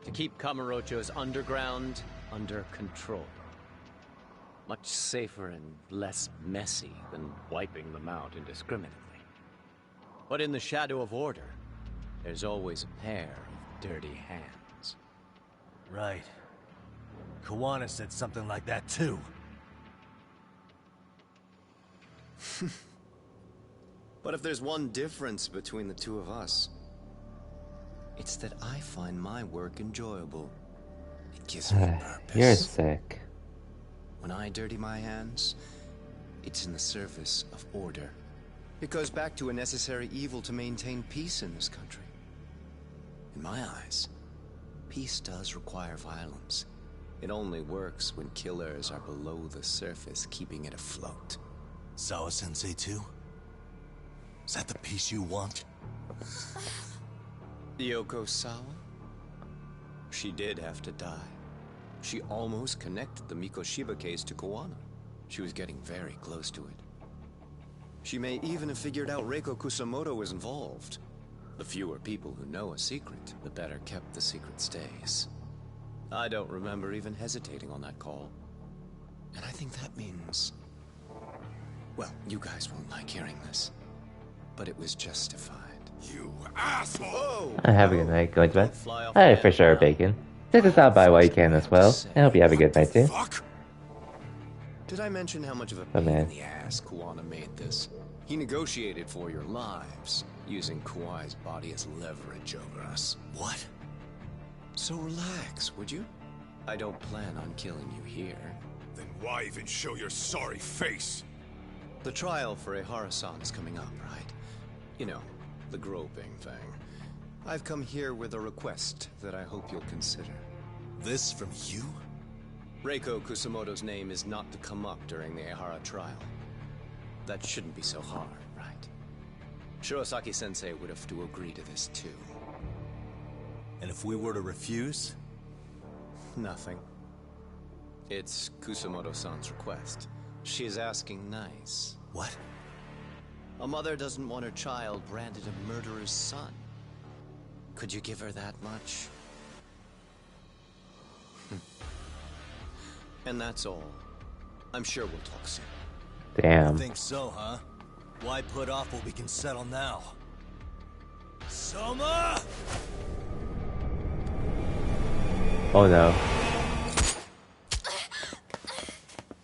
To keep Kamurocho's underground under control. Much safer and less messy than wiping them out indiscriminately. But in the shadow of order, there's always a pair of dirty hands. Right. Kawana said something like that too. But if there's one difference between the two of us, it's that I find my work enjoyable. It gives me purpose. You're sick. When I dirty my hands, it's in the service of order. It goes back to a necessary evil to maintain peace in this country. In my eyes, peace does require violence. It only works when killers are below the surface, keeping it afloat. Sawa-sensei too? Is that the peace you want? Yoko Sawa? She did have to die. She almost connected the Mikoshiba case to Koana. She was getting very close to it. She may even have figured out Reiko Kusamoto was involved. The fewer people who know a secret, the better kept the secret stays. I don't remember even hesitating on that call. And I think that means... Well, you guys won't like hearing this, but it was justified. You asshole! Have a good night. Going to bed? Hey, for sure, Bacon. Check this out by while you can as well. I hope you have a good night too. Did I mention how much of a Oh, pain man. in the ass Kuwana made this? He negotiated for your lives, using Kuai's body as leverage over us. What? So relax, would you? I don't plan on killing you here. Then why even show your sorry face? The trial for Ehara-san is coming up, right? You know, the groping thing. I've come here with a request that I hope you'll consider. This from you? Reiko Kusamoto's name is not to come up during the Ehara trial. That shouldn't be so hard, right? Shirosaki-sensei would have to agree to this too. And if we were to refuse? Nothing. It's Kusamoto-san's request. She's asking nice. What? A mother doesn't want her child branded a murderer's son. Could you give her that much? And that's all. I'm sure we'll talk soon. Damn. I think so, huh? Why put off what we can settle now? Soma! Oh no.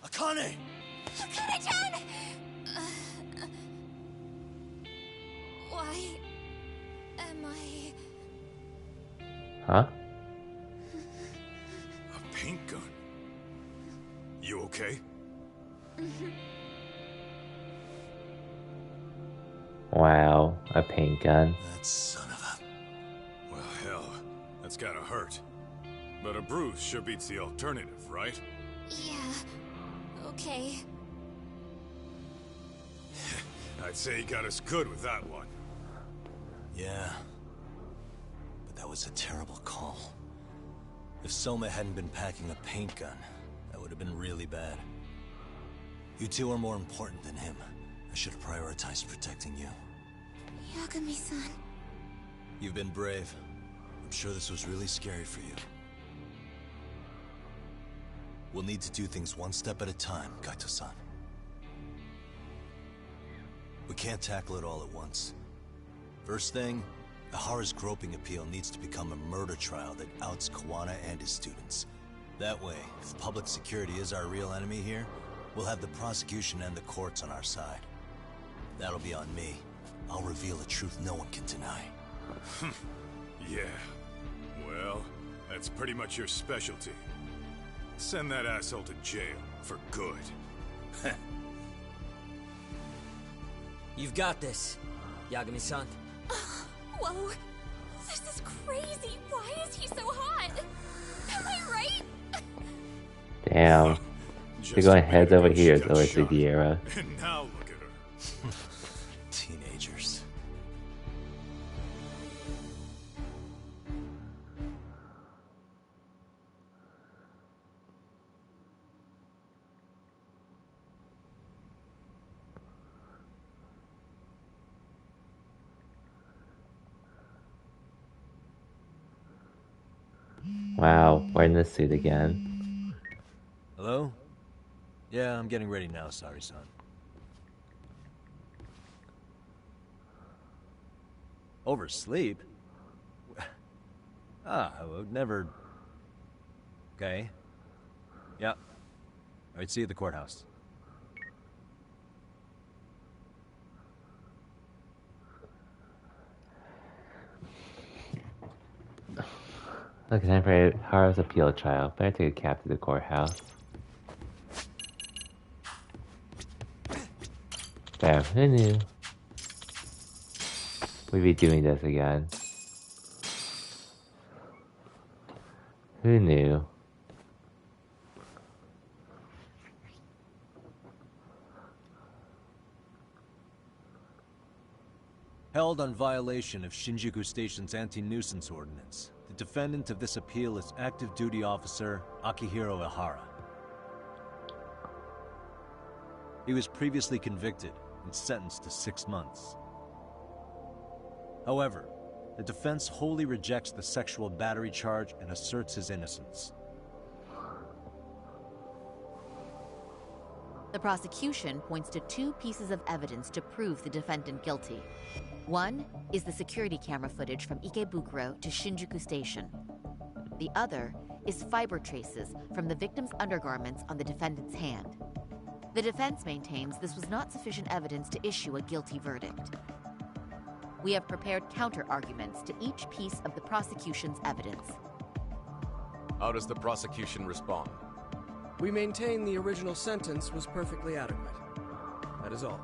Akane! Akane-chan! Why am I... Huh? A paint gun. You okay? Wow, a paint gun. That son of a... Well, hell, that's gotta hurt. But a bruise sure beats the alternative, right? Yeah. Okay. I'd say he got us good with that one. Yeah. But that was a terrible call. If Soma hadn't been packing a paint gun, that would have been really bad. You two are more important than him. I should have prioritized protecting you. Yagami-san. You've been brave. I'm sure this was really scary for you. We'll need to do things one step at a time, Kaito-san. We can't tackle it all at once. First thing, Ehara's groping appeal needs to become a murder trial that outs Koana and his students. That way, if public security is our real enemy here, we'll have the prosecution and the courts on our side. That'll be on me. I'll reveal a truth no one can deny. Yeah. Well, that's pretty much your specialty. Send that asshole to jail for good. You've got this, Yagami-san. Whoa. This is crazy. Why is he so hot? Am I right? Damn. You're going heads over heels over Sugiura. And now look at her. Teenagers. Wow, wearing this suit again. Hello? Yeah, I'm getting ready now, Sari-san. Oversleep? I would never... Okay. Yeah. Alright, see you at the courthouse. Look, time for Hara's appeal trial. Better take a cab to the courthouse. Damn, who knew? We'd be doing this again. Who knew? Held on violation of Shinjuku Station's anti-nuisance ordinance, the defendant of this appeal is active duty officer Akihiro Ihara. He was previously convicted and sentenced to 6 months. However, the defense wholly rejects the sexual battery charge and asserts his innocence. The prosecution points to 2 pieces of evidence to prove the defendant guilty. One is the security camera footage from Ikebukuro to Shinjuku Station. The other is fiber traces from the victim's undergarments on the defendant's hand. The defense maintains this was not sufficient evidence to issue a guilty verdict. We have prepared counter-arguments to each piece of the prosecution's evidence. How does the prosecution respond? We maintain the original sentence was perfectly adequate. That is all.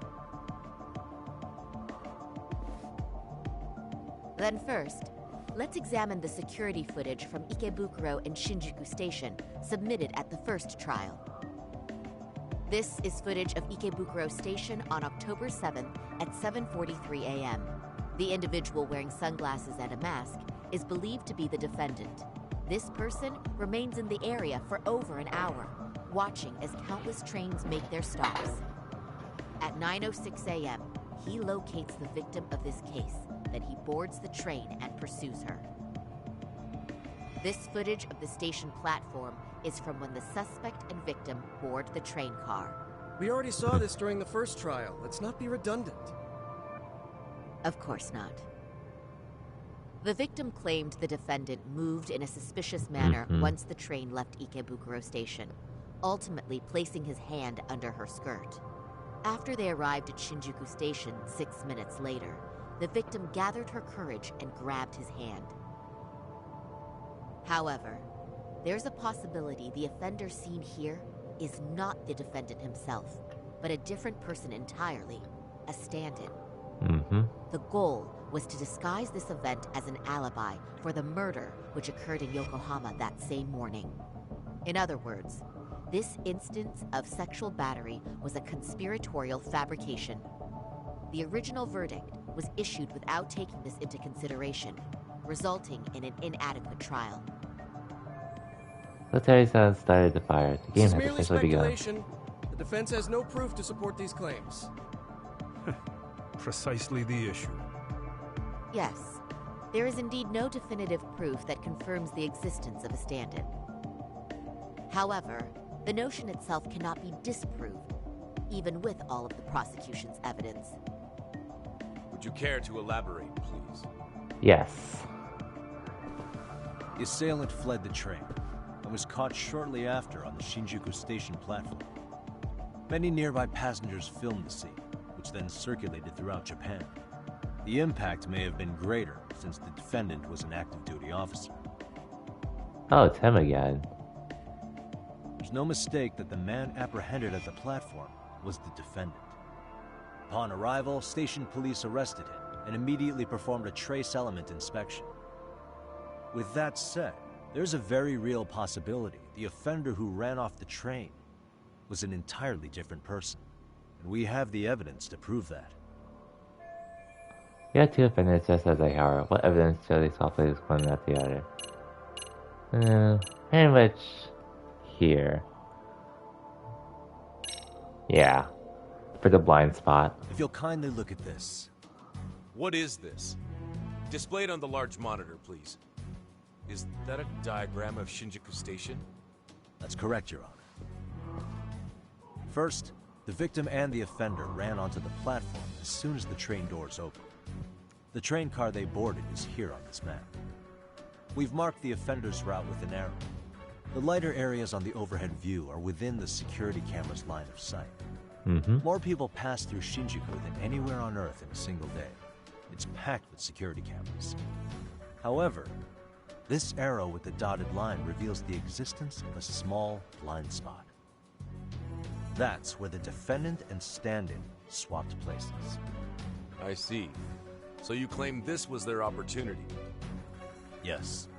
Then first, let's examine the security footage from Ikebukuro and Shinjuku Station submitted at the first trial. This is footage of Ikebukuro Station on October 7th at 7:43 a.m. The individual wearing sunglasses and a mask is believed to be the defendant. This person remains in the area for over an hour, watching as countless trains make their stops. At 9:06 a.m., he locates the victim of this case, then he boards the train and pursues her. This footage of the station platform is from when the suspect and victim board the train car. We already saw this during the first trial. Let's not be redundant. Of course not. The victim claimed the defendant moved in a suspicious manner once the train left Ikebukuro Station, ultimately placing his hand under her skirt. After they arrived at Shinjuku Station 6 minutes later, the victim gathered her courage and grabbed his hand. However, there's a possibility the offender seen here is not the defendant himself, but a different person entirely, a stand-in. The goal was to disguise this event as an alibi for the murder which occurred in Yokohama that same morning. In other words, this instance of sexual battery was a conspiratorial fabrication. The original verdict was issued without taking this into consideration, resulting in an inadequate trial. The Terry-san started the fire. The game This is has merely officially begun. speculation. The defense has no proof to support these claims. Precisely the issue. Yes, there is indeed no definitive proof that confirms the existence of a stand-in. However, the notion itself cannot be disproved, even with all of the prosecution's evidence. Would you care to elaborate, please? Yes. The assailant fled the train and was caught shortly after on the Shinjuku Station platform. Many nearby passengers filmed the scene, which then circulated throughout Japan. The impact may have been greater since the defendant was an active duty officer. Oh, it's him again. There's no mistake that the man apprehended at the platform was the defendant. Upon arrival, station police arrested him and immediately performed a trace element inspection. With that said, there's a very real possibility the offender who ran off the train was an entirely different person, and we have the evidence to prove that. You had 2 offenders just as Ihara. What evidence show they saw places one at the other? Pretty much here. Yeah, for the blind spot. If you'll kindly look at this. What is this? Displayed on the large monitor, please. Is that a diagram of Shinjuku Station? That's correct, Your Honor. First, the victim and the offender ran onto the platform as soon as the train doors opened. The train car they boarded is here on this map. We've marked the offender's route with an arrow. The lighter areas on the overhead view are within the security camera's line of sight. More people pass through Shinjuku than anywhere on Earth in a single day. It's packed with security cameras. However, this arrow with the dotted line reveals the existence of a small blind spot. That's where the defendant and stand-in swapped places. I see. So you claim this was their opportunity? Yes.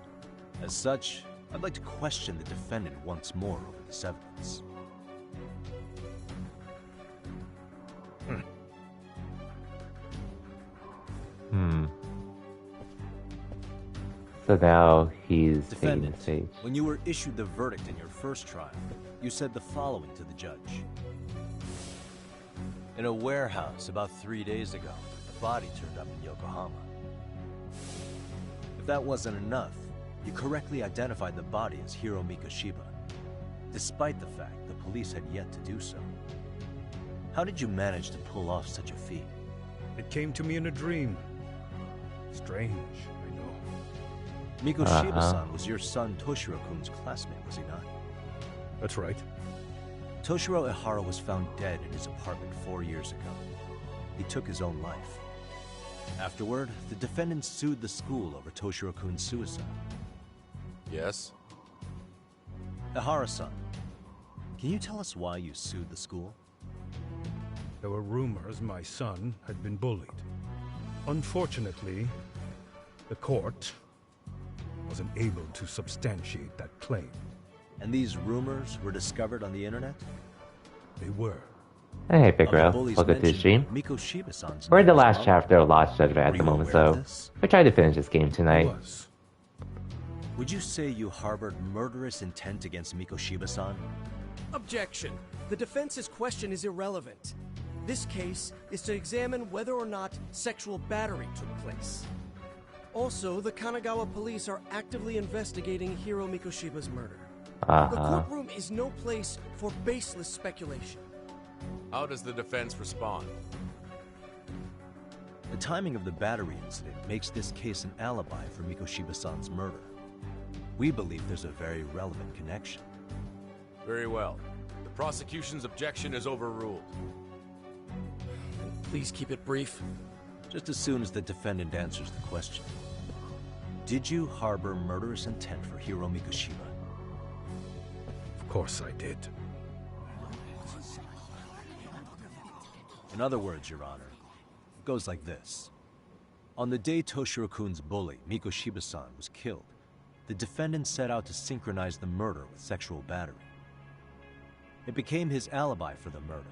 As such, I'd like to question the defendant once more over this evidence. So now he's taking the Defendant, stage. when you were issued the verdict in your first trial, you said the following to the judge. In a warehouse about 3 days ago, a body turned up in Yokohama. If that wasn't enough, you correctly identified the body as Hiro Mikoshiba, despite the fact the police had yet to do so. How did you manage to pull off such a feat? It came to me in a dream. Strange, I know. Mikoshiba-san was your son Toshiro-kun's classmate, was he not? That's right. Toshiro Ehara was found dead in his apartment 4 years ago. He took his own life. Afterward, the defendant sued the school over Toshiro-kun's suicide. Yes? Ehara-san, can you tell us why you sued the school? There were rumors my son had been bullied. Unfortunately, the court wasn't able to substantiate that claim. And these rumors were discovered on the internet? They were. Hey, Piccolo. Welcome to the stream. We're in the last chapter of Lost Judgment at the moment, so we're trying to finish this game tonight. Would you say you harbored murderous intent against Mikoshiba-san? Objection. The defense's question is irrelevant. This case is to examine whether or not sexual battery took place. Also, the Kanagawa police are actively investigating Hiro Mikoshiba's murder. The courtroom is no place for baseless speculation. How does the defense respond? The timing of the battery incident makes this case an alibi for Mikoshiba-san's murder. We believe there's a very relevant connection. Very well. The prosecution's objection is overruled. Please keep it brief. Just as soon as the defendant answers the question. Did you harbor murderous intent for Hiro Mikoshiba? Of course I did. In other words, Your Honor, it goes like this. On the day Toshiro-kun's bully, Mikoshiba-san, was killed, the defendant set out to synchronize the murder with sexual battery. It became his alibi for the murder,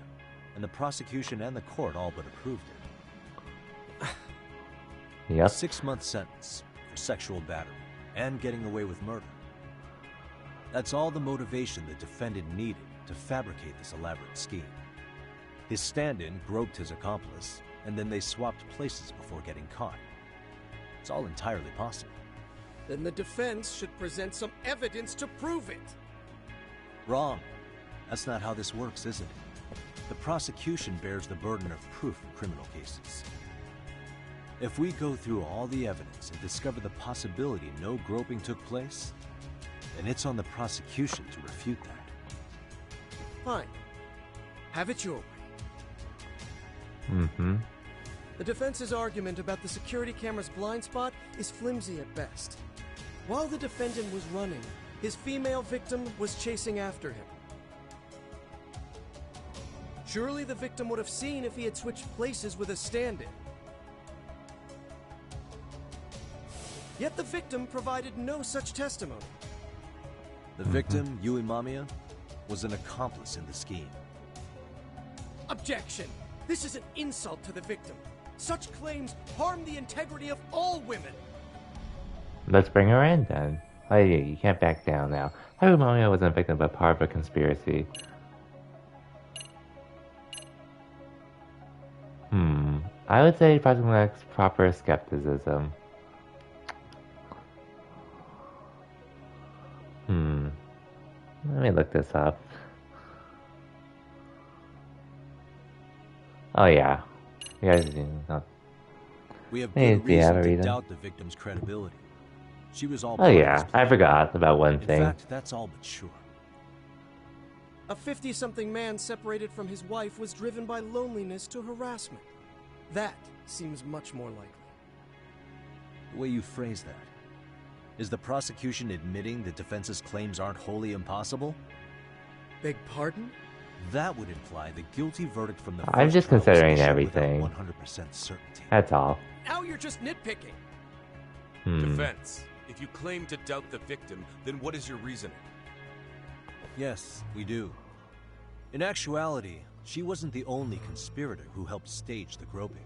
and the prosecution and the court all but approved it. Yep. A 6-month sentence for sexual battery and getting away with murder. That's all the motivation the defendant needed to fabricate this elaborate scheme. His stand-in groped his accomplice, and then they swapped places before getting caught. It's all entirely possible. Then the defense should present some evidence to prove it. Wrong. That's not how this works, is it? The prosecution bears the burden of proof in criminal cases. If we go through all the evidence and discover the possibility no groping took place, then it's on the prosecution to refute that. Fine. Have it your way. Mm-hmm. The defense's argument about the security camera's blind spot is flimsy at best. While the defendant was running, his female victim was chasing after him. Surely the victim would have seen if he had switched places with a stand-in. Yet the victim provided no such testimony. The victim, Yui Mamiya, was an accomplice in the scheme. Objection! This is an insult to the victim. Such claims harm the integrity of all women. Let's bring her in then. Oh yeah, you can't back down now. Haru Mamiya wasn't a victim but part of a conspiracy. I would say Project X proper skepticism. Let me look this up. Oh yeah. You guys not. We have good reason to doubt the victim's credibility. She was all. Oh yeah, I forgot about one thing. In fact, that's all but sure. A 50-something man separated from his wife was driven by loneliness to harassment. That seems much more likely. The way you phrase that. Is the prosecution admitting the defense's claims aren't wholly impossible? Beg pardon? That would imply the guilty verdict from the I'm just considering everything. 100% certainty. That's all. Now you're just nitpicking. Defense, if you claim to doubt the victim, then what is your reasoning? Yes, we do. In actuality, she wasn't the only conspirator who helped stage the groping.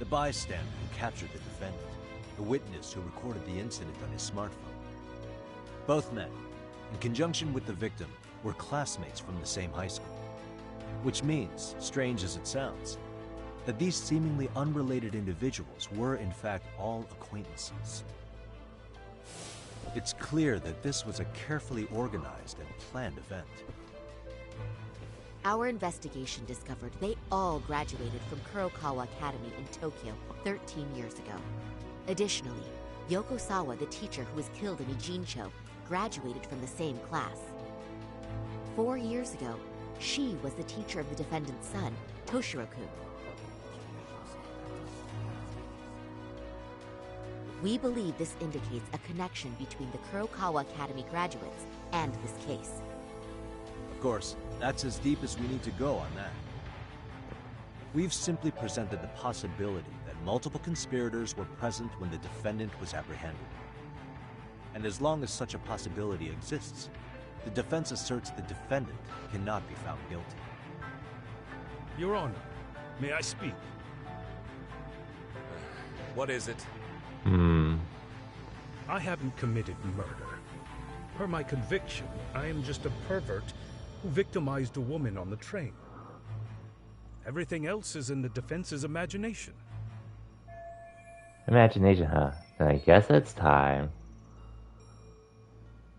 the bystander who captured the defendant, the witness who recorded the incident on his smartphone. Both men, in conjunction with the victim, were classmates from the same high school. Which means, strange as it sounds, that these seemingly unrelated individuals were in fact all acquaintances. It's clear that this was a carefully organized and planned event. Our investigation discovered they all graduated from Kurokawa Academy in Tokyo 13 years ago. Additionally, Yoko Sawa, the teacher who was killed in Ijincho, graduated from the same class. 4 years ago, she was the teacher of the defendant's son, Toshiro-kun. We believe this indicates a connection between the Kurokawa Academy graduates and this case. Of course, that's as deep as we need to go on that. We've simply presented the possibility that multiple conspirators were present when the defendant was apprehended. And as long as such a possibility exists, the defense asserts the defendant cannot be found guilty. Your Honor, may I speak? What is it? I haven't committed murder. Per my conviction, I am just a pervert who victimized a woman on the train. Everything else is in the defense's imagination. Imagination, huh? Then I guess it's time.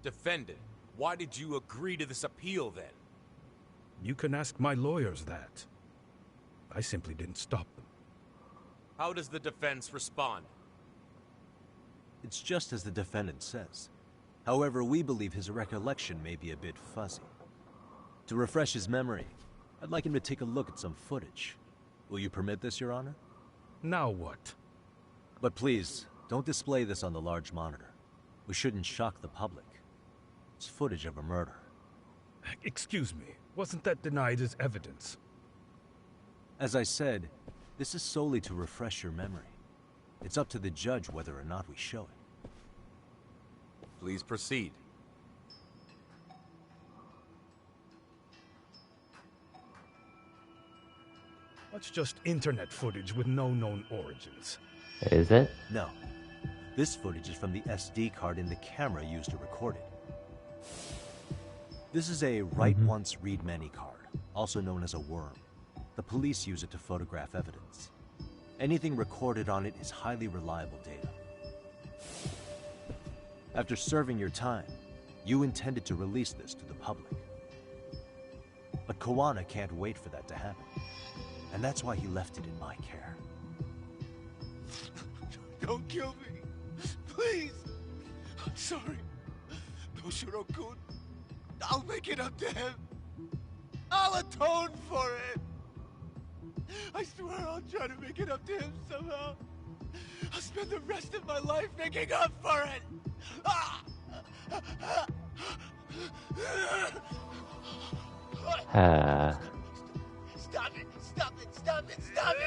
Defendant, why did you agree to this appeal then? You can ask my lawyers that. I simply didn't stop them. How does the defense respond? It's just as the defendant says. However, we believe his recollection may be a bit fuzzy. To refresh his memory, I'd like him to take a look at some footage. Will you permit this, Your Honor? Now what? But please, don't display this on the large monitor. We shouldn't shock the public. It's footage of a murder. Excuse me, wasn't that denied as evidence? As I said, this is solely to refresh your memory. It's up to the judge whether or not we show it. Please proceed. That's just internet footage with no known origins. Is it? No. This footage is from the SD card in the camera used to record it. This is a write once, read many card, also known as a worm. The police use it to photograph evidence. Anything recorded on it is highly reliable data. After serving your time, you intended to release this to the public. But Kawana can't wait for that to happen. And that's why he left it in my care. Don't kill me. Please. I'm sorry. Toshiro-kun. I'll make it up to him. I'll atone for it. I swear I'll try to make it up to him somehow. I'll spend the rest of my life making up for it. Stop it! Stop it! Stop it! Stop it! Stop it!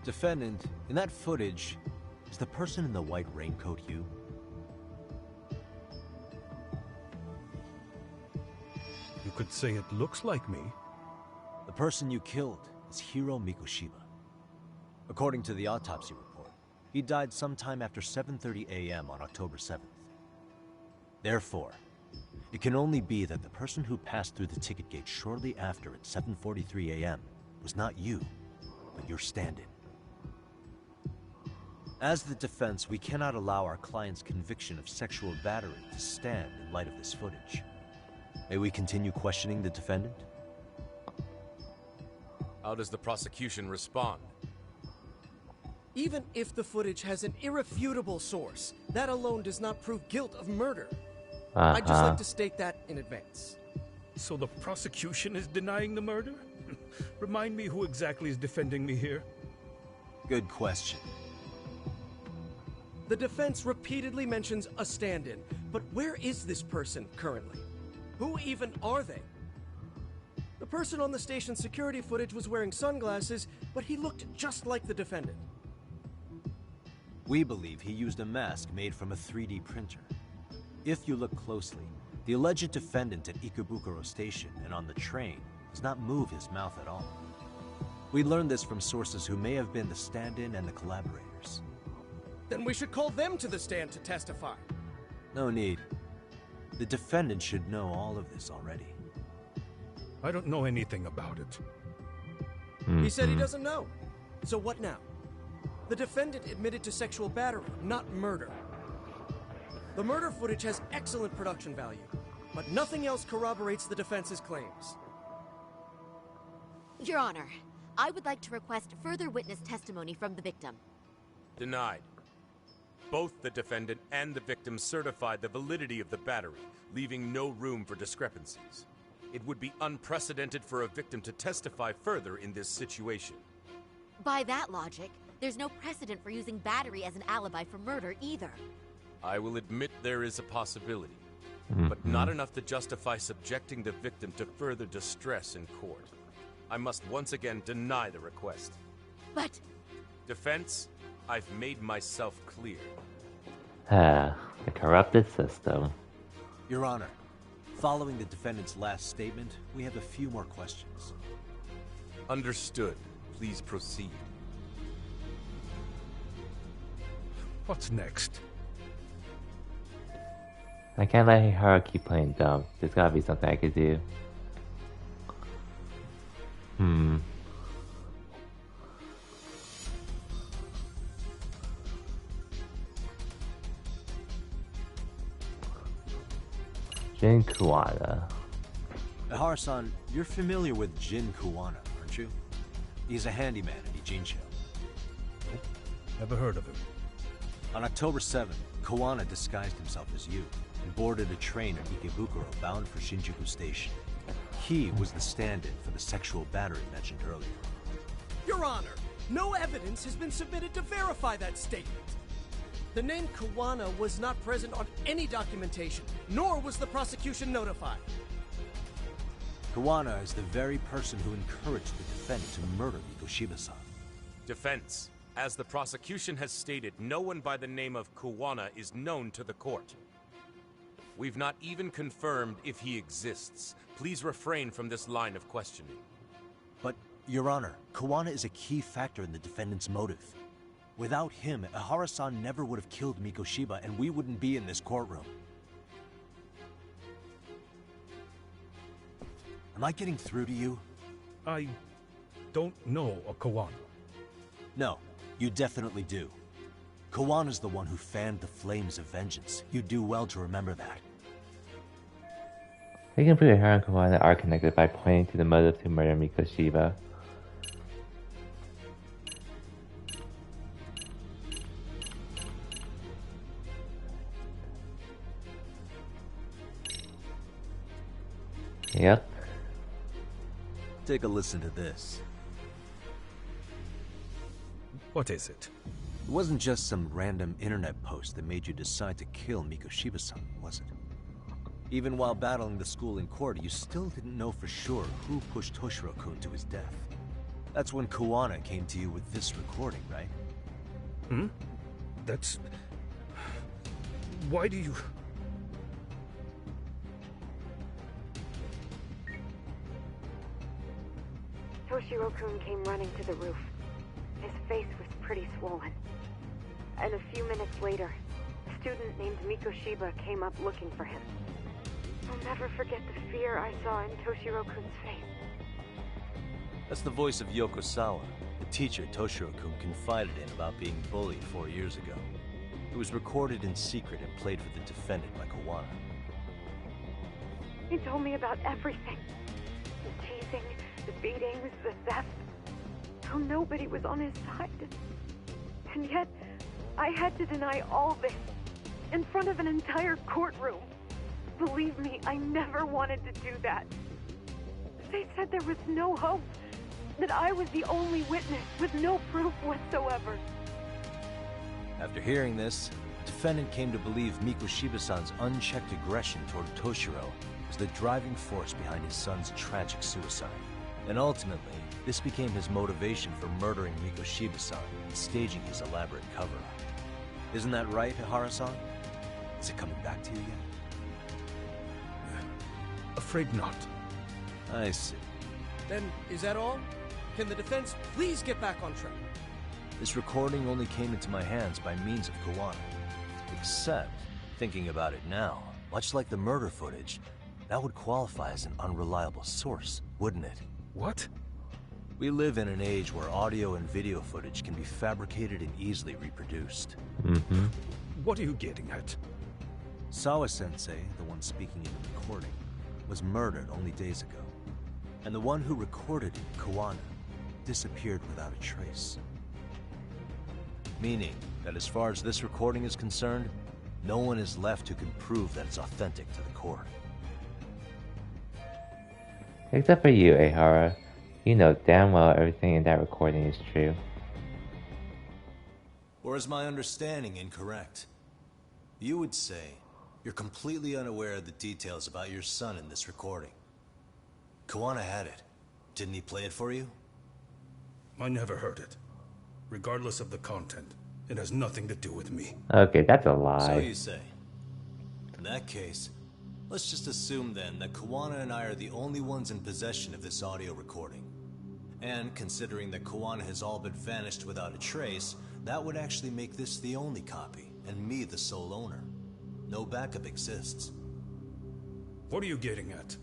Defendant, in that footage, is the person in the white raincoat you? You could say it looks like me. The person you killed is Hiro Mikoshiba. According to the autopsy report, he died sometime after 7:30 a.m. on October 7th. Therefore, it can only be that the person who passed through the ticket gate shortly after at 7:43 a.m. was not you, but your stand-in. As the defense, we cannot allow our client's conviction of sexual battery to stand in light of this footage. May we continue questioning the defendant? How does the prosecution respond? Even if the footage has an irrefutable source, that alone does not prove guilt of murder. I'd just like to state that in advance. So the prosecution is denying the murder? Remind me who exactly is defending me here? Good question. The defense repeatedly mentions a stand-in, but where is this person currently? Who even are they? The person on the station security footage was wearing sunglasses, but he looked just like the defendant. We believe he used a mask made from a 3D printer. If you look closely, the alleged defendant at Ikebukuro Station and on the train does not move his mouth at all. We learned this from sources who may have been the stand-in and the collaborators. Then we should call them to the stand to testify. No need. The defendant should know all of this already. I don't know anything about it. He said he doesn't know. So what now? The defendant admitted to sexual battery, not murder. The murder footage has excellent production value, but nothing else corroborates the defense's claims. Your Honor, I would like to request further witness testimony from the victim. Denied. Both the defendant and the victim certified the validity of the battery, leaving no room for discrepancies. It would be unprecedented for a victim to testify further in this situation. By that logic, there's no precedent for using battery as an alibi for murder either. I will admit there is a possibility, but not enough to justify subjecting the victim to further distress in court. I must once again deny the request. But... Defense, I've made myself clear. The corrupted system. Your Honor, following the defendant's last statement, we have a few more questions. Understood. Please proceed. What's next? I can't let her keep playing dumb. There's gotta be something I could do. Jin Kuwana. Ihara-san, you're familiar with Jin Kuwana, aren't you? He's a handyman at Ijincho. Never heard of him. On October 7th, Kuwana disguised himself as you and boarded a train at Ikebukuro bound for Shinjuku Station. He was the stand-in for the sexual battery mentioned earlier. Your Honor, no evidence has been submitted to verify that statement. The name Kuwana was not present on any documentation, nor was the prosecution notified. Kuwana is the very person who encouraged the defendant to murder Mikoshiba-san. Defense. As the prosecution has stated, no one by the name of Kuwana is known to the court. We've not even confirmed if he exists. Please refrain from this line of questioning. But, Your Honor, Kuwana is a key factor in the defendant's motive. Without him, Ihara-san never would have killed Mikoshiba, and we wouldn't be in this courtroom. Am I getting through to you? I don't know a Kuwana. No, you definitely do. Kawana's the one who fanned the flames of vengeance. You do well to remember that. We can prove her and Kuwana are connected by pointing to the motive to murder Mikoshiba. Yep. Take a listen to this. What is it? It wasn't just some random internet post that made you decide to kill Mikoshiba-san, was it? Even while battling the school in court, you still didn't know for sure who pushed Toshiro-kun to his death. That's when Kuwana came to you with this recording, right? That's... Why do you... Toshiro-kun came running to the roof. His face was pretty swollen. And a few minutes later, a student named Mikoshiba came up looking for him. I'll never forget the fear I saw in Toshiro-kun's face. That's the voice of Yokosawa, the teacher Toshiro-kun confided in about being bullied 4 years ago. It was recorded in secret and played for the defendant by Kuwana. He told me about everything. The teasing, the beatings, the theft. How nobody was on his side. And yet, I had to deny all this in front of an entire courtroom. Believe me, I never wanted to do that. They said there was no hope, that I was the only witness with no proof whatsoever. After hearing this, the defendant came to believe Mikoshiba-san's unchecked aggression toward Toshiro was the driving force behind his son's tragic suicide. And ultimately, this became his motivation for murdering Mikoshiba-san and staging his elaborate cover-up. Isn't that right, Ihara-san? Is it coming back to you yet? Afraid not. I see. Then, is that all? Can the defense please get back on track? This recording only came into my hands by means of Kuwana. Except, thinking about it now, much like the murder footage, that would qualify as an unreliable source, wouldn't it? What? We live in an age where audio and video footage can be fabricated and easily reproduced. Mm-hmm. What are you getting at? Sawa-sensei, the one speaking in the recording, was murdered only days ago. And the one who recorded it, Kuwana, disappeared without a trace. Meaning that as far as this recording is concerned, no one is left who can prove that it's authentic to the court. Except for you, Ihara. You know damn well everything in that recording is true. Or is my understanding incorrect? You would say you're completely unaware of the details about your son in this recording. Kuwana had it. Didn't he play it for you? I never heard it. Regardless of the content, it has nothing to do with me. Okay, that's a lie. So you say. In that case, let's just assume then that Kuwana and I are the only ones in possession of this audio recording. And considering that Kuwana has all but vanished without a trace, that would actually make this the only copy, and me the sole owner. No backup exists. What are you getting at?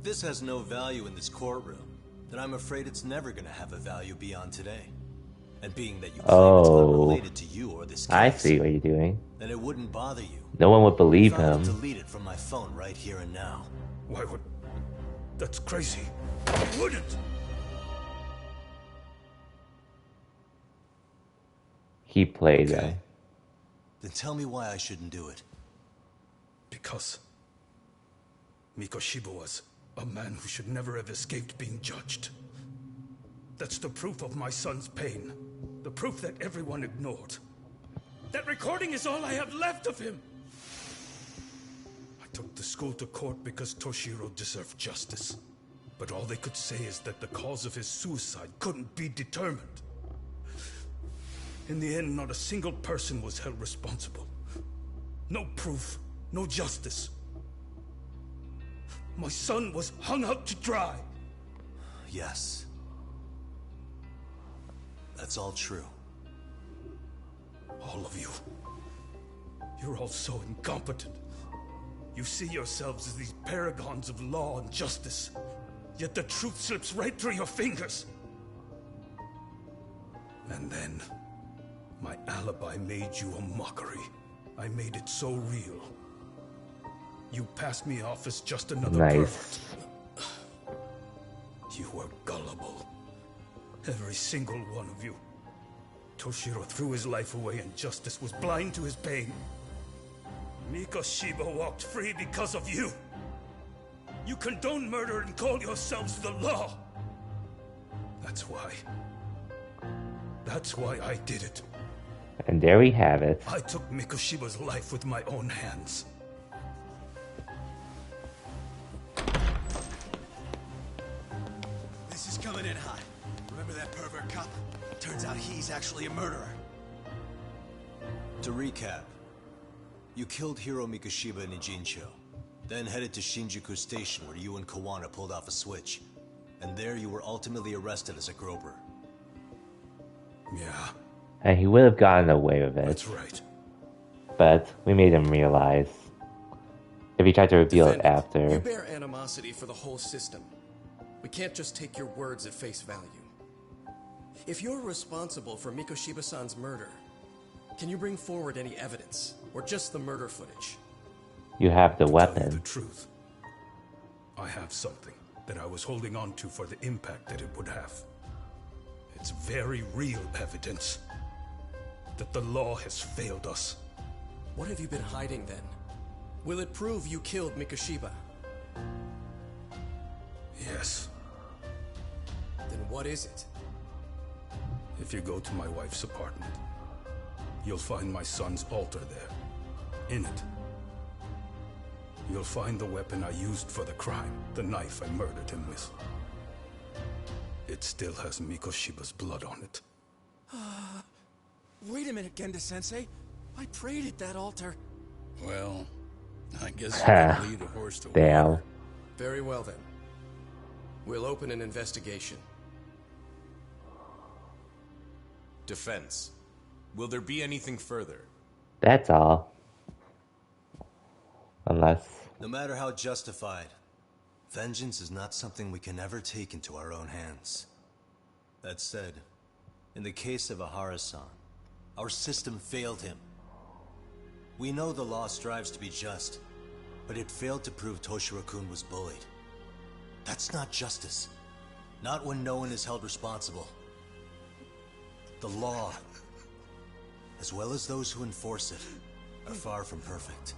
This has no value in this courtroom, then I'm afraid it's never gonna have a value beyond today. And being that you claim it's not related to you or this case, I see what you're doing. Then it wouldn't bother you. No one would believe If I were him. to delete it from my phone right here and now. Why would... That's crazy. I wouldn't! He played Okay. Then tell me why I shouldn't do it. Because Mikoshiba was a man who should never have escaped being judged. That's the proof of my son's pain. The proof that everyone ignored. That recording is all I have left of him! I took the school to court because Toshiro deserved justice. But all they could say is that the cause of his suicide couldn't be determined. In the end, not a single person was held responsible. No proof, no justice. My son was hung out to dry. Yes. That's all true. All of you. You're all so incompetent. You see yourselves as these paragons of law and justice. Yet the truth slips right through your fingers. And then, my alibi made you a mockery. I made it so real. You passed me off as just another pervert. You were gullible. Every single one of you. Toshiro threw his life away and justice was blind to his pain. Mikoshiba walked free because of you. You condone murder and call yourselves the law. That's why. That's why I did it. And there we have it. I took Mikoshiba's life with my own hands. This is coming in hot. Remember that pervert cop? Turns out he's actually a murderer. To recap, you killed Hiro Mikoshiba in Ijincho, then headed to Shinjuku Station where you and Kuwana pulled off a switch. And there you were ultimately arrested as a groper. Yeah. And he would have gotten away with it. That's right. But we made him realize. If he tried to reveal it after. You bear animosity for the whole system. We can't just take your words at face value. If you're responsible for Mikoshiba-san's murder, can you bring forward any evidence? Or just the murder footage? You have the To weapon. tell you the truth, I have something that I was holding on to for the impact that it would have. It's very real evidence that the law has failed us. What have you been hiding then? Will it prove you killed Mikoshiba? Yes. Then what is it? If you go to my wife's apartment, you'll find my son's altar there. In it, you'll find the weapon I used for the crime, the knife I murdered him with. It still has Mikoshiba's blood on it. Wait a minute, Genda-sensei. I prayed at that altar. Well, I guess Ha. you lead a horse to Damn. water. Very well then. We'll open an investigation. Defense. Will there be anything further? That's all. Unless... No matter how justified, vengeance is not something we can ever take into our own hands. That said, in the case of Ahara-san, our system failed him. We know the law strives to be just, but it failed to prove Toshiro-kun was bullied. That's not justice. Not when no one is held responsible. The law, as well as those who enforce it, are far from perfect.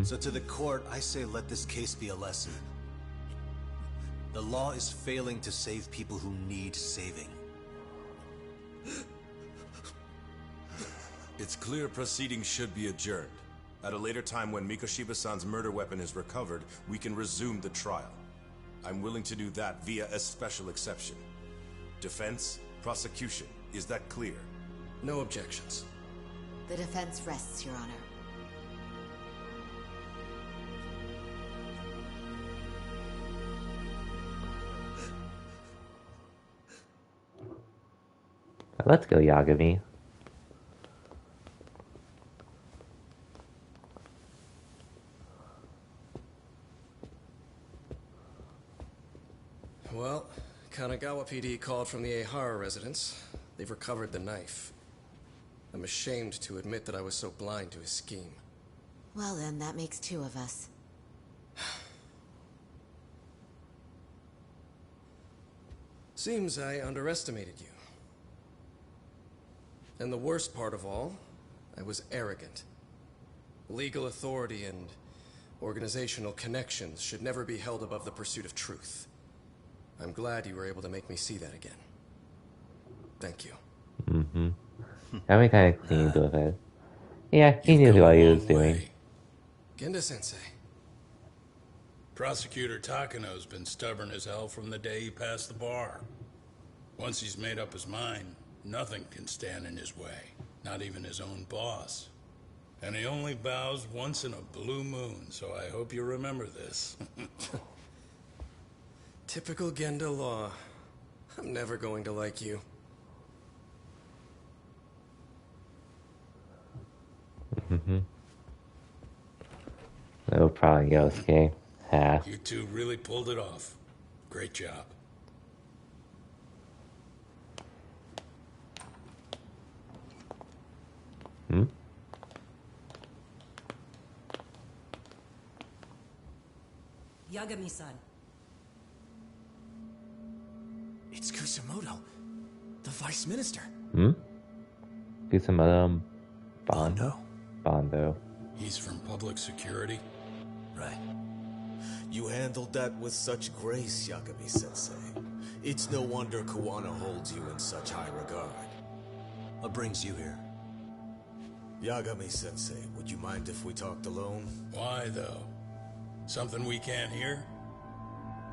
So to the court, I say let this case be a lesson. The law is failing to save people who need saving. It's clear proceedings should be adjourned. At a later time when Mikoshiba-san's murder weapon is recovered, we can resume the trial. I'm willing to do that via a special exception. Defense, prosecution, is that clear? No objections. The defense rests, Your Honor. Let's go, Yagami. Well, Kanagawa PD called from the Ehara residence. They've recovered the knife. I'm ashamed to admit that I was so blind to his scheme. Well then, that makes two of us. Seems I underestimated you. And the worst part of all, I was arrogant. Legal authority and organizational connections should never be held above the pursuit of truth. I'm glad you were able to make me see that again. Thank you. Yagami kind of continued with it. Yeah, he knew what he was doing. Genda-sensei. Prosecutor Takano's been stubborn as hell from the day he passed the bar. Once he's made up his mind, nothing can stand in his way, not even his own boss. And he only bows once in a blue moon, so I hope you remember this. Typical Genda law. I'm never going to like you. No problem, Yosuke. Ha. You two really pulled it off. Great job. Yagami-san. It's Kusamoto, the Vice Minister. Kusamoto Bondo. He's from public security? Right. You handled that with such grace, Yagami-sensei. It's no wonder Kuwana holds you in such high regard. What brings you here? Yagami-sensei, would you mind if we talked alone? Why, though? Something we can't hear?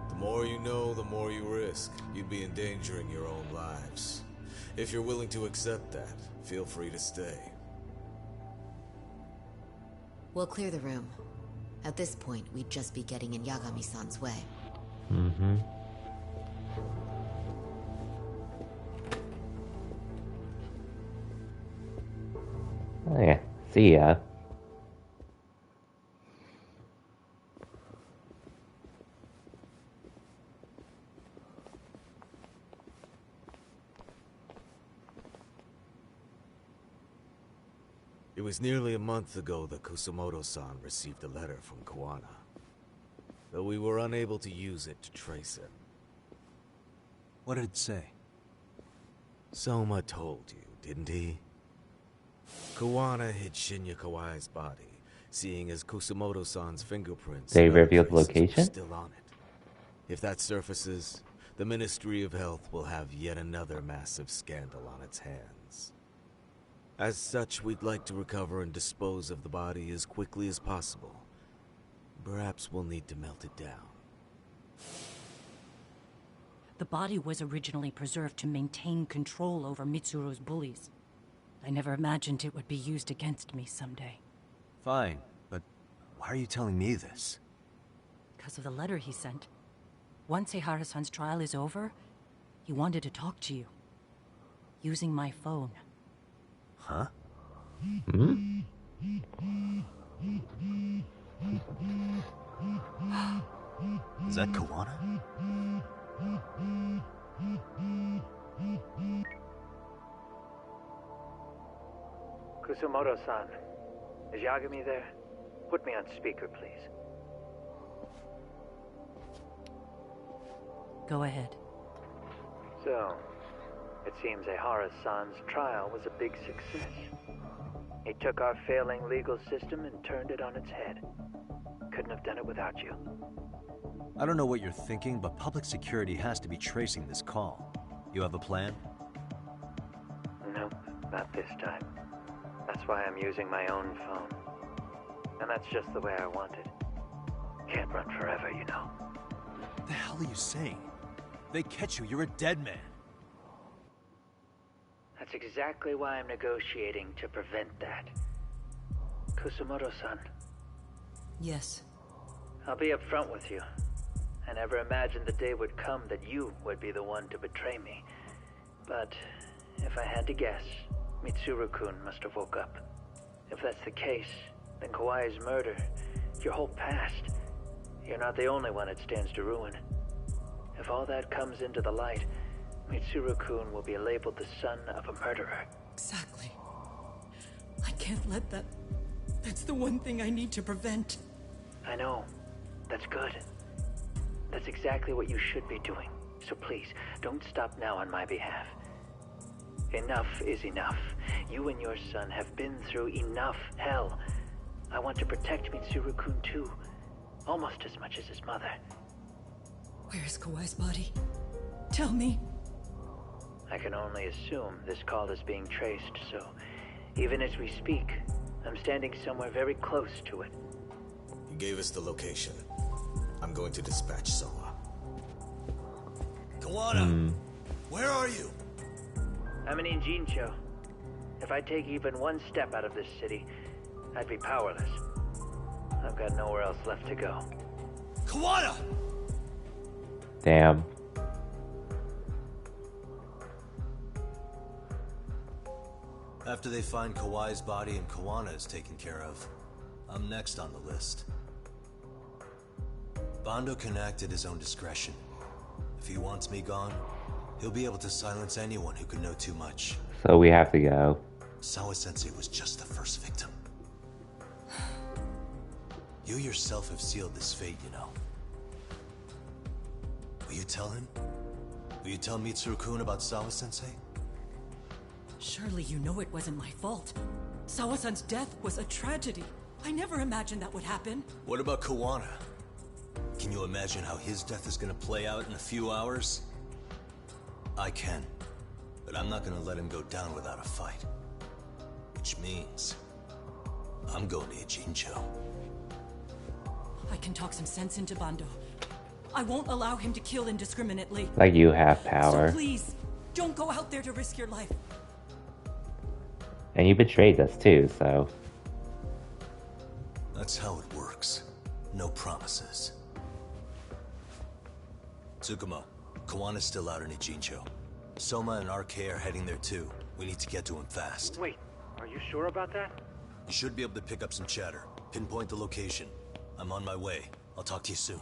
The more you know, the more you risk. You'd be endangering your own lives. If you're willing to accept that, feel free to stay. We'll clear the room. At this point, we'd just be getting in Yagami-san's way. Oh yeah, see ya. It was nearly a month ago that Kusamoto-san received a letter from Kuwana, though we were unable to use it to trace it. What did it say? Soma told you, didn't he? Kuwana hid Shinya Kawai's body, seeing as Kusamoto-san's fingerprints They and other revealed the traces were location? still on it. If that surfaces, the Ministry of Health will have yet another massive scandal on its hands. As such, we'd like to recover and dispose of the body as quickly as possible. Perhaps we'll need to melt it down. The body was originally preserved to maintain control over Mitsuru's bullies. I never imagined it would be used against me someday. Fine, but why are you telling me this? Because of the letter he sent. Once Ihara-san's trial is over, he wanted to talk to you. Using my phone. Huh? Hmm? Is that Kawana? Kusumoto-san, is Yagami there? Put me on speaker, please. Go ahead. So, it seems Ihara-san's trial was a big success. He took our failing legal system and turned it on its head. Couldn't have done it without you. I don't know what you're thinking, but public security has to be tracing this call. You have a plan? Nope, not this time. That's why I'm using my own phone. And that's just the way I want it. Can't run forever, you know. What the hell are you saying? If they catch you, you're a dead man. That's exactly why I'm negotiating to prevent that. Kusumoto-san. Yes. I'll be upfront with you. I never imagined the day would come that you would be the one to betray me. But if I had to guess, Mitsuru-kun must have woke up. If that's the case, then Kawai's murder, your whole past, you're not the only one it stands to ruin. If all that comes into the light, Mitsuru-kun will be labeled the son of a murderer. Exactly. I can't let that... That's the one thing I need to prevent. I know. That's good. That's exactly what you should be doing. So please, don't stop now on my behalf. Enough is enough. You and your son have been through enough hell. I want to protect Mitsuru-kun too. Almost as much as his mother. Where is Kawai's body? Tell me. I can only assume this call is being traced, so even as we speak, I'm standing somewhere very close to it. You gave us the location. I'm going to dispatch Soma. Kawana! Where are you? I'm in Injincho. If I take even one step out of this city, I'd be powerless. I've got nowhere else left to go. Kawana! Damn. After they find Kawai's body and Kawana is taken care of, I'm next on the list. Bando can act at his own discretion. If he wants me gone, he'll be able to silence anyone who could know too much. So we have to go. Sawa-sensei was just the first victim. You yourself have sealed this fate, you know. Will you tell him? Will you tell Mitsuru-kun about Sawa-sensei? Surely you know it wasn't my fault. Sawa-san's death was a tragedy. I never imagined that would happen. What about Kawana? Can you imagine how his death is gonna play out in a few hours? I can, but I'm not gonna let him go down without a fight. Which means, I'm going to Ijincho. I can talk some sense into Bando. I won't allow him to kill indiscriminately. Like you have power. So please, don't go out there to risk your life. And you betrayed us too, so... That's how it works. No promises. Tsukumo, Kawana's still out in Ijincho. Soma and RK are heading there too. We need to get to him fast. Wait, are you sure about that? You should be able to pick up some chatter. Pinpoint the location. I'm on my way. I'll talk to you soon.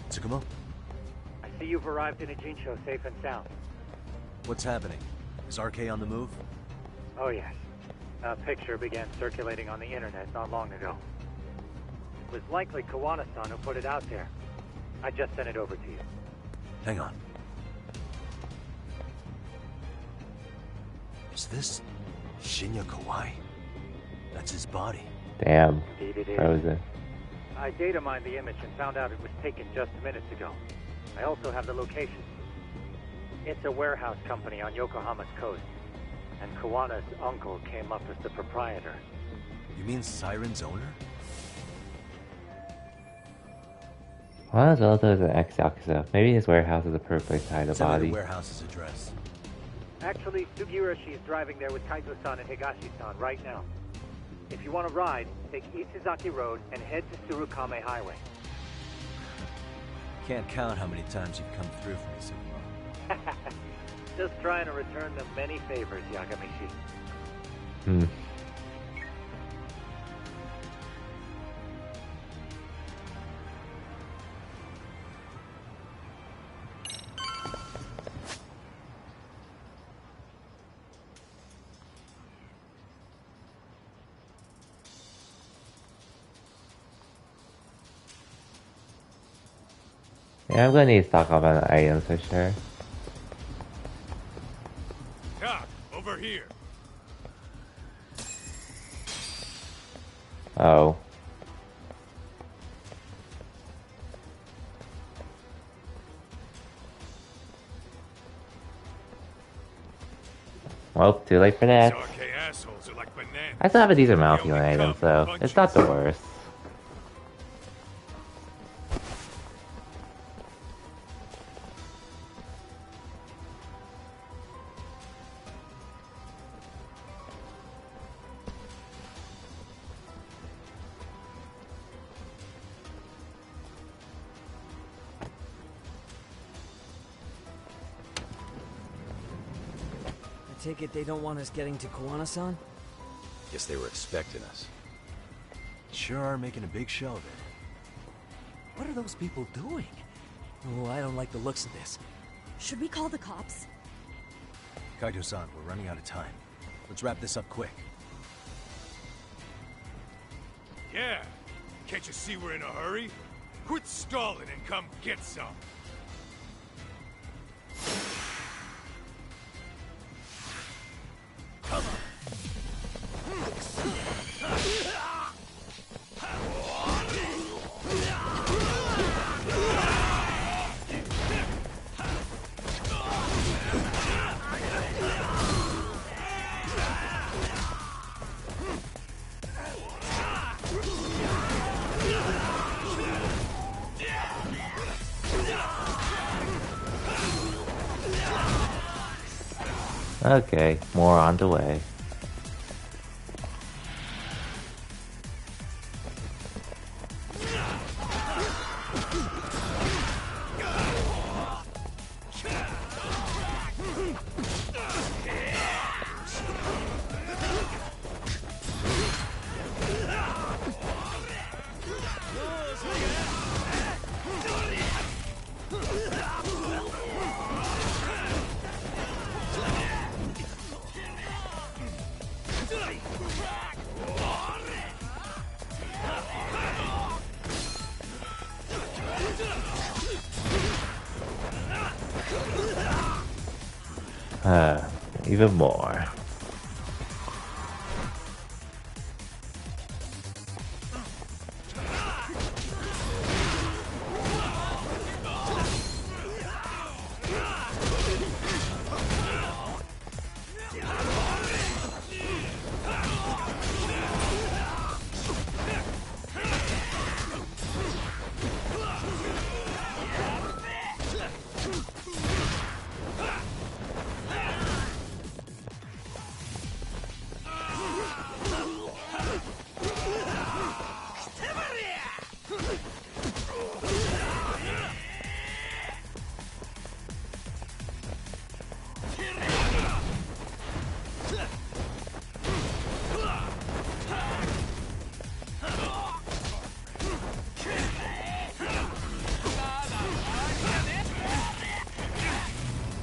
Tsukumo? I see you've arrived in Ijincho safe and sound. What's happening? Is RK on the move? Oh yes. A picture began circulating on the internet not long ago. It was likely Kawana-san who put it out there. I just sent it over to you. Hang on. Is this Shinya Kawai? That's his body. Damn. Indeed it is. Frozen. I data mined the image and found out it was taken just minutes ago. I also have the location. It's a warehouse company on Yokohama's coast, and Kawana's uncle came up as the proprietor. You mean Siren's owner? Juana's relative is an ex-Yakuza. Maybe his warehouse is a perfect place to hide a Send me body. the warehouse's address. Actually, Sugiurashi is driving there with Kaito-san and Higashi-san right now. If you want to ride, take Ichizaki Road and head to Tsurukame Highway. Can't count how many times you've come through for me, Sugimura. Just trying to return them many favors, Yagamishi. Hmm. Yeah, I'm gonna need to stock up on the items for sure. Cop, over here. Oh. Well, too late for that. Assholes are like bananas. I still have a decent amount of healing items, so it's not the worst. I take it they don't want us getting to Kawana-san? Guess they were expecting us. Sure are making a big show of it. What are those people doing? Oh, I don't like the looks of this. Should we call the cops? Kaito-san, we're running out of time. Let's wrap this up quick. Yeah. Can't you see we're in a hurry? Quit stalling and come get some. Okay, more on the way. Even more.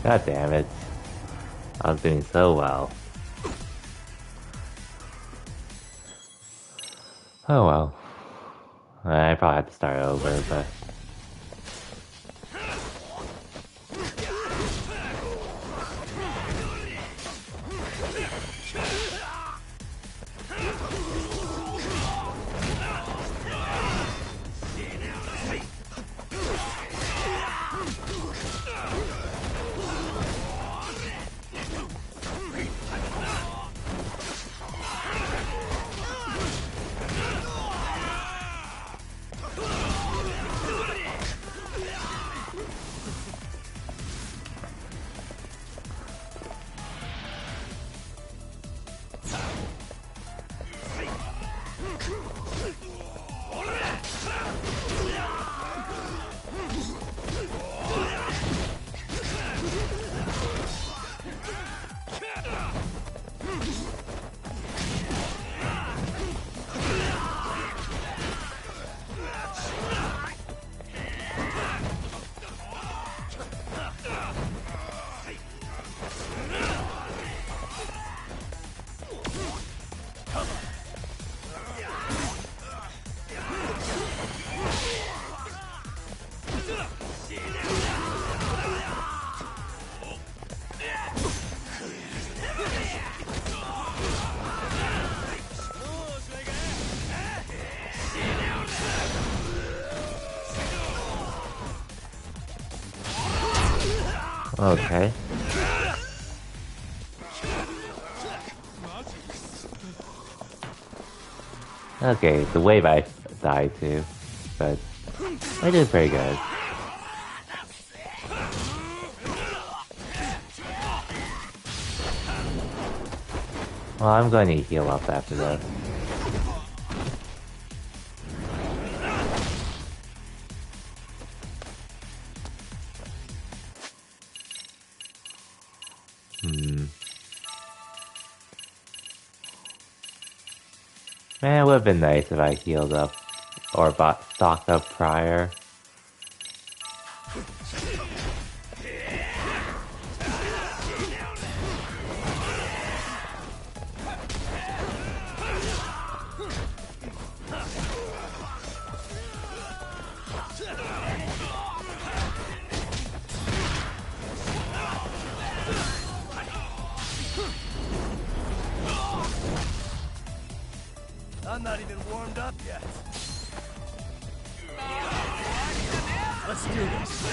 God damn it. I was doing so well. Oh well. I probably have to start over, but... Okay. Okay, the wave I died to, but I did pretty good. Well, I'm going to heal up after this. Man, it would have been nice if I healed up or stocked up prior. I'm not even warmed up yet. Let's do this.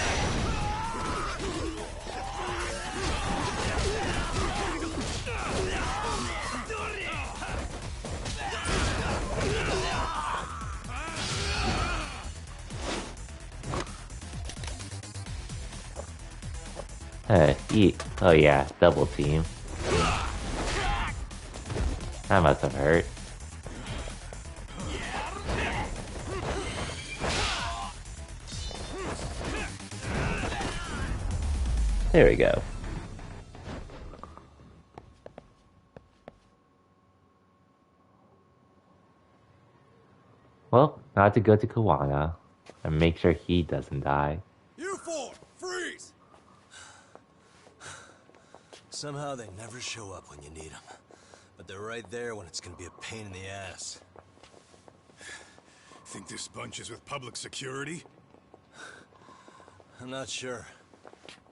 Eat. Oh yeah, double team. That must have hurt. There we go. Well, now I have to go to Kuwana and make sure he doesn't die. You four, freeze! Somehow they never show up when you need them. But they're right there when it's gonna be a pain in the ass. Think this bunch is with public security? I'm not sure.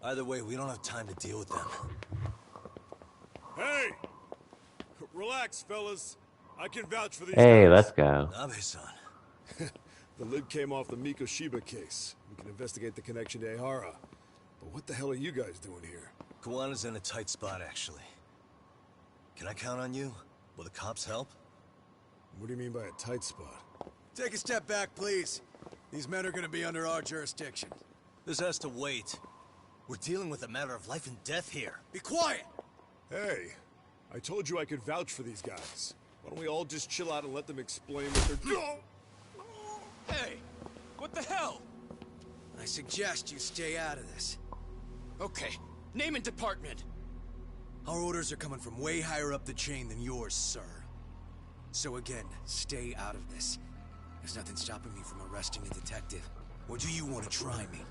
Either way, we don't have time to deal with them. Hey! Relax, fellas. I can vouch for these Hey, guys. let's go. Nabe-san. The lid came off the Mikoshiba case. We can investigate the connection to Ehara. But what the hell are you guys doing here? Kuwana's in a tight spot, actually. Can I count on you? Will the cops help? What do you mean by a tight spot? Take a step back, please. These men are gonna be under our jurisdiction. This has to wait. We're dealing with a matter of life and death here. Be quiet! Hey, I told you I could vouch for these guys. Why don't we all just chill out and let them explain what they're doing? Hey, what the hell? I suggest you stay out of this. Okay, name and department. Our orders are coming from way higher up the chain than yours, sir. So again, stay out of this. There's nothing stopping me from arresting a detective. Or do you want to try me?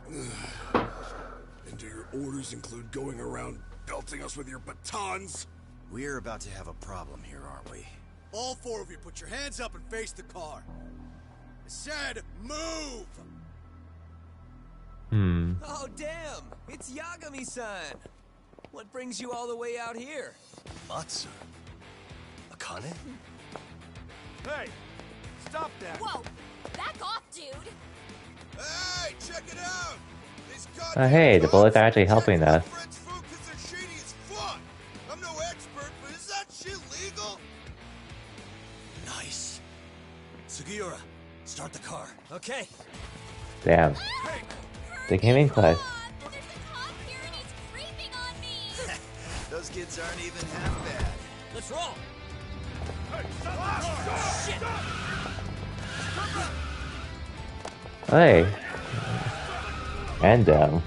And do your orders include going around belting us with your batons? We're about to have a problem here, aren't we? All four of you, put your hands up and face the car. I said, move! Oh, damn! It's Yagami-san! What brings you all the way out here? Matsu? Akane? Hey! Stop that! Whoa! Back off, dude! Hey, check it out! Oh hey, the bullets are actually helping us. I'm no expert, but is that shit legal? Nice. Sugiura, start the car. Okay. Damn. They came in close. Those kids aren't even half bad. Let's roll! Hey. And Tesso.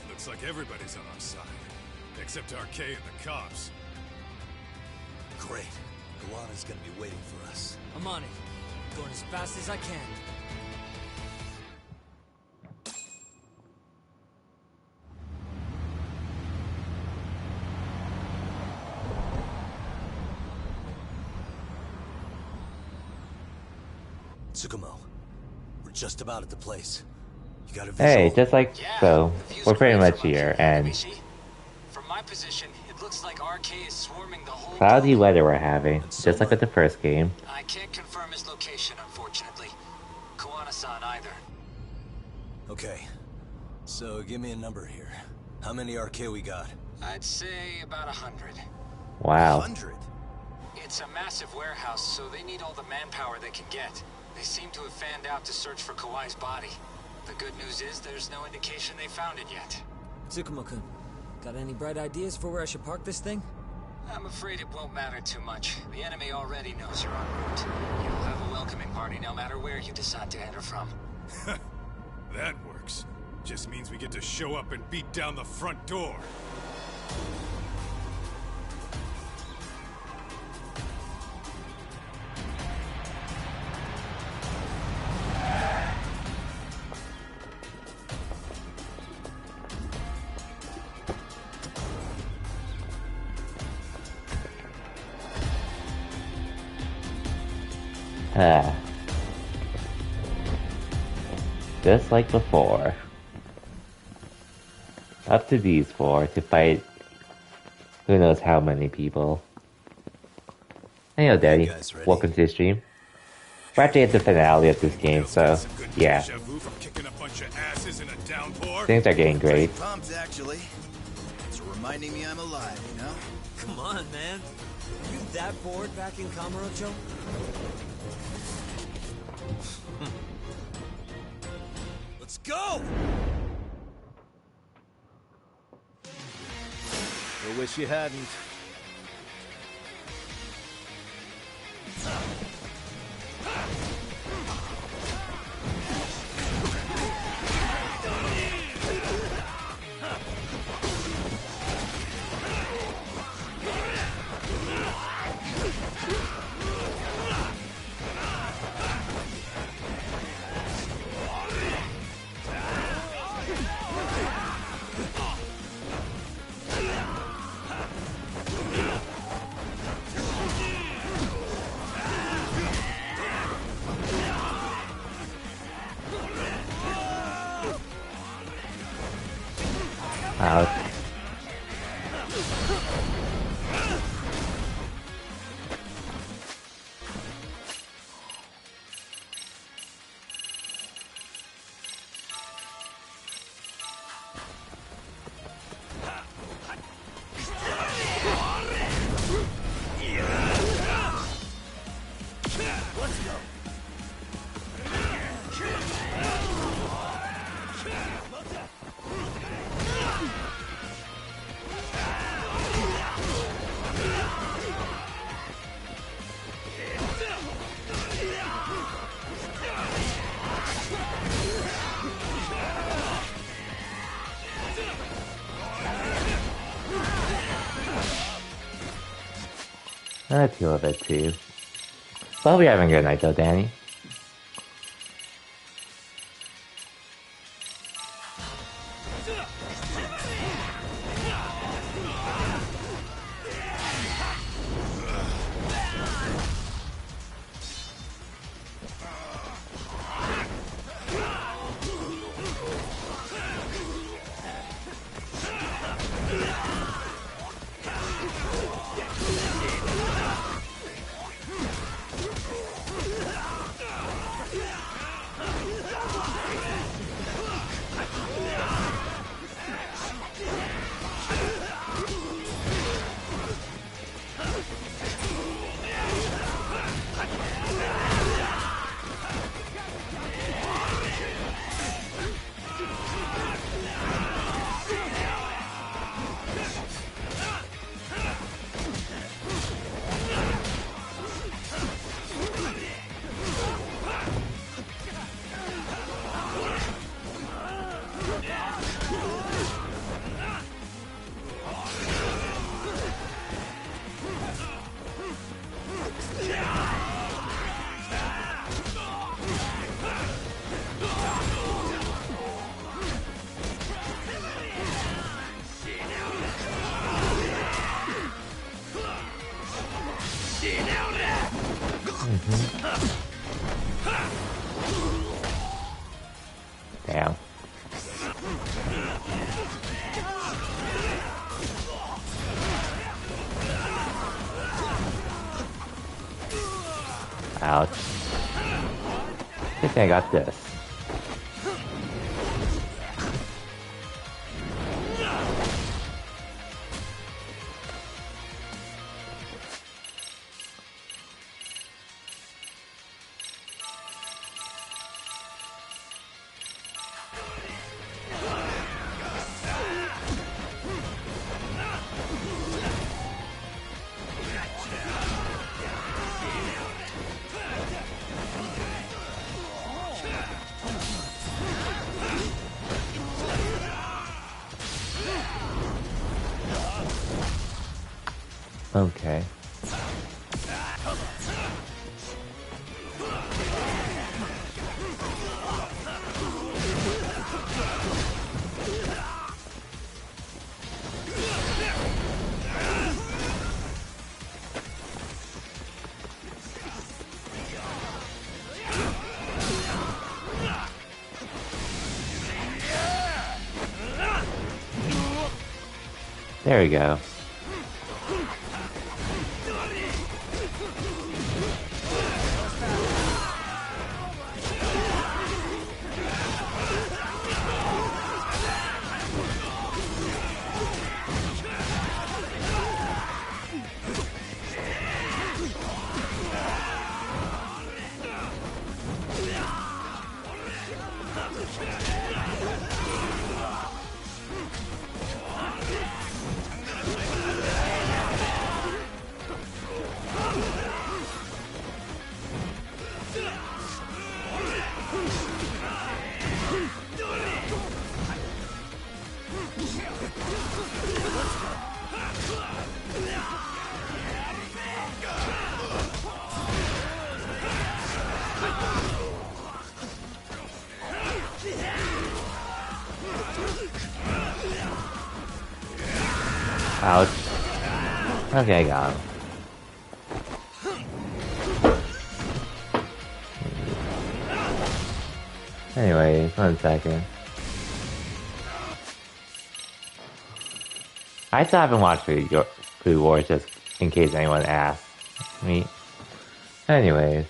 Looks like everybody's on our side. Except RK and the cops. Great. Kuwana's gonna be waiting for us. I'm on it. Going as fast as I can. Tsukumo, we're just about at the place. You got a hey, visual? just like so, we're pretty much here, and From my position, it looks like RK is swarming the whole cloudy weather we're having, just like with the first game. I can't confirm his location, unfortunately. Kuwana-san either. Okay, so give me a number here. How many RK we got? I'd say about 100. Wow. 100? It's a massive warehouse, so they need all the manpower they can get. They seem to have fanned out to search for Kawai's body. The good news is there's no indication they found it yet. Tsukumo-kun, got any bright ideas for where I should park this thing? I'm afraid it won't matter too much. The enemy already knows you're en route. You'll have a welcoming party no matter where you decide to enter from. That works. Just means we get to show up and beat down the front door. Just like before. Up to these four to fight who knows how many people. Hey, yo, Daddy. Welcome to the stream. We're actually at the finale of this game, so yeah. Things are getting great. Pumped, actually. It's reminding me I'm alive, you know? Come on, man. Are you that bored back in Kamurocho? Let's go! I wish you hadn't. Out. I feel a bit too. But hope you're having a good night though, Danny. Damn. Ouch. I think I got this. Okay. There we go. Ouch. Okay, I got him. Anyway, 1 second. I still haven't watched Food Wars just in case anyone asks me. Anyways.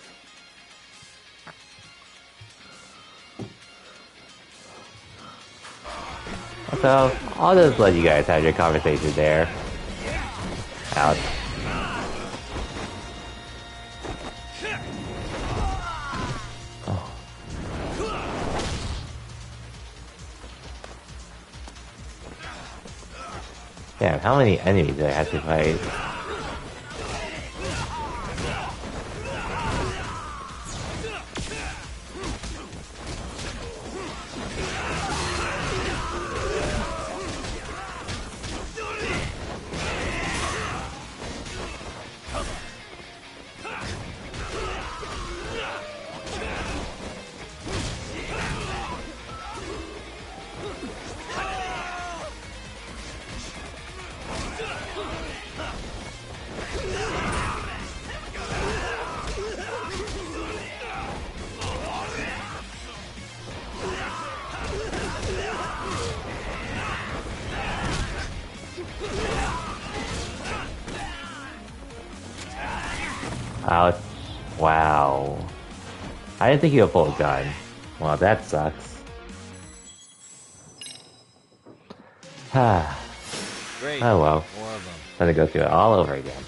So, I'll just let you guys have your conversation there. Ouch. Oh. Damn, how many enemies do I have to fight? Ouch. Wow. I didn't think he would pull a gun. Well, that sucks. Great. Oh well. More of them. Time to go through it all over again.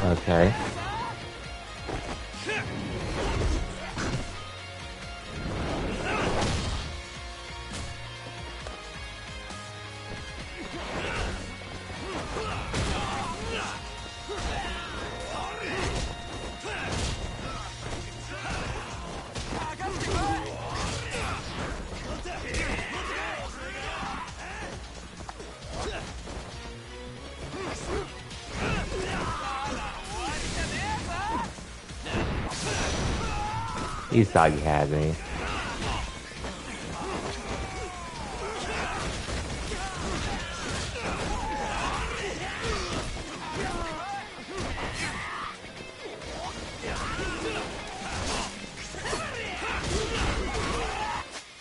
Okay. Okay. Isagi had me.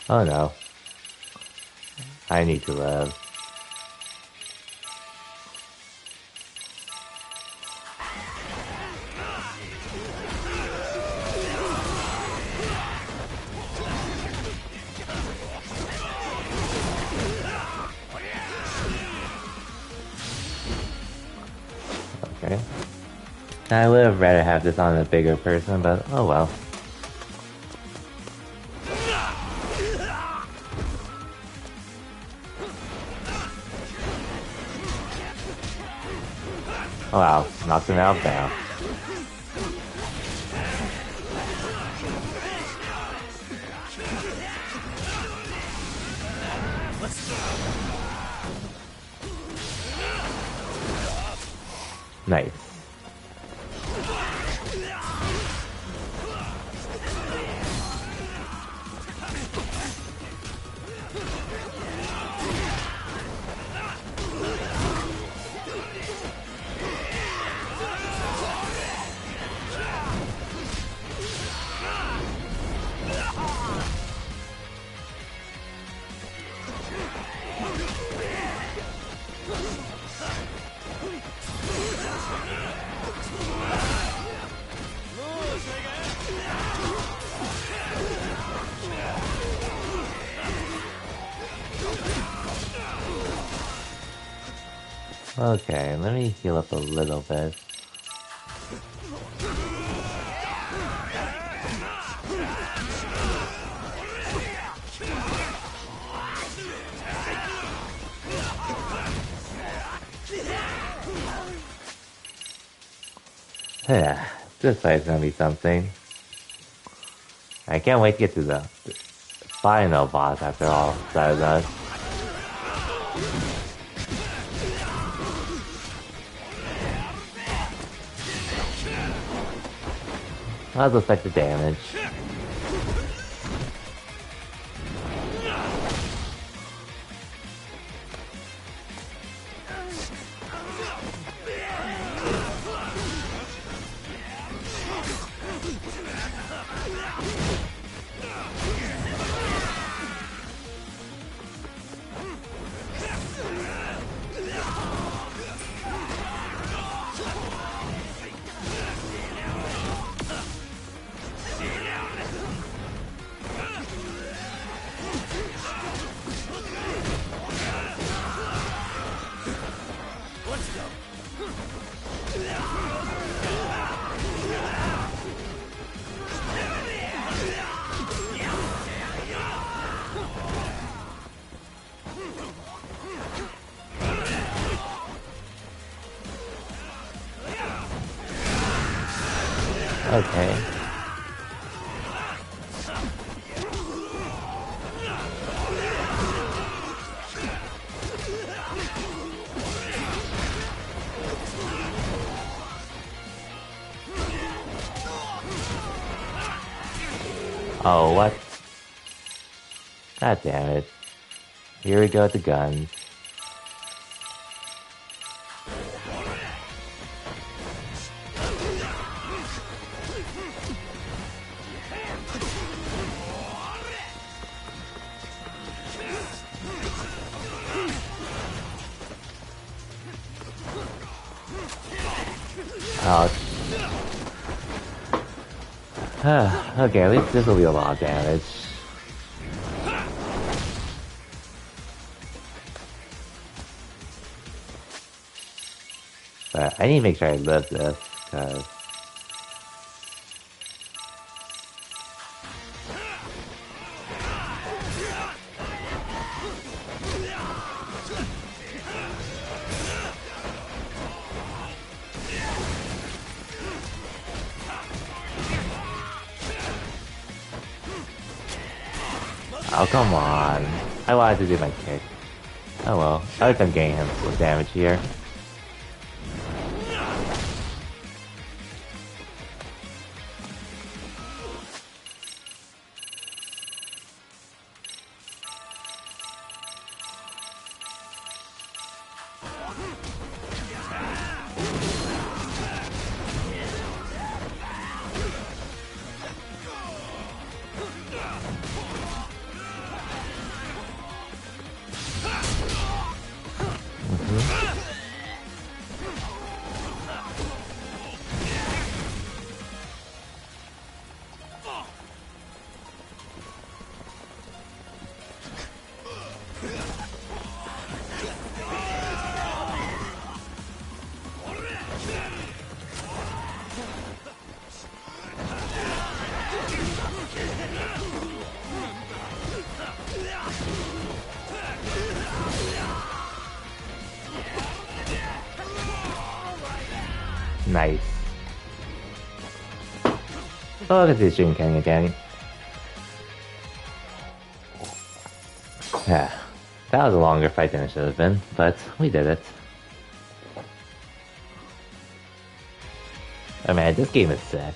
Oh no. I need to live. Okay. I would have rather have this on a bigger person, but oh well. Oh wow, knocked him out now. Nice. Okay, let me heal up a little bit. Yeah, this fight's gonna be something. I can't wait to get to the final boss after all that is done. How's the effect of damage? Okay. Oh, what? God damn it. Here we go with the guns. Ouch. Okay, at least this will be a lot of damage. But I need to make sure I live this, because... Oh, come on. I wanted to do my kick. Oh well. At least I'm getting him some damage here. Nice. Oh, look at this shooting Kenny again. Yeah, that was a longer fight than it should have been, but we did it. Oh man, this game is sick.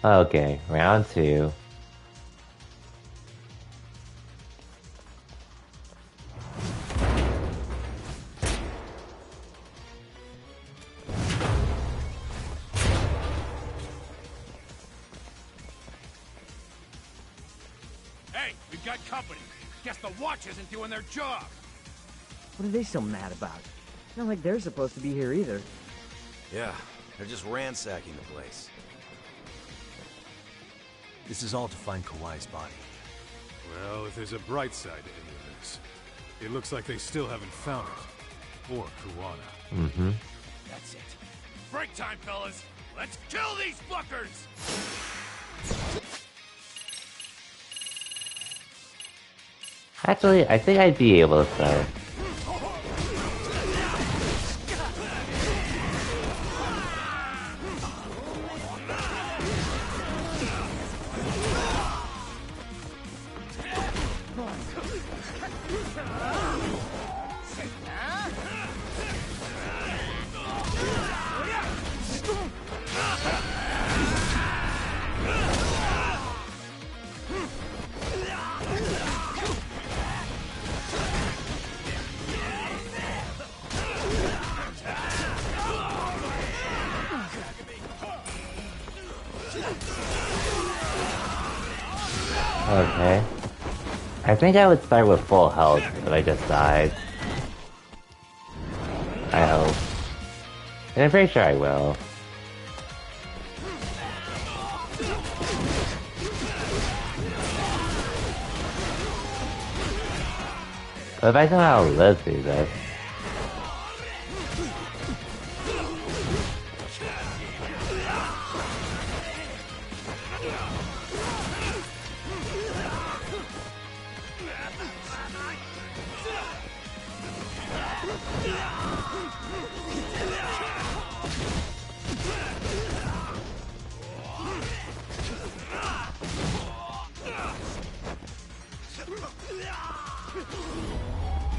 Okay, round 2. Hey, we've got company. Guess the watch isn't doing their job. What are they so mad about? It's not like they're supposed to be here either. Yeah, they're just ransacking the place. This is all to find Kawhi's body. Well, if there's a bright side to any of this, it looks like they still haven't found it. Or Kuwana. Mm-hmm. That's it. Break time, fellas. Let's kill these fuckers! Actually, I think I'd be able to though. Okay. I think I would start with full health if I just died. I hope. And I'm pretty sure I will. But if I somehow live through this...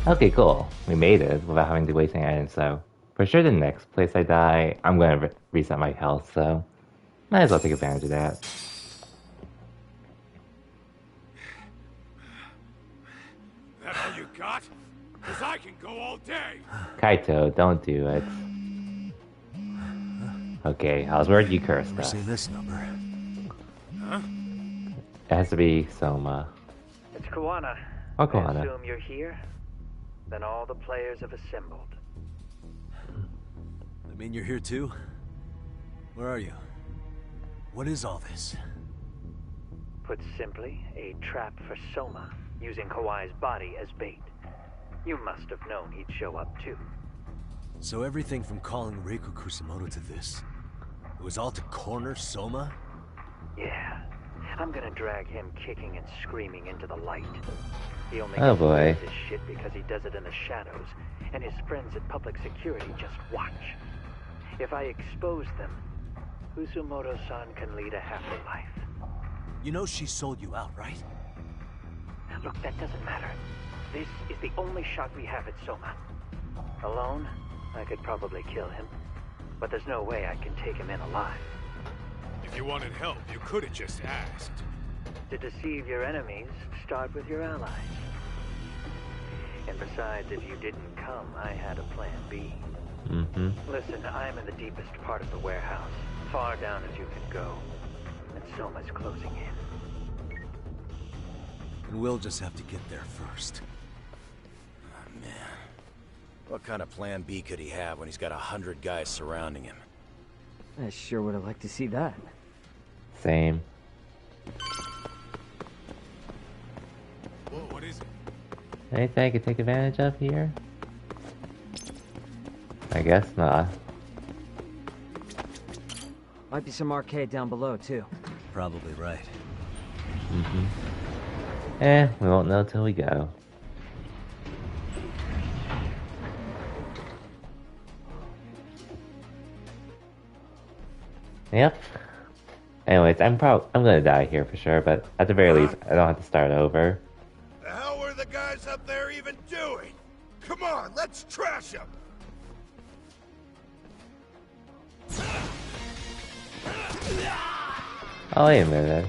Okay, cool. We made it without having to waste any items, so... For sure the next place I die, I'm gonna reset my health, so... Might as well take advantage of that. That all you got? Cause I can go all day! Kaito, don't do it. Okay, I was worried you cursed Never us. seen this number. Huh? It has to be Soma. It's Kuwana. Oh, I Kuwana. assume you're here? Then all the players have assembled. I mean, you're here too? Where are you? What is all this? Put simply, a trap for Soma, using Kawhi's body as bait. You must have known he'd show up too. So everything from calling Reiko Kusamoto to this, it was all to corner Soma? Yeah. I'm gonna drag him kicking and screaming into the light. He only Oh, gets away boy. with this shit because he does it in the shadows, and his friends at public security just watch. If I expose them, Kusumoto-san can lead a happy life. You know she sold you out, right? Look, that doesn't matter. This is the only shot we have at Soma. Alone, I could probably kill him, but there's no way I can take him in alive. If you wanted help, you could have just asked. To deceive your enemies, start with your allies. And besides, if you didn't come, I had a plan B. Mm-hmm. Listen, I'm in the deepest part of the warehouse, far down as you can go, and Soma's closing in. And we'll just have to get there first. Oh, man. What kind of plan B could he have when he's got 100 guys surrounding him? I sure would have liked to see that. Same. Whoa, what is it? Anything I could take advantage of here? I guess not. Might be some arcade down below, too. Probably right. Mm-hmm. We won't know till we go. Yep. Anyways, I'm gonna die here for sure, but at the very least, I don't have to start over. The hell were the guys up there even doing? Come on, let's trash them! Oh, wait a minute.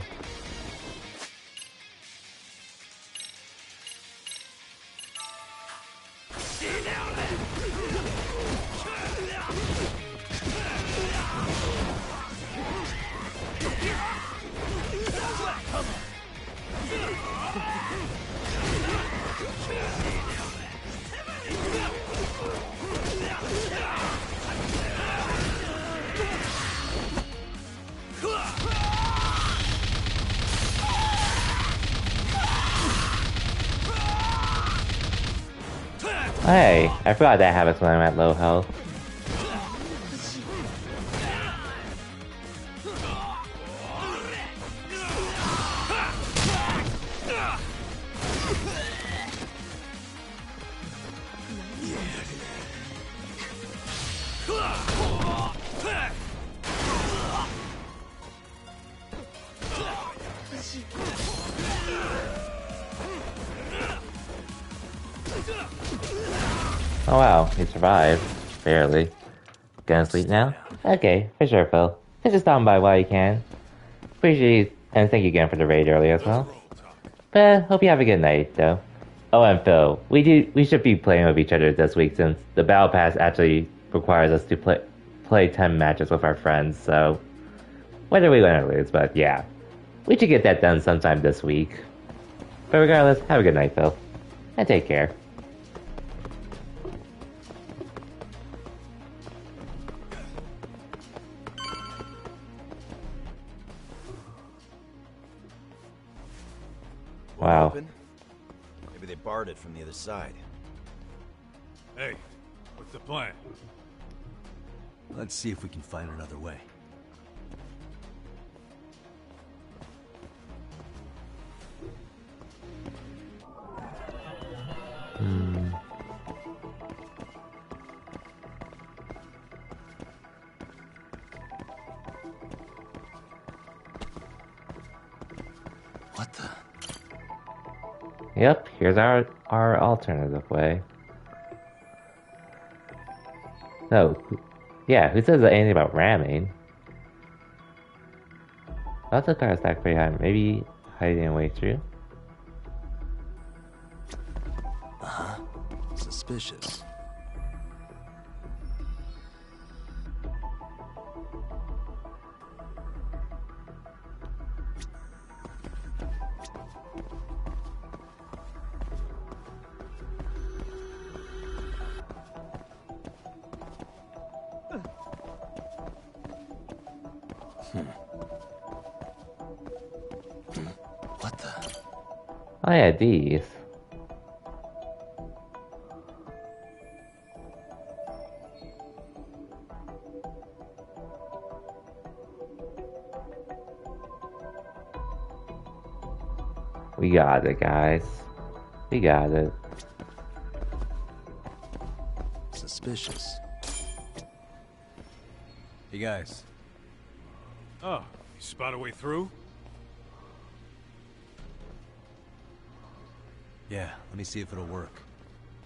Hey, I forgot that happens when I'm at low health. Oh wow, he survived. Barely. Gonna sleep now? Okay, for sure, Phil. Just stop by while you can. Appreciate you, and thank you again for the raid earlier as well. But hope you have a good night, though. Oh, and Phil, we should be playing with each other this week since the Battle Pass actually requires us to play 10 matches with our friends, so whether we win or lose, but yeah. We should get that done sometime this week. But regardless, have a good night, Phil. And take care. Wow. Open? Maybe they barred it from the other side. Hey, what's the plan? Let's see if we can find another way. What the? Yep, here's our alternative way. No, yeah, who says anything about ramming? Lots of cars stacked pretty high, maybe hiding a way through? Uh-huh. Suspicious. What the? Oh yeah, these. We got it, guys. We got it. Suspicious. Hey guys. Oh, you spot a way through? Yeah, let me see if it'll work.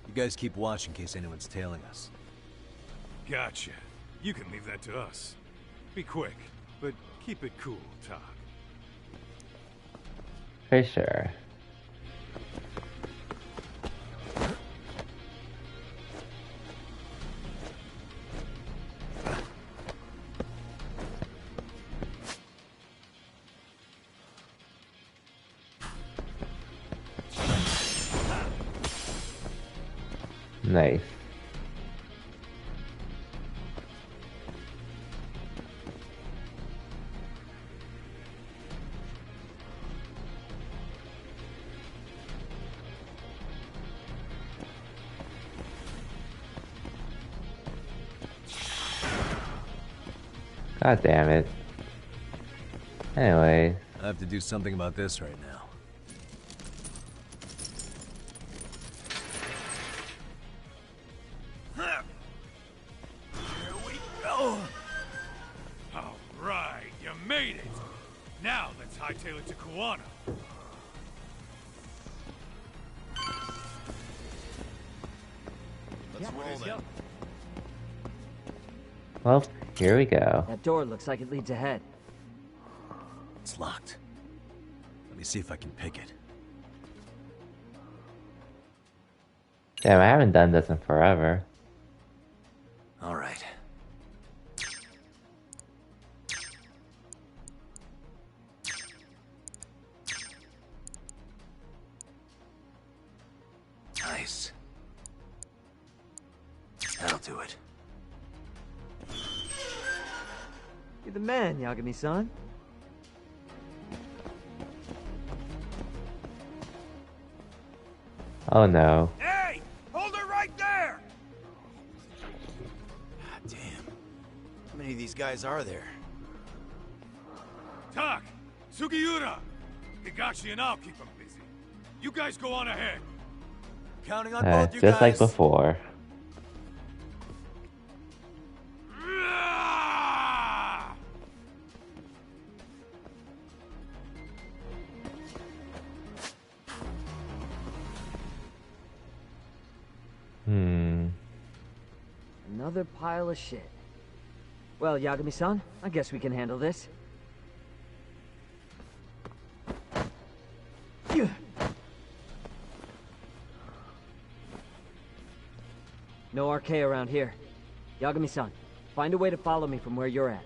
You guys keep watch in case anyone's tailing us. Gotcha. You can leave that to us. Be quick, but keep it cool, Todd. For sure. Nice. God damn it. Anyway. I have to do something about this right now. Here we go! All right. hightail it to Kuwana. Let's roll then. Well, here we go. That door looks like it leads ahead. It's locked. Let me see if I can pick it. Damn, I haven't done this in forever. All right. Nice. That'll do it. You're the man, Yagami-san. Oh no. Hey! Hold her right there! Damn. How many of these guys are there? Tak! Sugiura! Higashi and I'll keep them busy. You guys go on ahead. Counting on both you Just like guys. before. Another pile of shit. Well, Yagami-san, I guess we can handle this. No arcade around here. Yagami-san, find a way to follow me from where you're at.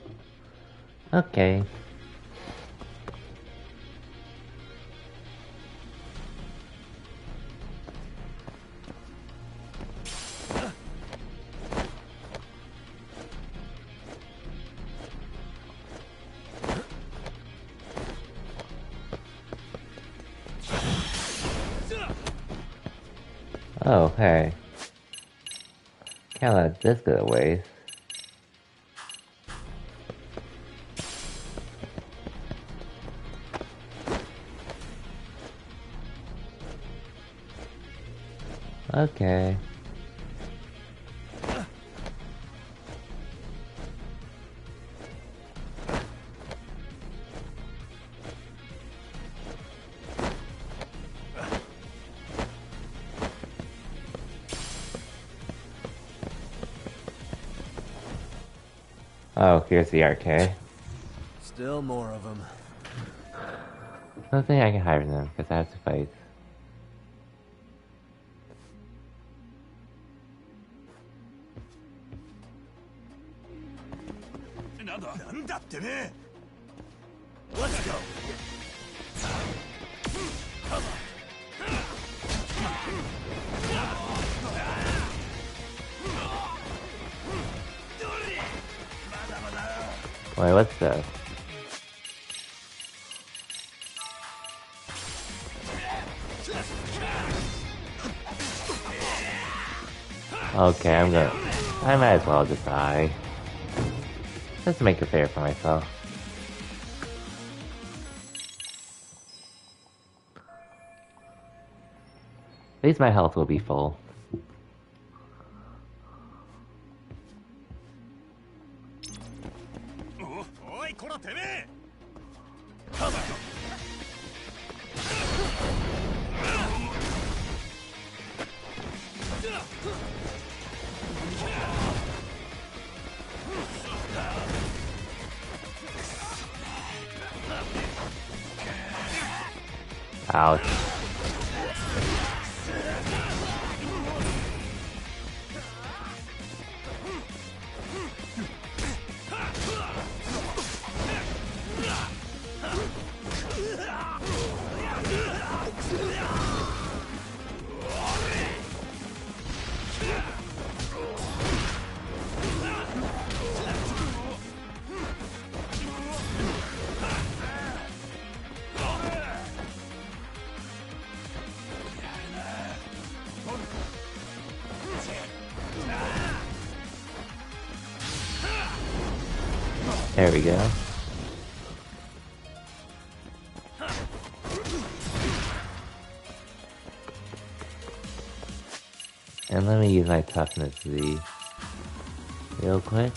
Okay. Oh, hey. Can't let this go to waste. Okay. Oh, here's the arcade. Still more of them. I don't think I can hire them because I have to fight. Let's go. Wait, what's this? Okay, I might as well just die. Just to make it fair for myself. At least my health will be full. Ouch. There we go. And let me use my toughness Z real quick.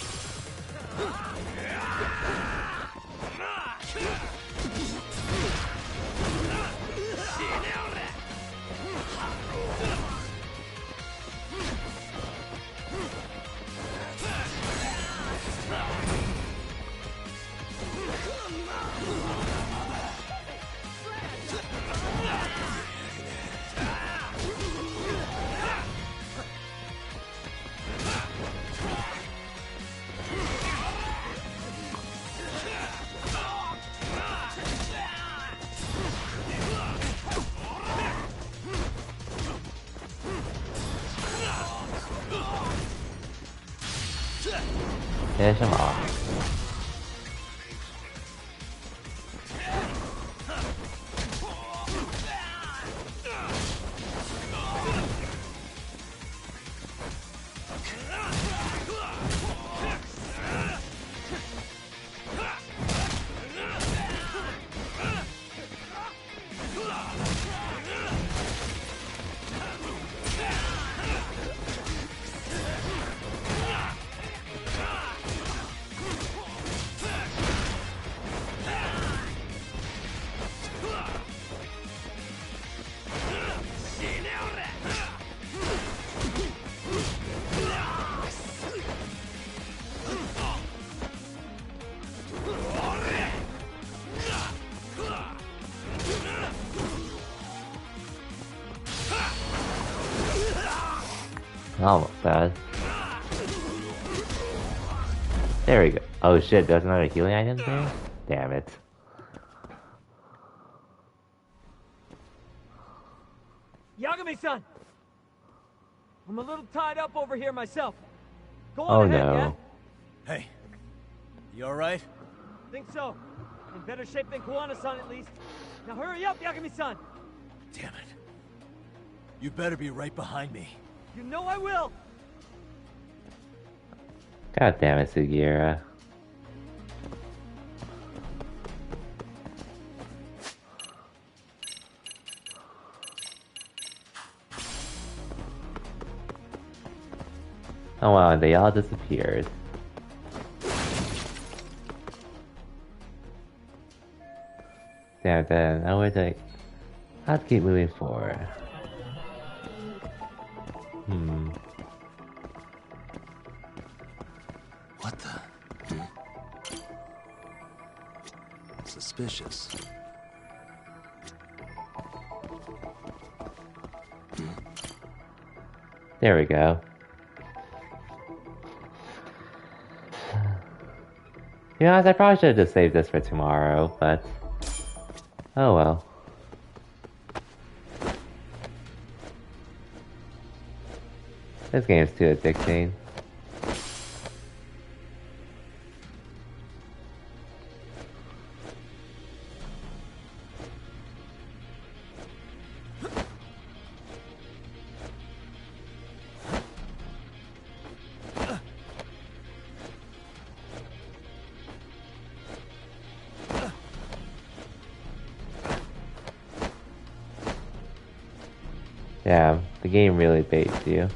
Finish him off. Almost bad. There we go. Oh shit, there's another healing item there? Damn it. Yagami-san! I'm a little tied up over here myself. Go Oh on ahead, no. yeah? Hey, you alright? Think so. In better shape than Kuwana-san at least. Now hurry up, Yagami-san! Damn it. You better be right behind me. You know I will! God damn it, Sugiura. Oh wow, they all disappeared. Damn, then I would like... I'll keep moving forward. What the? Suspicious. There we go. You know, I probably should have just saved this for tomorrow, but... Oh well. This game's too addicting. Yeah, the game really baits you.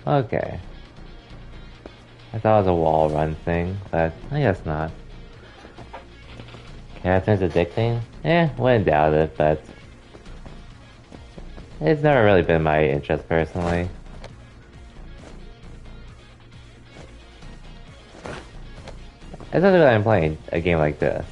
Okay. I thought it was a wall run thing, but I guess not. Character's addicting? Wouldn't doubt it, but... It's never really been my interest personally. Especially when I'm playing a game like this.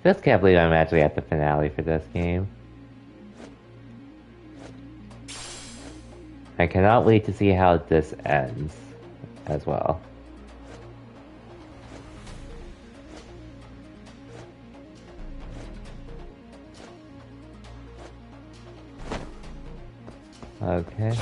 Just can't believe I'm actually at the finale for this game. I cannot wait to see how this ends as well. Okay.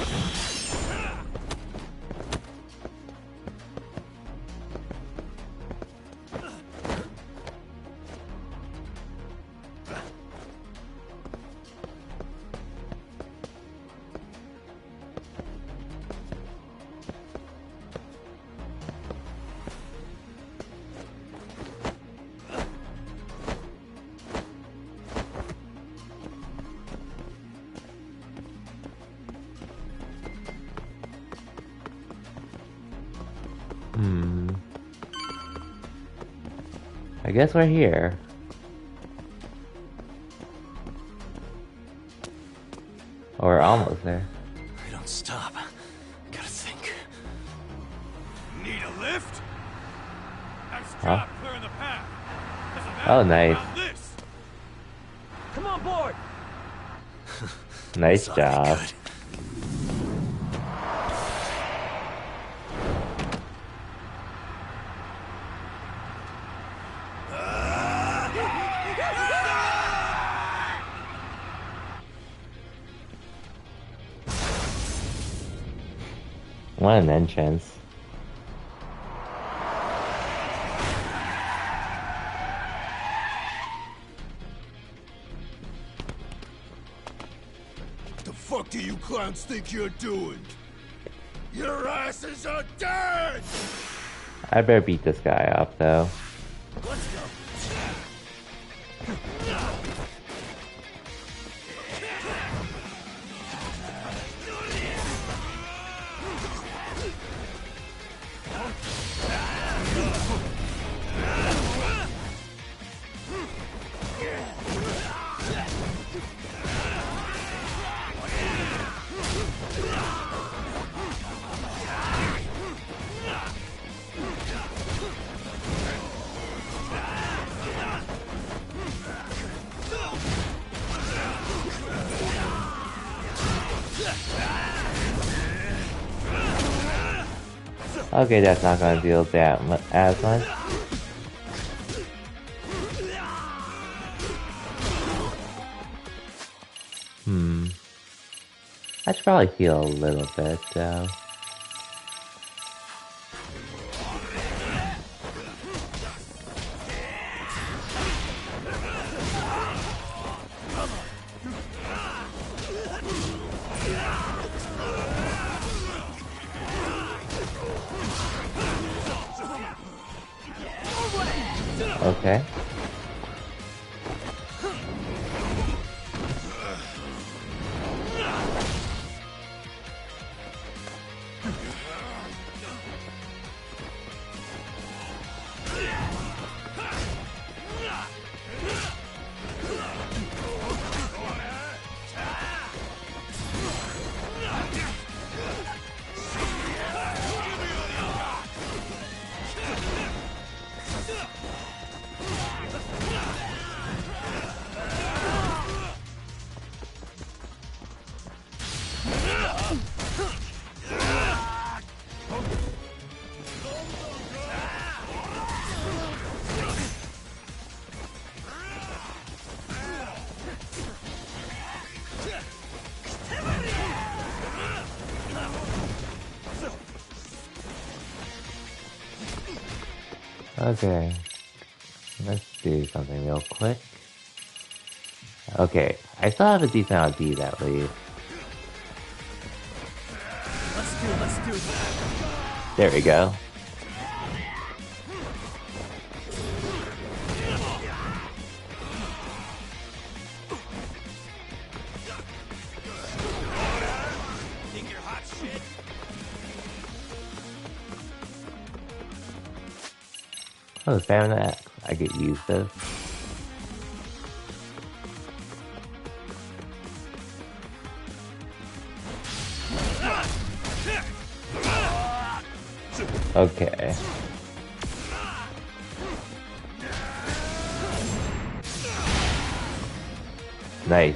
I guess we're here. Or almost there. I don't stop. Gotta think. lift? Nice Huh? job clearing the path. Oh, nice. Come on board. Nice job. What an entrance. The fuck do you clowns think you're doing? Your asses are dead! I better beat this guy up though. Let's go. Okay, that's not gonna deal that as much. I should probably heal a little bit though. Okay. Okay, let's do something real quick. Okay, I still have a decent amount of D's at least. Let's do that. There we go. Think you're hot shit? Oh, Stamina X. I could use this. Okay. Nice.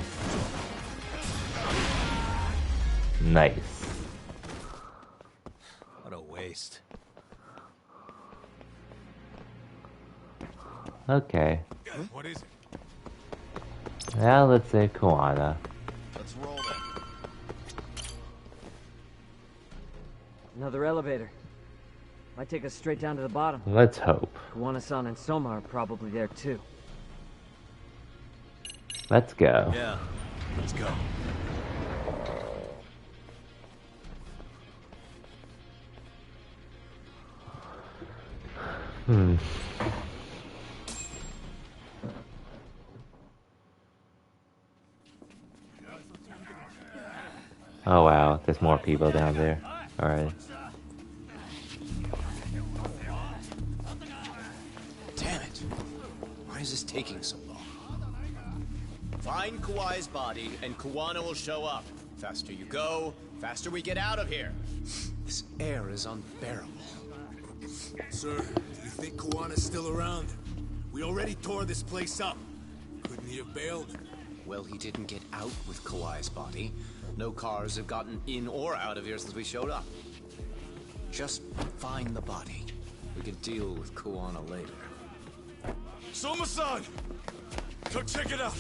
Nice. What a waste. Okay. What is it? Now let's say Kuwana. Let's roll then. Another elevator. Might take us straight down to the bottom. Let's hope. Kuwana-san and Soma are probably there too. Let's go. Yeah, let's go. Oh wow, there's more people down there. Alright. Damn it! Why is this taking so long? Find Kawai's body, and Kuwana will show up. Faster you go, faster we get out of here. This air is unbearable. Sir, do you think Kuwana's still around? We already tore this place up. Couldn't he have bailed? Well, he didn't get out with Kawai's body. No cars have gotten in or out of here since we showed up. Just find the body. We can deal with Kuwana later. Soma-san! Come check it out.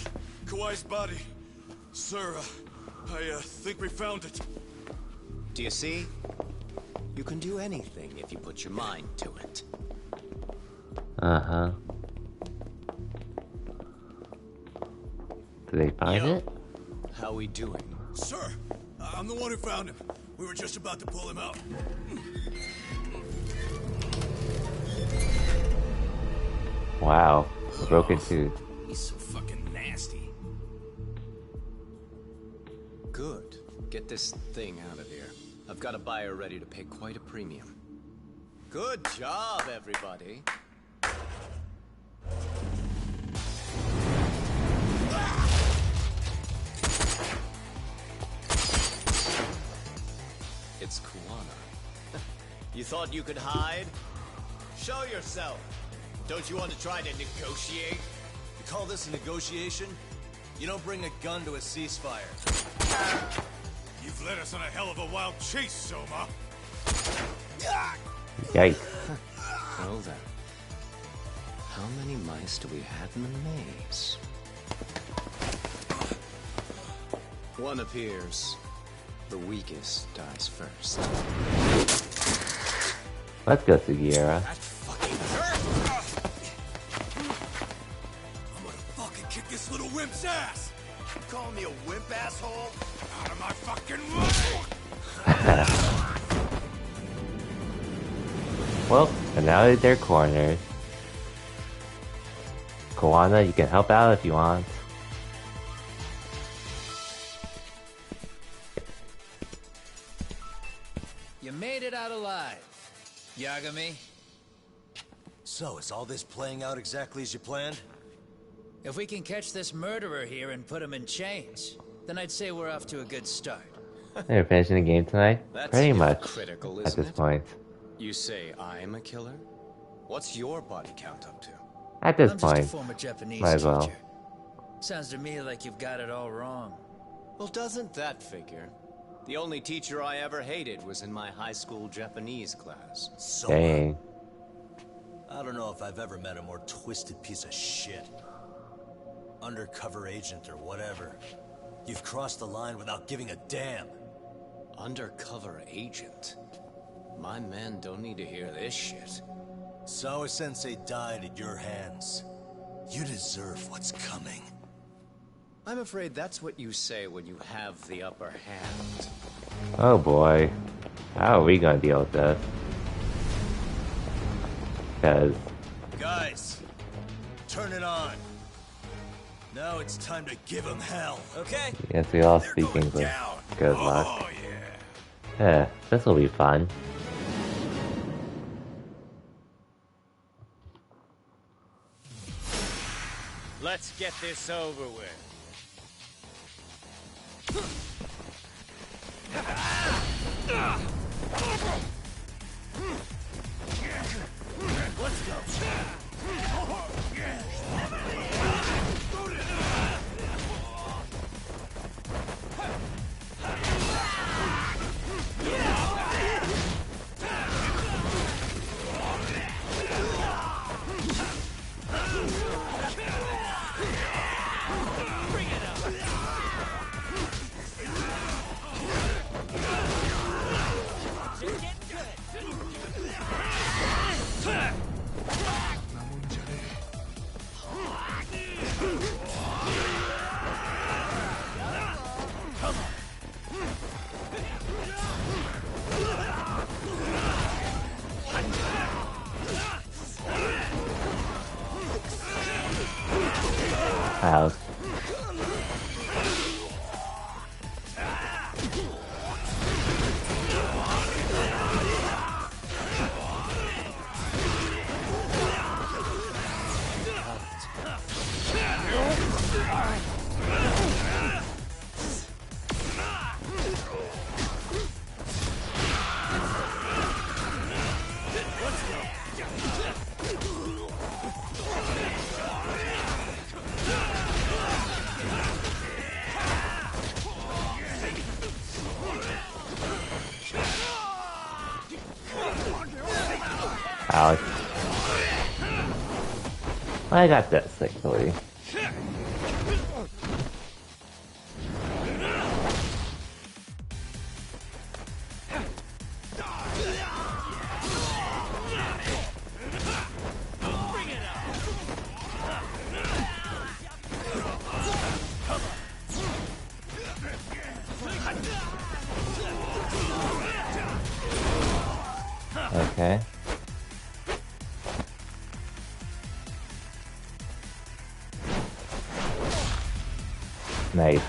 Kawai's body. Sir, I think we found it. Do you see? You can do anything if you put your mind to it. Uh-huh. Did they find it? How we doing? Sir, I'm the one who found him. We were just about to pull him out. Wow. Broken tooth. He's so fucking nasty. Good. Get this thing out of here. I've got a buyer ready to pay quite a premium. Good job, everybody. It's Kuwana. You thought you could hide? Show yourself. Don't you want to try to negotiate? You call this a negotiation? You don't bring a gun to a ceasefire. You've led us on a hell of a wild chase, Soma. Yikes. Well then. How many mice do we have in the maze? One appears. The weakest dies first. Let's go, Sugiura. That fucking hurt! I'm gonna fucking kick this little wimp's ass! You calling me a wimp, asshole? Out of my fucking way! Well, and now that they're cornered. Kuwana, you can help out if you want. You made it out alive, Yagami. So, is all this playing out exactly as you planned? If we can catch this murderer here and put him in chains, then I'd say we're off to a good start. They're finishing the game tonight? That's Pretty much. critical, At isn't this it? point. You say I'm a killer? What's your body count up to? At this I'm point. just a former Japanese Might as well. teacher. Sounds to me like you've got it all wrong. Well, doesn't that figure? The only teacher I ever hated was in my high school Japanese class. Dang. I don't know if I've ever met a more twisted piece of shit. Undercover agent or whatever. You've crossed the line without giving a damn. Undercover agent? My men don't need to hear this shit. Sawa-sensei died at your hands. You deserve what's coming. I'm afraid that's what you say when you have the upper hand. Oh boy. How are we gonna deal with this? Because Guys, turn it on. Now it's time to give him hell. Okay? yes, we all speak English. Good luck. Yeah, this will be fun. Let's get this over with. Let's go! House. Wow. I got this, thankfully. Okay. Nice.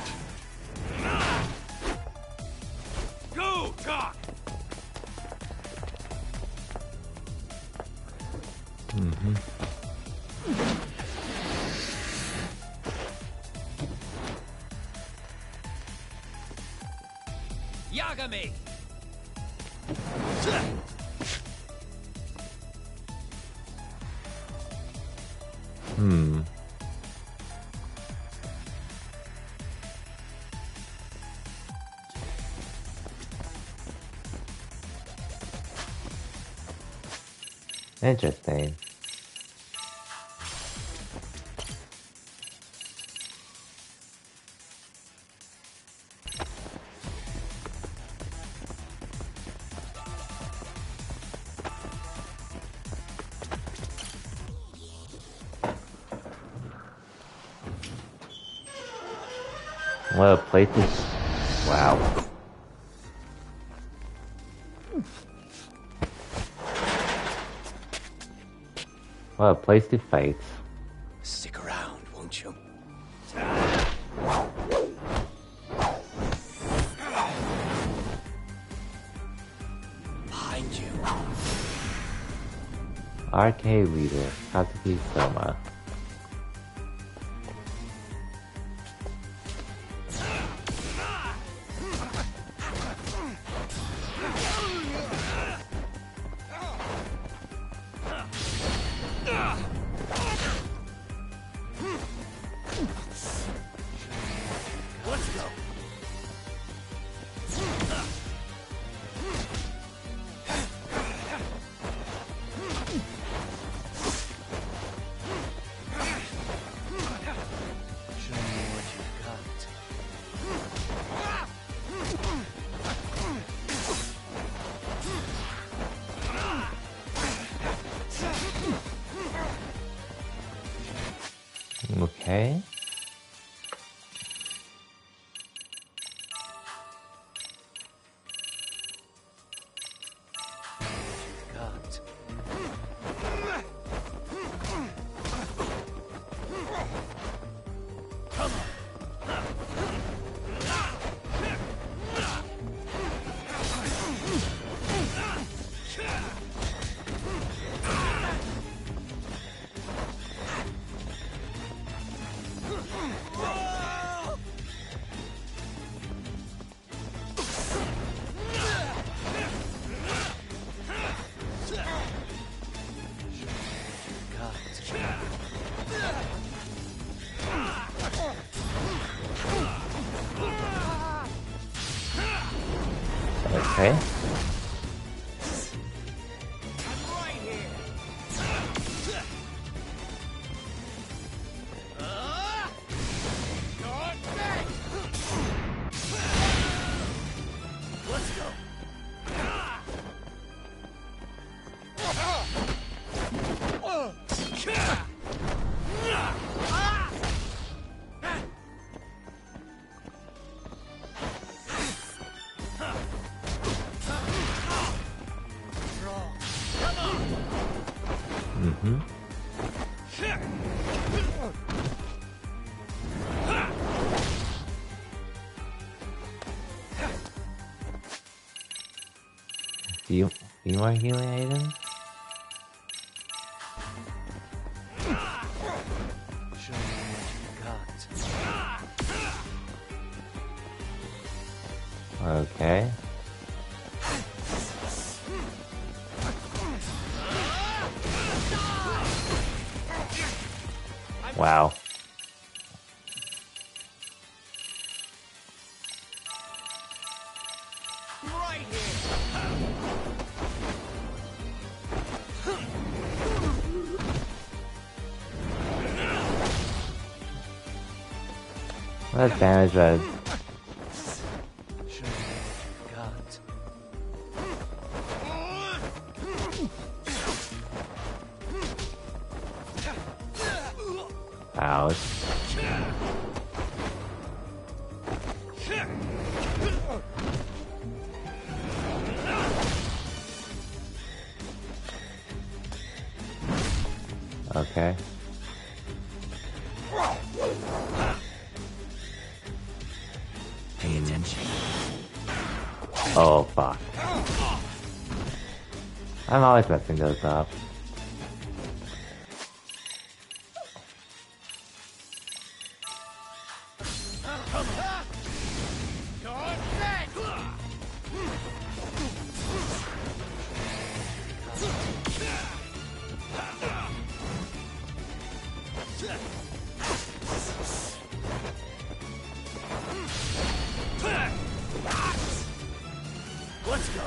Go, Doc! Mm-hmm. Yagami! Hmm. Interesting. What a place to... Wow. What a place to fight. Stick around, won't you? Behind you. Arcade leader, Katsuki Soma. Let's go. Show me what you've got. Okay. Got. Okay. Let's go. Mm-hmm. Do you want healing items? Show me what you got. Okay. Wow. Right here. Less damage, but ouch. Okay. Pay attention. Oh, fuck. I'm always messing those up. Let's go.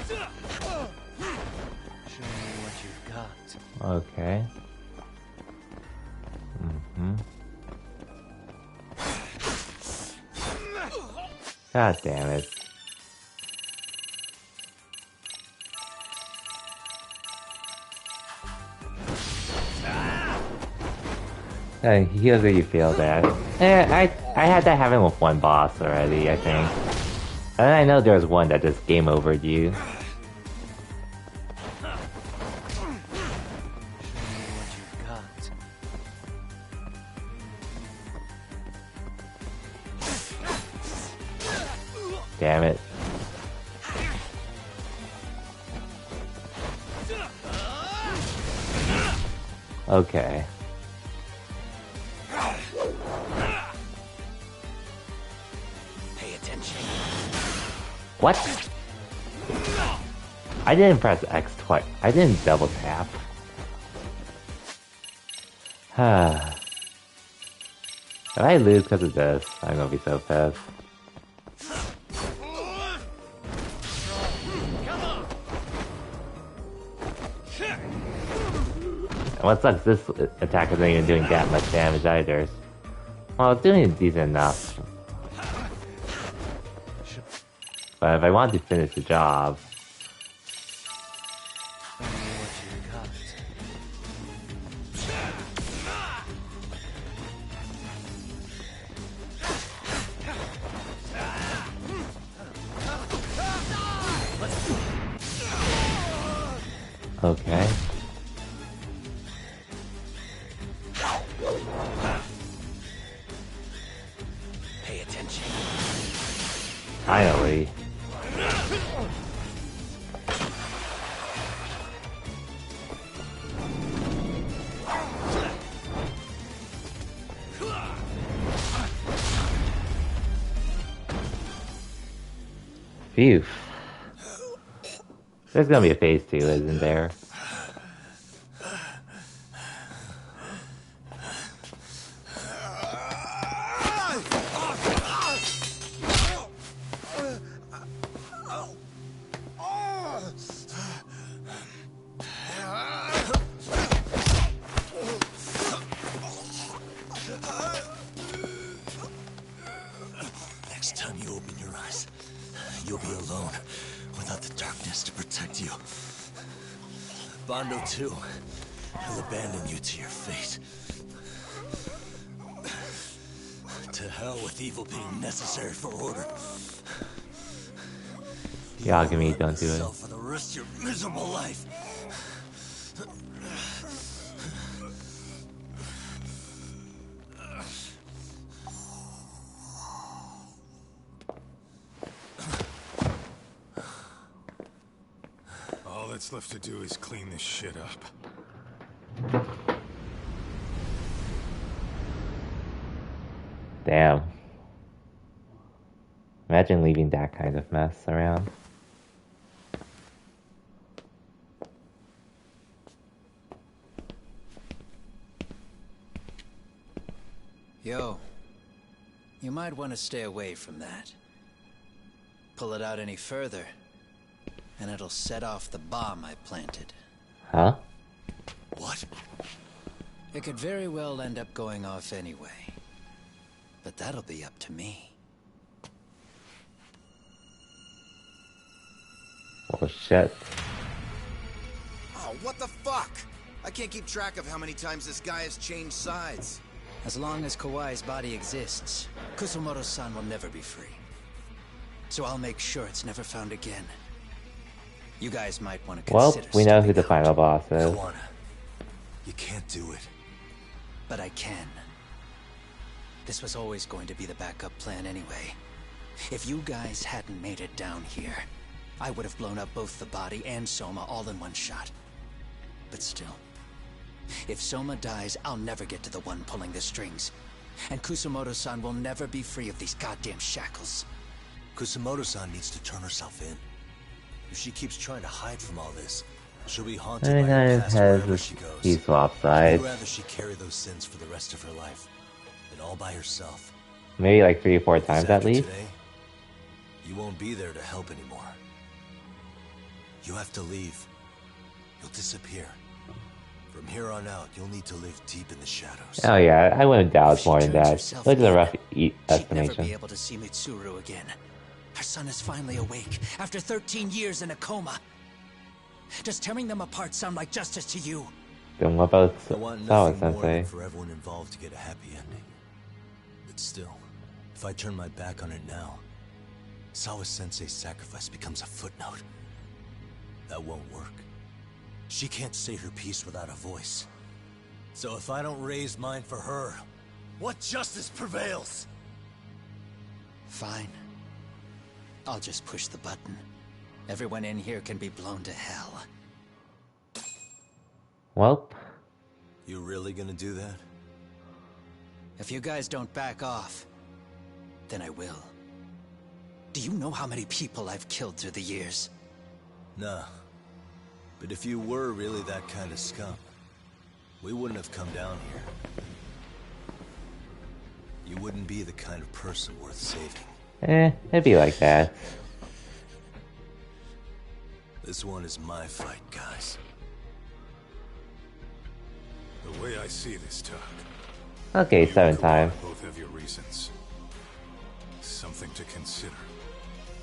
Show me what you've got. Okay. God damn it. Here's where you feel that. I had that happen with one boss already, I think. And I know there was one that just game overed you. Damn it. Okay. Pay attention. What? I didn't press X twice. I didn't double tap. If I lose because of this, I'm gonna be so pissed. And what sucks, this attack isn't even doing that much damage either. Well, it's doing decent enough. But if I want to finish the job... Okay. Pay attention. Finally. Phew. There's gonna be a phase 2, isn't there? Next time you open your eyes, you'll be alone, without the darkness to protect you. Bondo too. He'll abandon you to your fate. To hell with evil being necessary for order. Yagami, don't do it. For the rest of your miserable life. All that's left to do is clean this shit up. Damn. Imagine leaving that kind of mess around. Yo, you might want to stay away from that. Pull it out any further, and it'll set off the bomb I planted. Huh? What? It could very well end up going off anyway. But that'll be up to me. Oh shit. Oh, what the fuck? I can't keep track of how many times this guy has changed sides. As long as Kawai's body exists, Kusumoto-san will never be free. So I'll make sure it's never found again. You guys might want to Well, consider we know who the final boss is. Kawana, you can't do it. But I can. This was always going to be the backup plan anyway. If you guys hadn't made it down here, I would have blown up both the body and Soma all in one shot. But still, if Soma dies, I'll never get to the one pulling the strings. And Kusumoto-san will never be free of these goddamn shackles. Kusumoto-san needs to turn herself in. If she keeps trying to hide from all this, she'll be haunted Every by time her it past has wherever a she goes. key swap sides. I'd rather she carry those sins for the rest of her life, and all by herself. Maybe like 3 or 4 times at After least. today, you won't be there to help anymore. You have to leave. You'll disappear. From here on out, you'll need to live deep in the shadows. Oh yeah, I wouldn't doubt more than that. herself Look at the in, rough She'd never estimation. be able to see Mitsuru again. Her son is finally awake, after 13 years in a coma. Does tearing them apart sound like justice to you? Then what about I want Sawa nothing more than Sensei? for everyone involved to get a happy ending. But still, if I turn my back on it now, Sawa Sensei's sacrifice becomes a footnote. That won't work. She can't say her piece without a voice. So if I don't raise mine for her, what justice prevails? Fine. I'll just push the button. Everyone in here can be blown to hell. Welp. You really gonna do that? If you guys don't back off, then I will. Do you know how many people I've killed through the years? Nah. But if you were really that kind of scum, we wouldn't have come down here. You wouldn't be the kind of person worth saving. It'd be like that. This one is my fight, guys. The way I see this, Tuck. Okay, 7 times. Both have your reasons. Something to consider.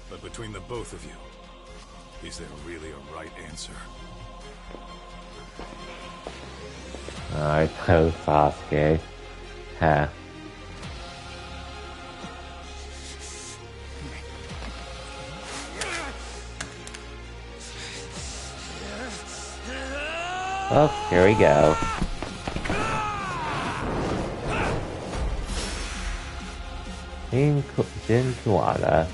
But between the both of you, is there really a right answer? I chose Sasuke. Huh. Oh, here we go. Jin Kuwana.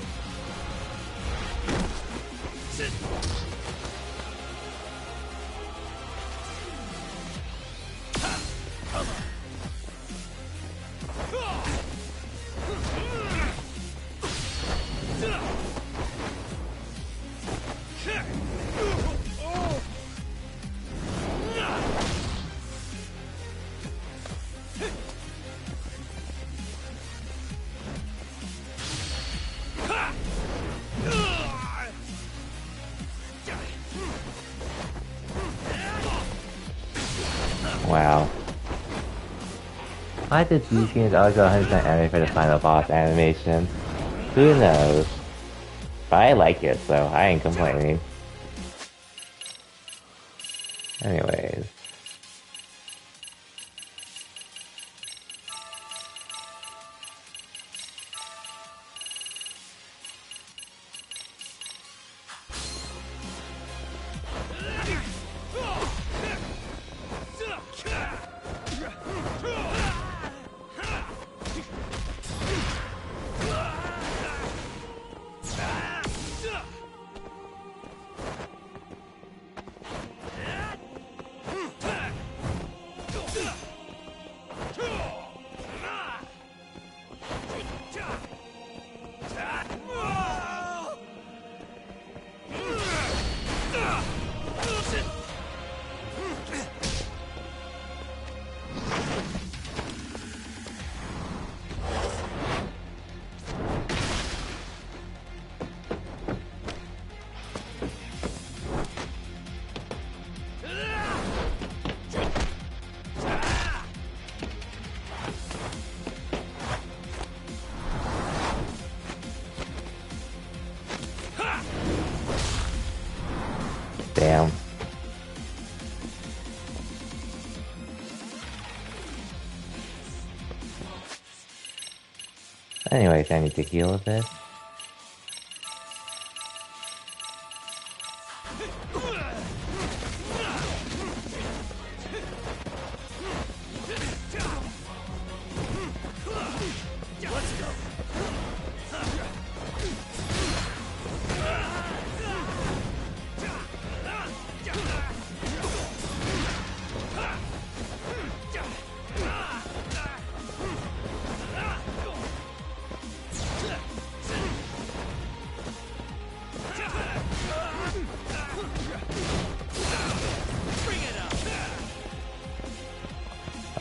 Wow. Why did these games always go 100% anime for the final boss animation? Who knows? But I like it, so I ain't complaining. Anyways. Damn. Anyways, I need to heal a bit.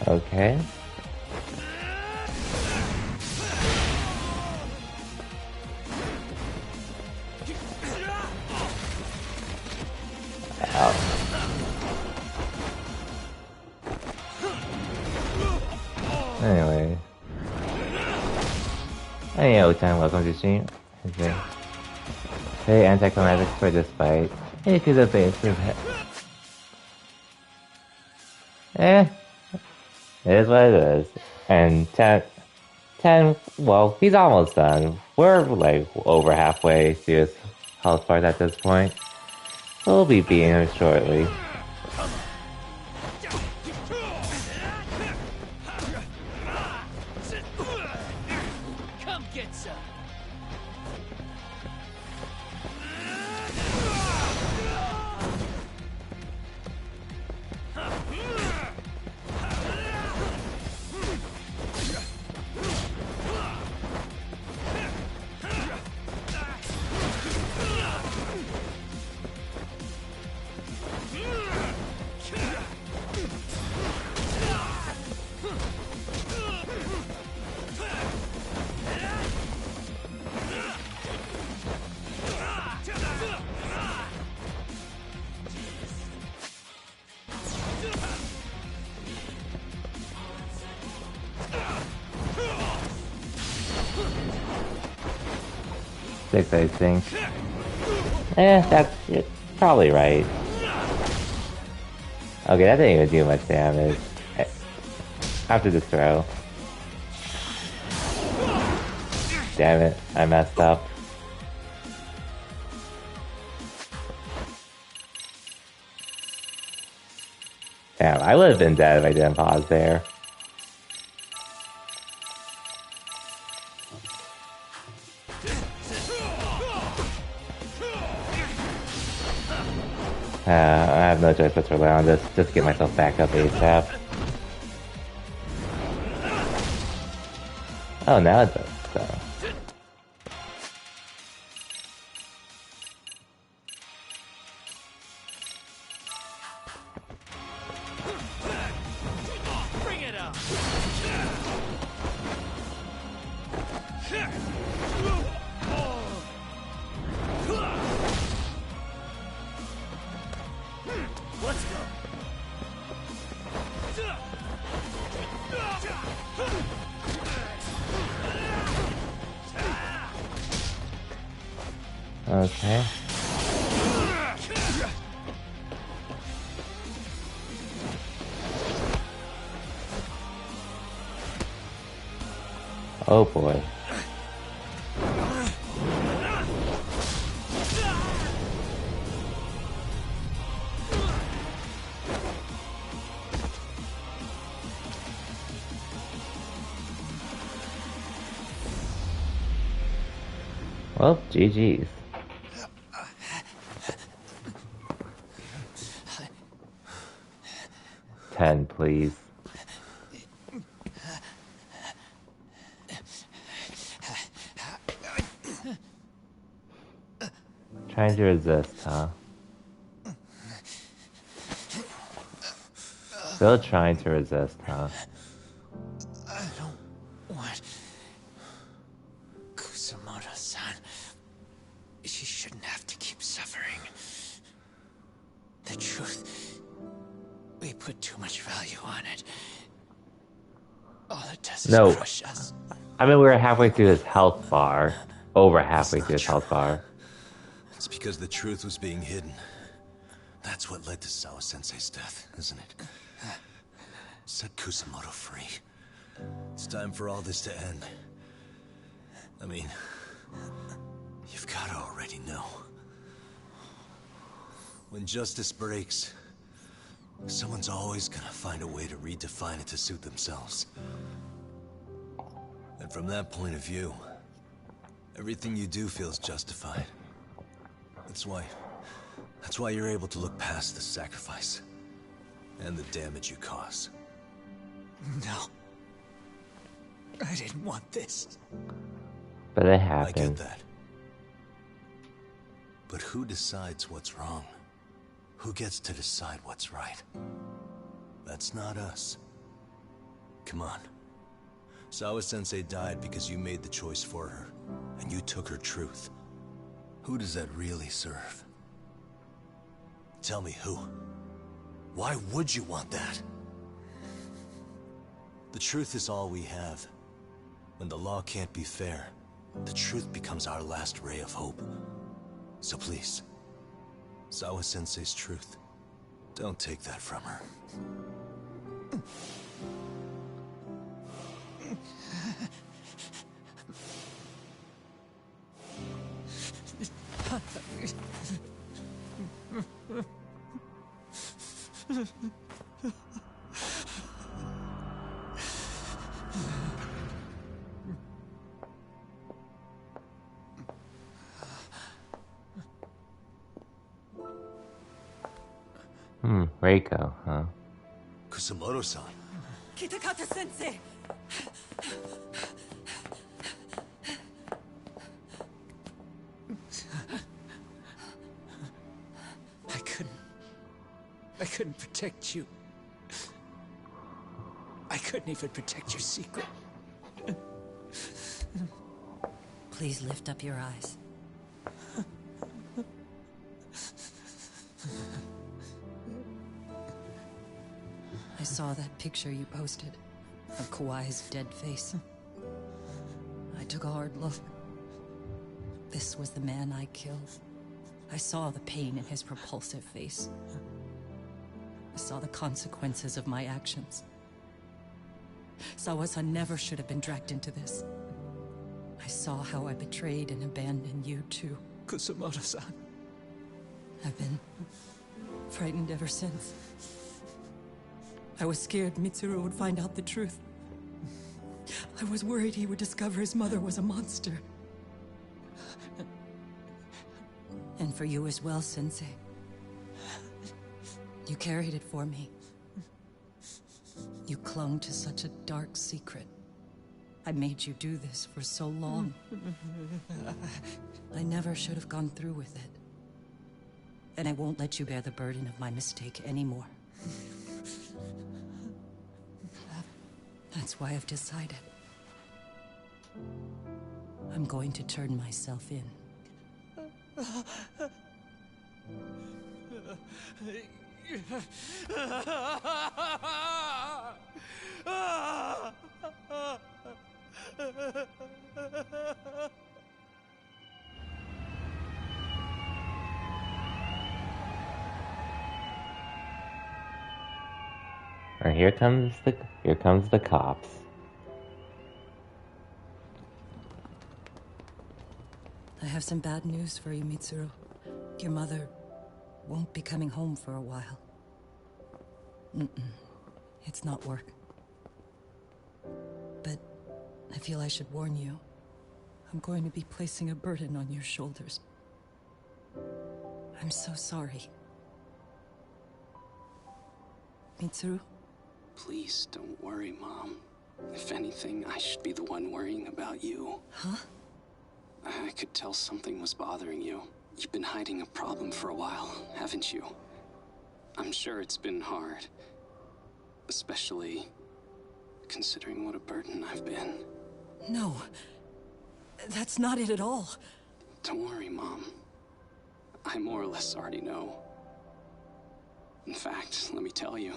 Okay. Ow. Anyway. Hey, Otan, welcome to stream. Okay. Hey, anticlimactic for this fight. Hey, to the base of it is what it is. And 10, well, he's almost done. We're like over halfway through his health part at this point. We'll be beating him shortly. Come get some. Six, I think. That's probably right. Okay, that didn't even do much damage. After the throw. Damn it, I messed up. Damn, I would have been dead if I didn't pause there. I have no choice but to rely on this just to get myself back up ASAP. Oh, now it does, so. Bring it up. Let's go. Okay. Oh boy. Well, GG's. Ten, please. Trying to resist, huh? Still trying to resist, huh? I don't want Kusamoto-san. She shouldn't have to keep suffering. The truth, we put too much value on it. All it does is crush us. I mean, we were halfway through his health bar. Over halfway through his health bar. It's because the truth was being hidden. That's what led to Sawa-sensei's death, isn't it? Set Kusamoto free. It's time for all this to end. I mean, you've gotta already know. When justice breaks, someone's always gonna find a way to redefine it to suit themselves. And from that point of view, everything you do feels justified. That's why you're able to look past the sacrifice and the damage you cause. No. I didn't want this. But it happened. I get that. But who decides what's wrong? Who gets to decide what's right? That's not us. Come on. Sawa-sensei died because you made the choice for her, and you took her truth. Who does that really serve? Tell me who. Why would you want that? The truth is all we have. When the law can't be fair, the truth becomes our last ray of hope. So please, Sawa-sensei's truth, don't take that from her. Reiko, huh? Kusamoto-san. Kitakata-sensei! I couldn't protect you. I couldn't even protect your secret. Please lift up your eyes. I saw that picture you posted of Kawai's dead face. I took a hard look. This was the man I killed. I saw the pain in his repulsive face. I saw the consequences of my actions. Sawa-san never should have been dragged into this. I saw how I betrayed and abandoned you too. Kusamoto-san. I've been frightened ever since. I was scared Mitsuru would find out the truth. I was worried he would discover his mother was a monster. And for you as well, Sensei. You carried it for me. You clung to such a dark secret. I made you do this for so long. I never should have gone through with it. And I won't let you bear the burden of my mistake anymore. That's why I've decided. I'm going to turn myself in. Alright, here comes the cops. I have some bad news for you, Mitsuru. Your mother won't be coming home for a while. It's not work. But I feel I should warn you. I'm going to be placing a burden on your shoulders. I'm so sorry. Mitsuru? Please don't worry, Mom. If anything, I should be the one worrying about you. Huh? I could tell something was bothering you. You've been hiding a problem for a while, haven't you? I'm sure it's been hard. Especially considering what a burden I've been. No. That's not it at all. Don't worry, Mom. I more or less already know. In fact, let me tell you.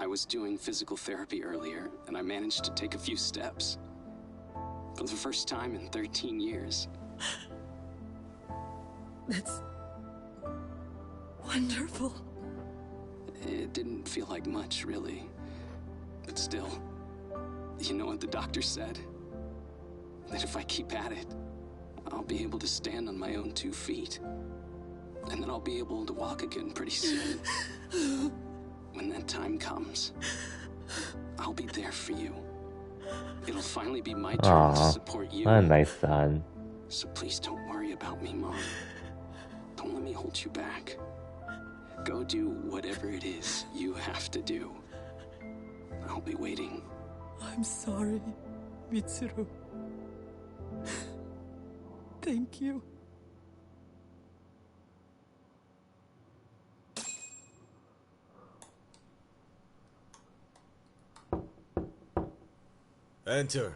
I was doing physical therapy earlier, and I managed to take a few steps. For the first time in 13 years. That's... Wonderful. It didn't feel like much, really. But still, you know what the doctor said? That if I keep at it, I'll be able to stand on my own 2 feet. And then I'll be able to walk again pretty soon. When that time comes, I'll be there for you. It'll finally be my turn to support you. What a nice son. So please don't worry about me, Mom. Don't let me hold you back. Go do whatever it is you have to do. I'll be waiting. I'm sorry, Mitsuru. Thank you. Enter.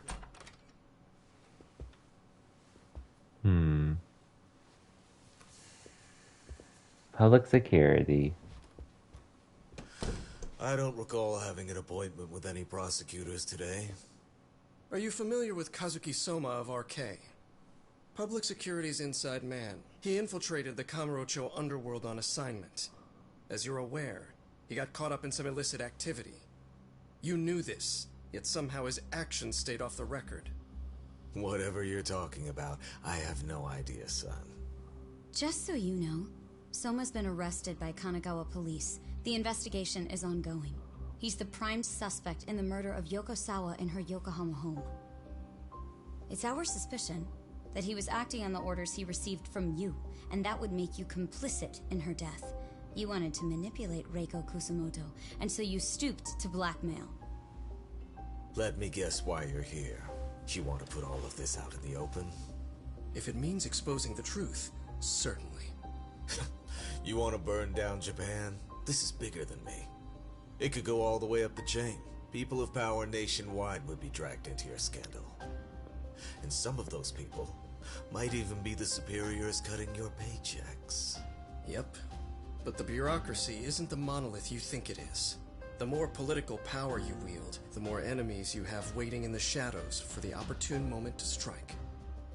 Public security. I don't recall having an appointment with any prosecutors today. Are you familiar with Kazuki Soma of RK? Public Security's inside man. He infiltrated the Kamurocho underworld on assignment. As you're aware, he got caught up in some illicit activity. You knew this, yet somehow his actions stayed off the record. Whatever you're talking about, I have no idea, son. Just so you know, Soma's been arrested by Kanagawa police. The investigation is ongoing. He's the prime suspect in the murder of Yoko Sawa in her Yokohama home. It's our suspicion that he was acting on the orders he received from you, and that would make you complicit in her death. You wanted to manipulate Reiko Kusumoto, and so you stooped to blackmail. Let me guess why you're here. You want to put all of this out in the open? If it means exposing the truth, certainly. You want to burn down Japan? This is bigger than me. It could go all the way up the chain. People of power nationwide would be dragged into your scandal. And some of those people might even be the superiors cutting your paychecks. Yep. But the bureaucracy isn't the monolith you think it is. The more political power you wield, the more enemies you have waiting in the shadows for the opportune moment to strike.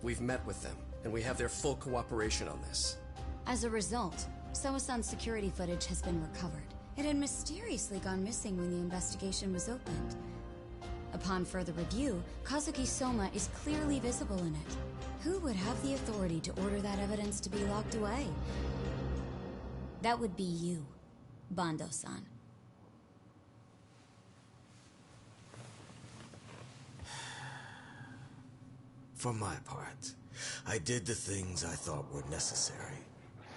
We've met with them, and we have their full cooperation on this. As a result, Soa-san's security footage has been recovered. It had mysteriously gone missing when the investigation was opened. Upon further review, Kazuki Soma is clearly visible in it. Who would have the authority to order that evidence to be locked away? That would be you, Bando-san. For my part, I did the things I thought were necessary.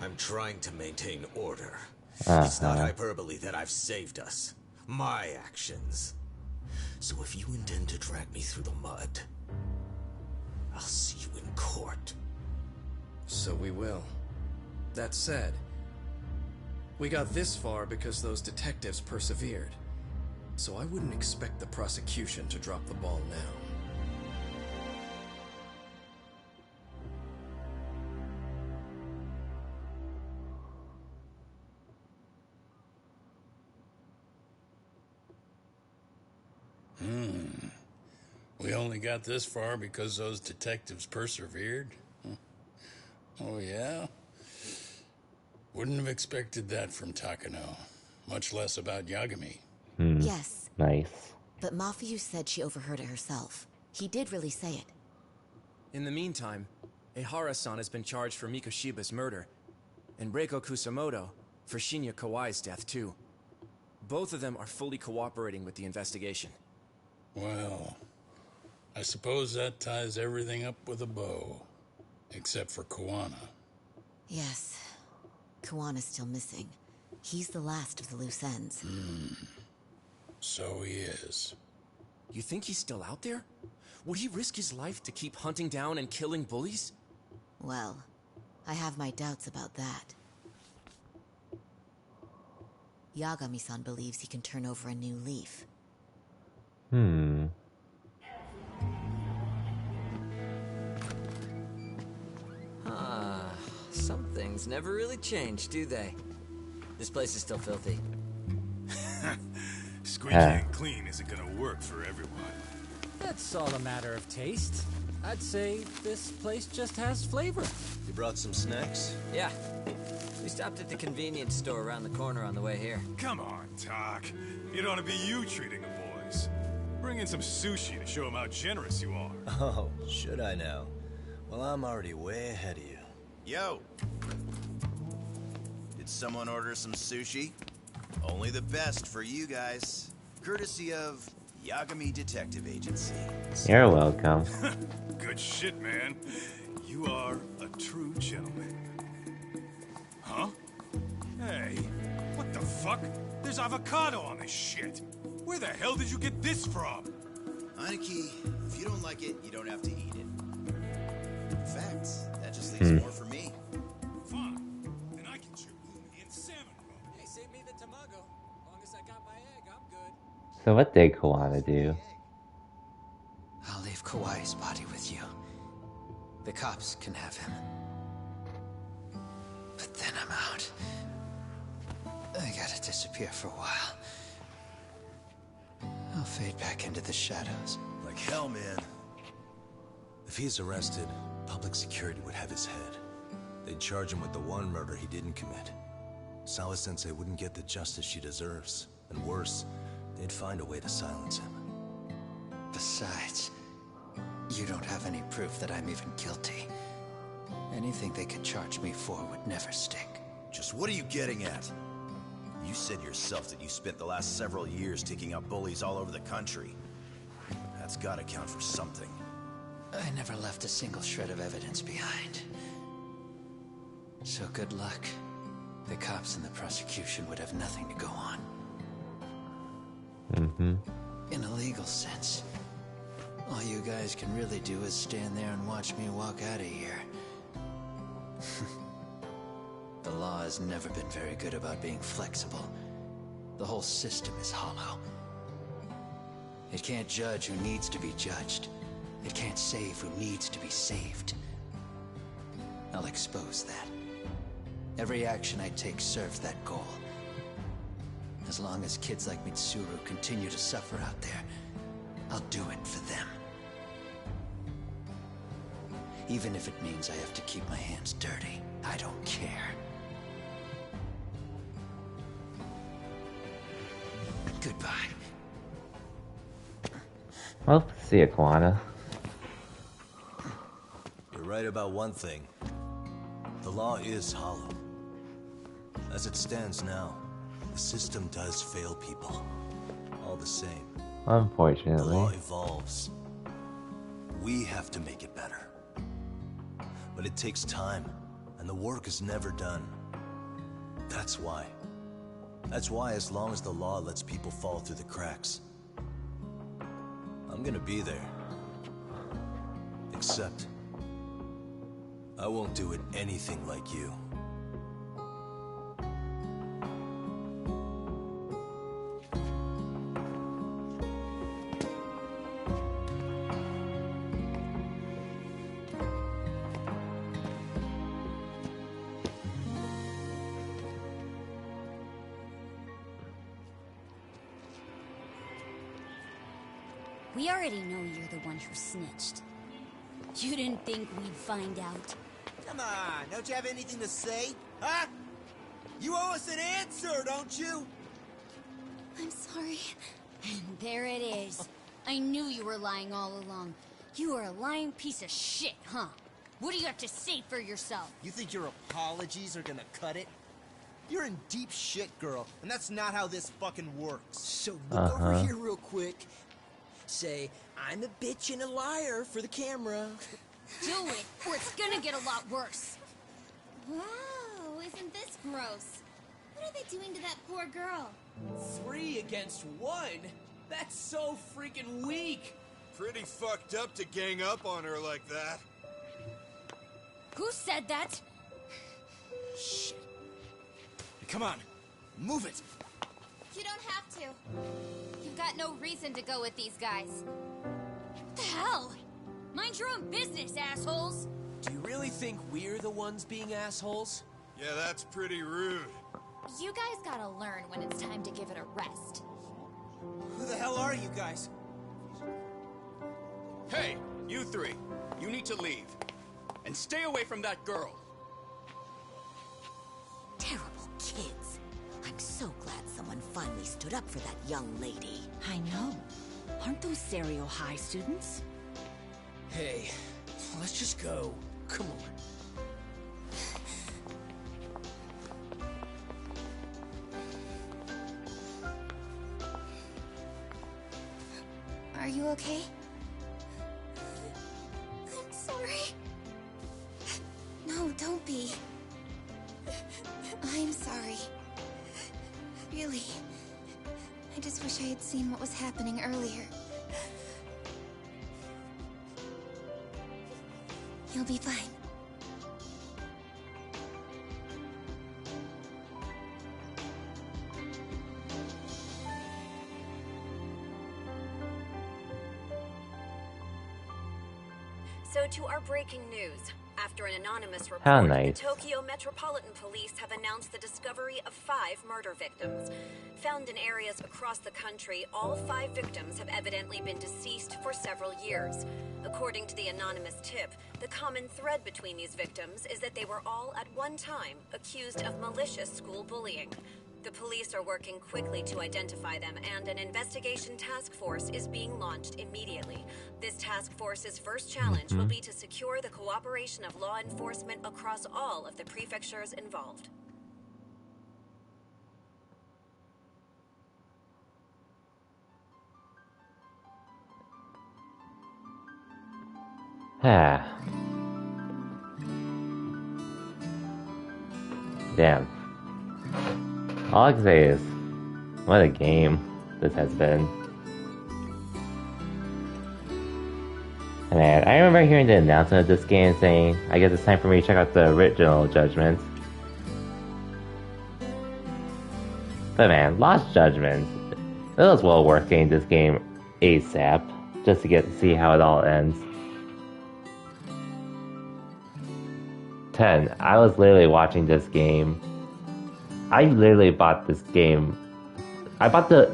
I'm trying to maintain order. It's not hyperbole that I've saved us. My actions. So if you intend to drag me through the mud, I'll see you in court. So we will. That said, we got this far because those detectives persevered. So I wouldn't expect the prosecution to drop the ball now. We only got this far because those detectives persevered? Oh, yeah? Wouldn't have expected that from Takano. Much less about Yagami. Yes. Nice. But Mafuyu said she overheard it herself. He did really say it. In the meantime, Ehara-san has been charged for Mikoshiba's murder, and Reiko Kusumoto for Shinya Kawai's death, too. Both of them are fully cooperating with the investigation. Well, I suppose that ties everything up with a bow. Except for Kuwana. Yes. Kuwana's still missing. He's the last of the loose ends. So he is. You think he's still out there? Would he risk his life to keep hunting down and killing bullies? Well, I have my doubts about that. Yagami-san believes he can turn over a new leaf. Some things never really change, do they? This place is still filthy. Squeaky and clean isn't gonna work for everyone. That's all a matter of taste. I'd say this place just has flavor. You brought some snacks? Yeah, We stopped at the convenience store around the corner on the way here. Come on, Talk. It ought to be you treating the boys. Bring in some sushi to show them how generous you are. Oh, should I now? Well, I'm already way ahead of you. Yo! Did someone order some sushi? Only the best for you guys. Courtesy of Yagami Detective Agency. You're welcome. Good shit, man. You are a true gentleman. Huh? Hey, what the fuck? There's avocado on this shit. Where the hell did you get this from? Heineke, if you don't like it, you don't have to eat it. In fact, that just leaves more for me. Fine. Then I can chew Gloomy in salmon roll. Hey, save me the tamago. As long as I got my egg, I'm good. So what did Kawana do? I'll leave Kawai's body with you. The cops can have him. But then I'm out. I gotta disappear for a while. I'll fade back into the shadows. Like hell, man. If he's arrested, public security would have his head. They'd charge him with the one murder he didn't commit. Sawa-sensei wouldn't get the justice she deserves. And worse, they'd find a way to silence him. Besides, you don't have any proof that I'm even guilty. Anything they could charge me for would never stick. Just what are you getting at? You said yourself that you spent the last several years taking out bullies all over the country. That's gotta count for something. I never left a single shred of evidence behind. So good luck. The cops and the prosecution would have nothing to go on. In a legal sense, all you guys can really do is stand there and watch me walk out of here. The law has never been very good about being flexible. The whole system is hollow. It can't judge who needs to be judged. It can't save who needs to be saved. I'll expose that. Every action I take serves that goal. As long as kids like Mitsuru continue to suffer out there, I'll do it for them. Even if it means I have to keep my hands dirty, I don't care. Goodbye. Well, see ya, Kawana. You're right about one thing. The law is hollow. As it stands now, the system does fail people. All the same. Unfortunately. The law evolves. We have to make it better. But it takes time, and the work is never done. That's why. That's why as long as the law lets people fall through the cracks, I'm gonna be there. Except, I won't do it anything like you. We already know you're the one who snitched. You didn't think we'd find out. Come on, don't you have anything to say? Huh? You owe us an answer, don't you? I'm sorry. And there it is. I knew you were lying all along. You are a lying piece of shit, huh? What do you have to say for yourself? You think your apologies are gonna cut it? You're in deep shit, girl, and that's not how this fucking works. So look over here real quick. Say, I'm a bitch and a liar for the camera. Do it, or it's gonna get a lot worse. Wow, isn't this gross? What are they doing to that poor girl? 3 against 1? That's so freaking weak. Pretty fucked up to gang up on her like that. Who said that? Shit. Come on, move it. You don't have to. You've got no reason to go with these guys. What the hell? Mind your own business, assholes! Do you really think we're the ones being assholes? Yeah, that's pretty rude. You guys gotta learn when it's time to give it a rest. Who the hell are you guys? Hey, you three. You need to leave. And stay away from that girl. finally stood up for that young lady. I know. Aren't those Serio High students? Hey, let's just go. Come on. Are you okay? I'm sorry. No, don't be. I'm sorry. Really. I just wish I had seen what was happening earlier. You'll be fine. So to our breaking news. After an anonymous report, How nice. the Tokyo Metropolitan Police have announced the discovery of 5 murder victims. Found in areas across the country, all 5 victims have evidently been deceased for several years. According to the anonymous tip, the common thread between these victims is that they were all at one time accused of malicious school bullying. The police are working quickly to identify them, and an investigation task force is being launched immediately. This task force's first challenge will be to secure the cooperation of law enforcement across all of the prefectures involved. Damn. All I can say is, what a game this has been. Man, I remember hearing the announcement of this game saying, I guess it's time for me to check out the original Judgment. But man, Lost Judgment, it was well worth getting this game ASAP, just to get to see how it all ends. 10, I was literally watching this game. I literally bought this game. I bought the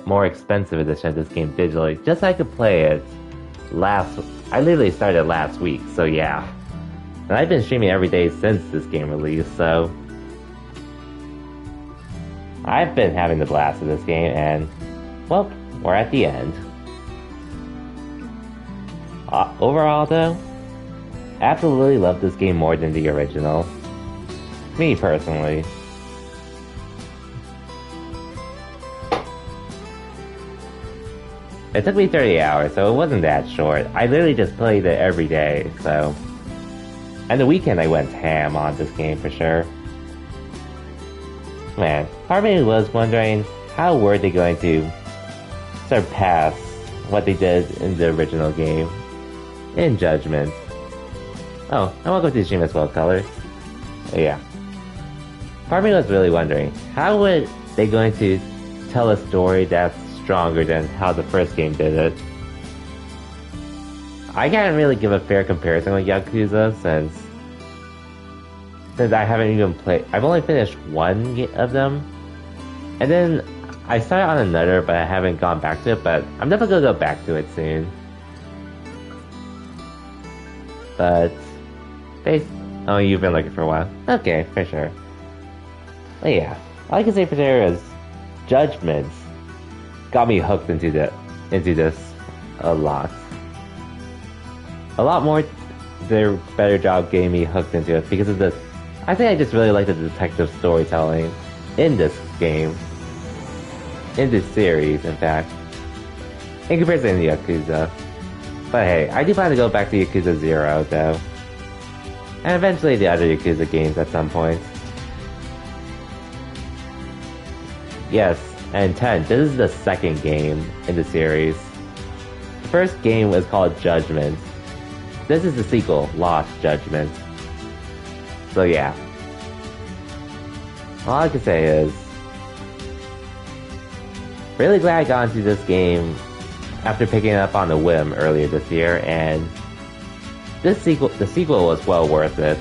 more expensive edition of this game digitally, just so I could play it I literally started last week, so yeah. And I've been streaming every day since this game released, so I've been having the blast of this game, and well, we're at the end. Overall though, absolutely love this game more than the original. Me personally. It took me 30 hours, so it wasn't that short. I literally just played it every day, so... And the weekend I went ham on this game for sure. Man, part of me was wondering, how were they going to surpass what they did in the original game? In Judgment. Oh, and welcome to Stream as well, Color. Yeah. Part of me was really wondering, how were they going to tell a story that's stronger than how the first game did it? I can't really give a fair comparison with Yakuza since I haven't even played. I've only finished one of them, and then I started on another, but I haven't gone back to it. But I'm definitely gonna go back to it soon. But oh, you've been looking for a while. Okay, for sure. But yeah, all I can say for there is Judgment got me hooked into this a lot. A lot more. Their better job getting me hooked into it because of this. I think I just really like the detective storytelling in this game, in this series, in fact, in comparison to Yakuza. But hey, I do plan to go back to Yakuza 0 though, and eventually the other Yakuza games at some point. Yes. And 10, this is the second game in the series. The first game was called Judgment. This is the sequel, Lost Judgment. So yeah. All I can say is, really glad I got into this game after picking it up on a whim earlier this year, and the sequel was well worth it.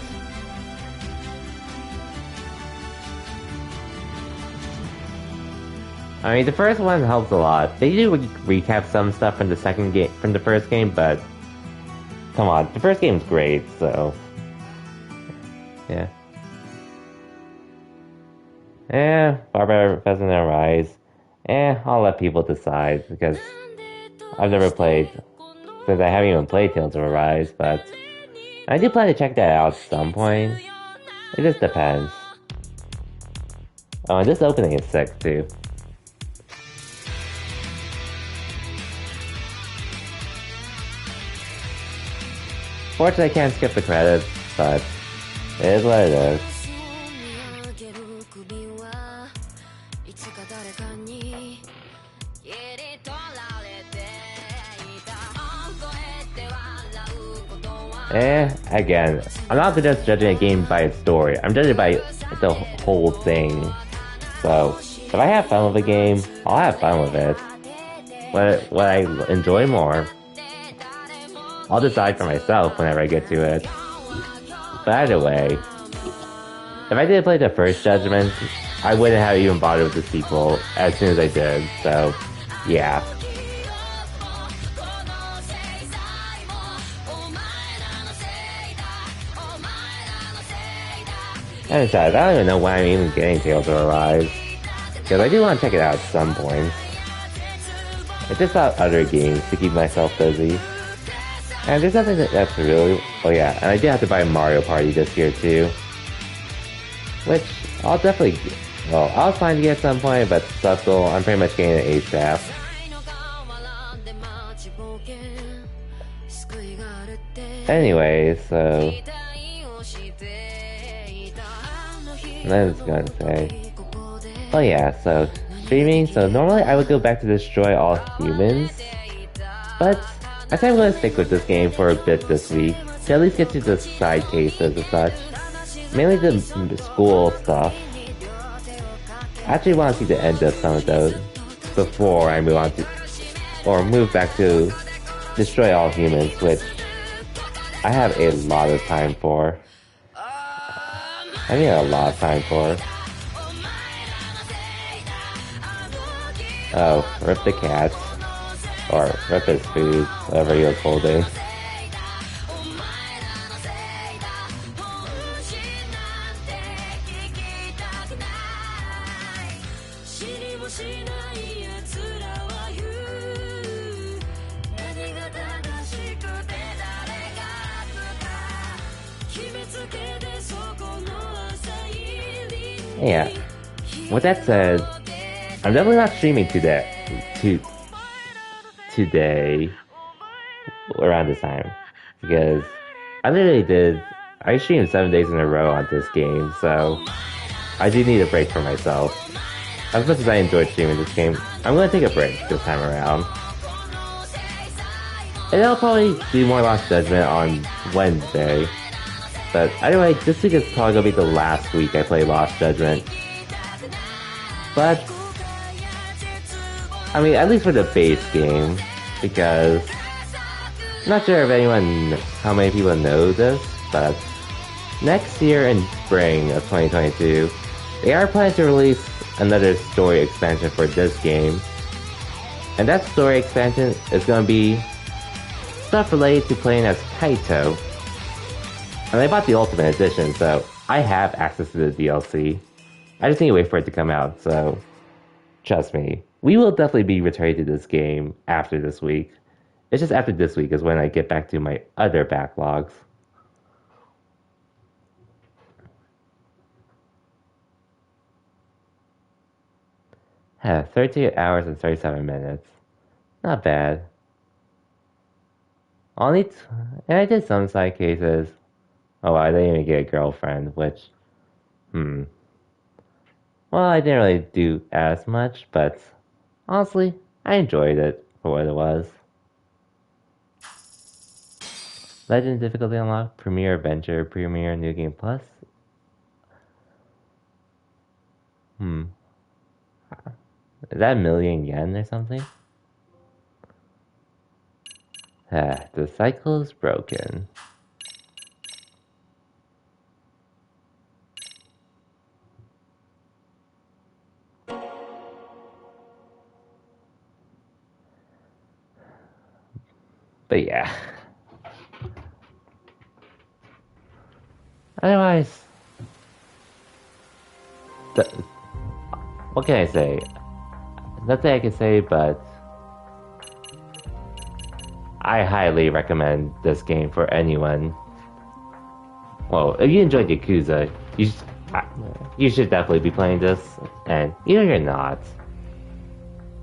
I mean, the first one helps a lot. They do recap some stuff from the first game, but come on, the first game's great, so yeah. far better Pheasant and Rise. I'll let people decide because I've never played, since I haven't even played Tales of Arise, but I do plan to check that out at some point. It just depends. Oh, and this opening is sick too. Fortunately, I can't skip the credits, but it is what it is. Again, I'm not just judging a game by its story, I'm judging by the whole thing. So, if I have fun with a game, I'll have fun with it. What I enjoy more, I'll decide for myself whenever I get to it. But either way, if I did play the first Judgment, I wouldn't have even bothered with the sequel as soon as I did, so yeah. And besides, I don't even know why I'm even getting Tales of Arise, because I do want to check it out at some point. It's just about other games to keep myself busy. And there's nothing that's really... Oh yeah, and I did have to buy Mario Party this year too. Which, I'll definitely... Well, I was planning to get at some point, but Subtle, I'm pretty much getting it ASAP. Anyway, so... I was gonna say... Oh yeah, so... Streaming, so normally I would go back to Destroy All Humans. But... I think I'm going to stick with this game for a bit this week, to at least get to the side cases and such. Mainly the school stuff. I actually want to see the end of some of those before I move on to, or move back to Destroy All Humans, which I have a lot of time for. I mean a lot of time for. Oh, rip the cat. Or rip his food, whatever he was holding. Yeah. With that said, I'm definitely not streaming today around this time, because I streamed 7 days in a row on this game, so I do need a break for myself. As much as I enjoyed streaming this game, I'm going to take a break this time around. And I'll probably do more Lost Judgment on Wednesday, but anyway, this week is probably going to be the last week I play Lost Judgment. But I mean, at least for the base game, because I'm not sure if how many people know this, but next year in spring of 2022, they are planning to release another story expansion for this game. And that story expansion is going to be stuff related to playing as Kaito. And I bought the Ultimate Edition, so I have access to the DLC. I just need to wait for it to come out, so trust me. We will definitely be returning to this game after this week. It's just after this week is when I get back to my other backlogs. Yeah, 13 hours and 37 minutes. Not bad. And I did some side cases. Oh, I didn't even get a girlfriend, which... Well, I didn't really do as much, but... honestly, I enjoyed it for what it was. Legend difficulty unlocked, Premier Adventure, Premier New Game Plus. Is that 1,000,000 yen or something? The cycle is broken. But yeah. Otherwise, what can I say? Nothing I can say, but I highly recommend this game for anyone. Well, if you enjoyed Yakuza, you should definitely be playing this, and even if you're not,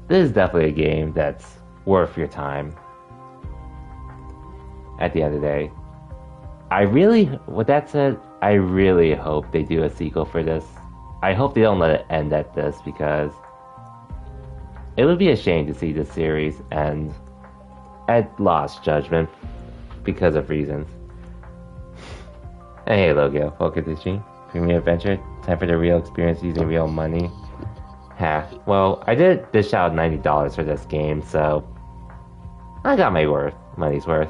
this is definitely a game that's worth your time. At the end of the day, with that said, I really hope they do a sequel for this. I hope they don't let it end at this, because it would be a shame to see this series end at Lost Judgment because of reasons. And hey Logo, welcome to the stream. Premium Adventure, time for the real experience using real money. Well, I did dish out $90 for this game, so I got my money's worth.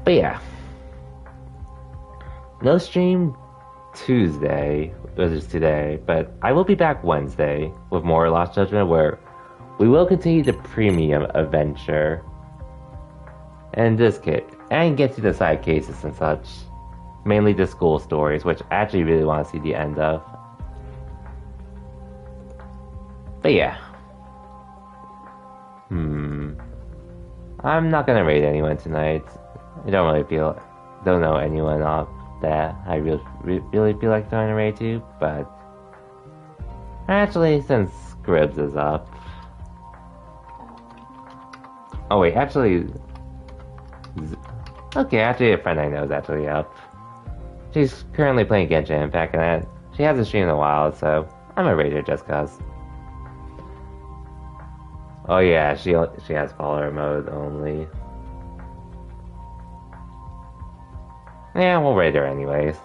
But yeah. No stream Tuesday, which is today, but I will be back Wednesday with more Lost Judgment, where we will continue the premium adventure and this kit, and get to the side cases and such. Mainly the school stories, which I actually really want to see the end of. But yeah. I'm not gonna raid anyone tonight. I don't know anyone off that I really feel like throwing a raid to, but actually, since Scribs is up. Oh wait, actually, actually a friend I know is actually up. She's currently playing Genshin Impact, and she hasn't streamed in a while, so I'm gonna raid her just cause. Oh yeah, she has follower mode only. Yeah, we'll raid her anyways.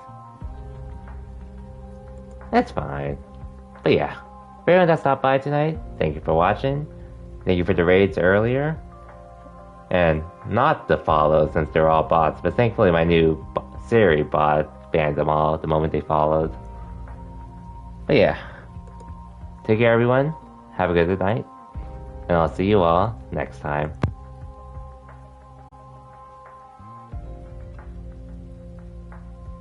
That's fine. But yeah, for everyone that stopped by tonight, thank you for watching. Thank you for the raids earlier. And not the follows, since they're all bots, but thankfully my new Siri bot banned them all the moment they followed. But yeah, take care everyone, have a good night, and I'll see you all next time.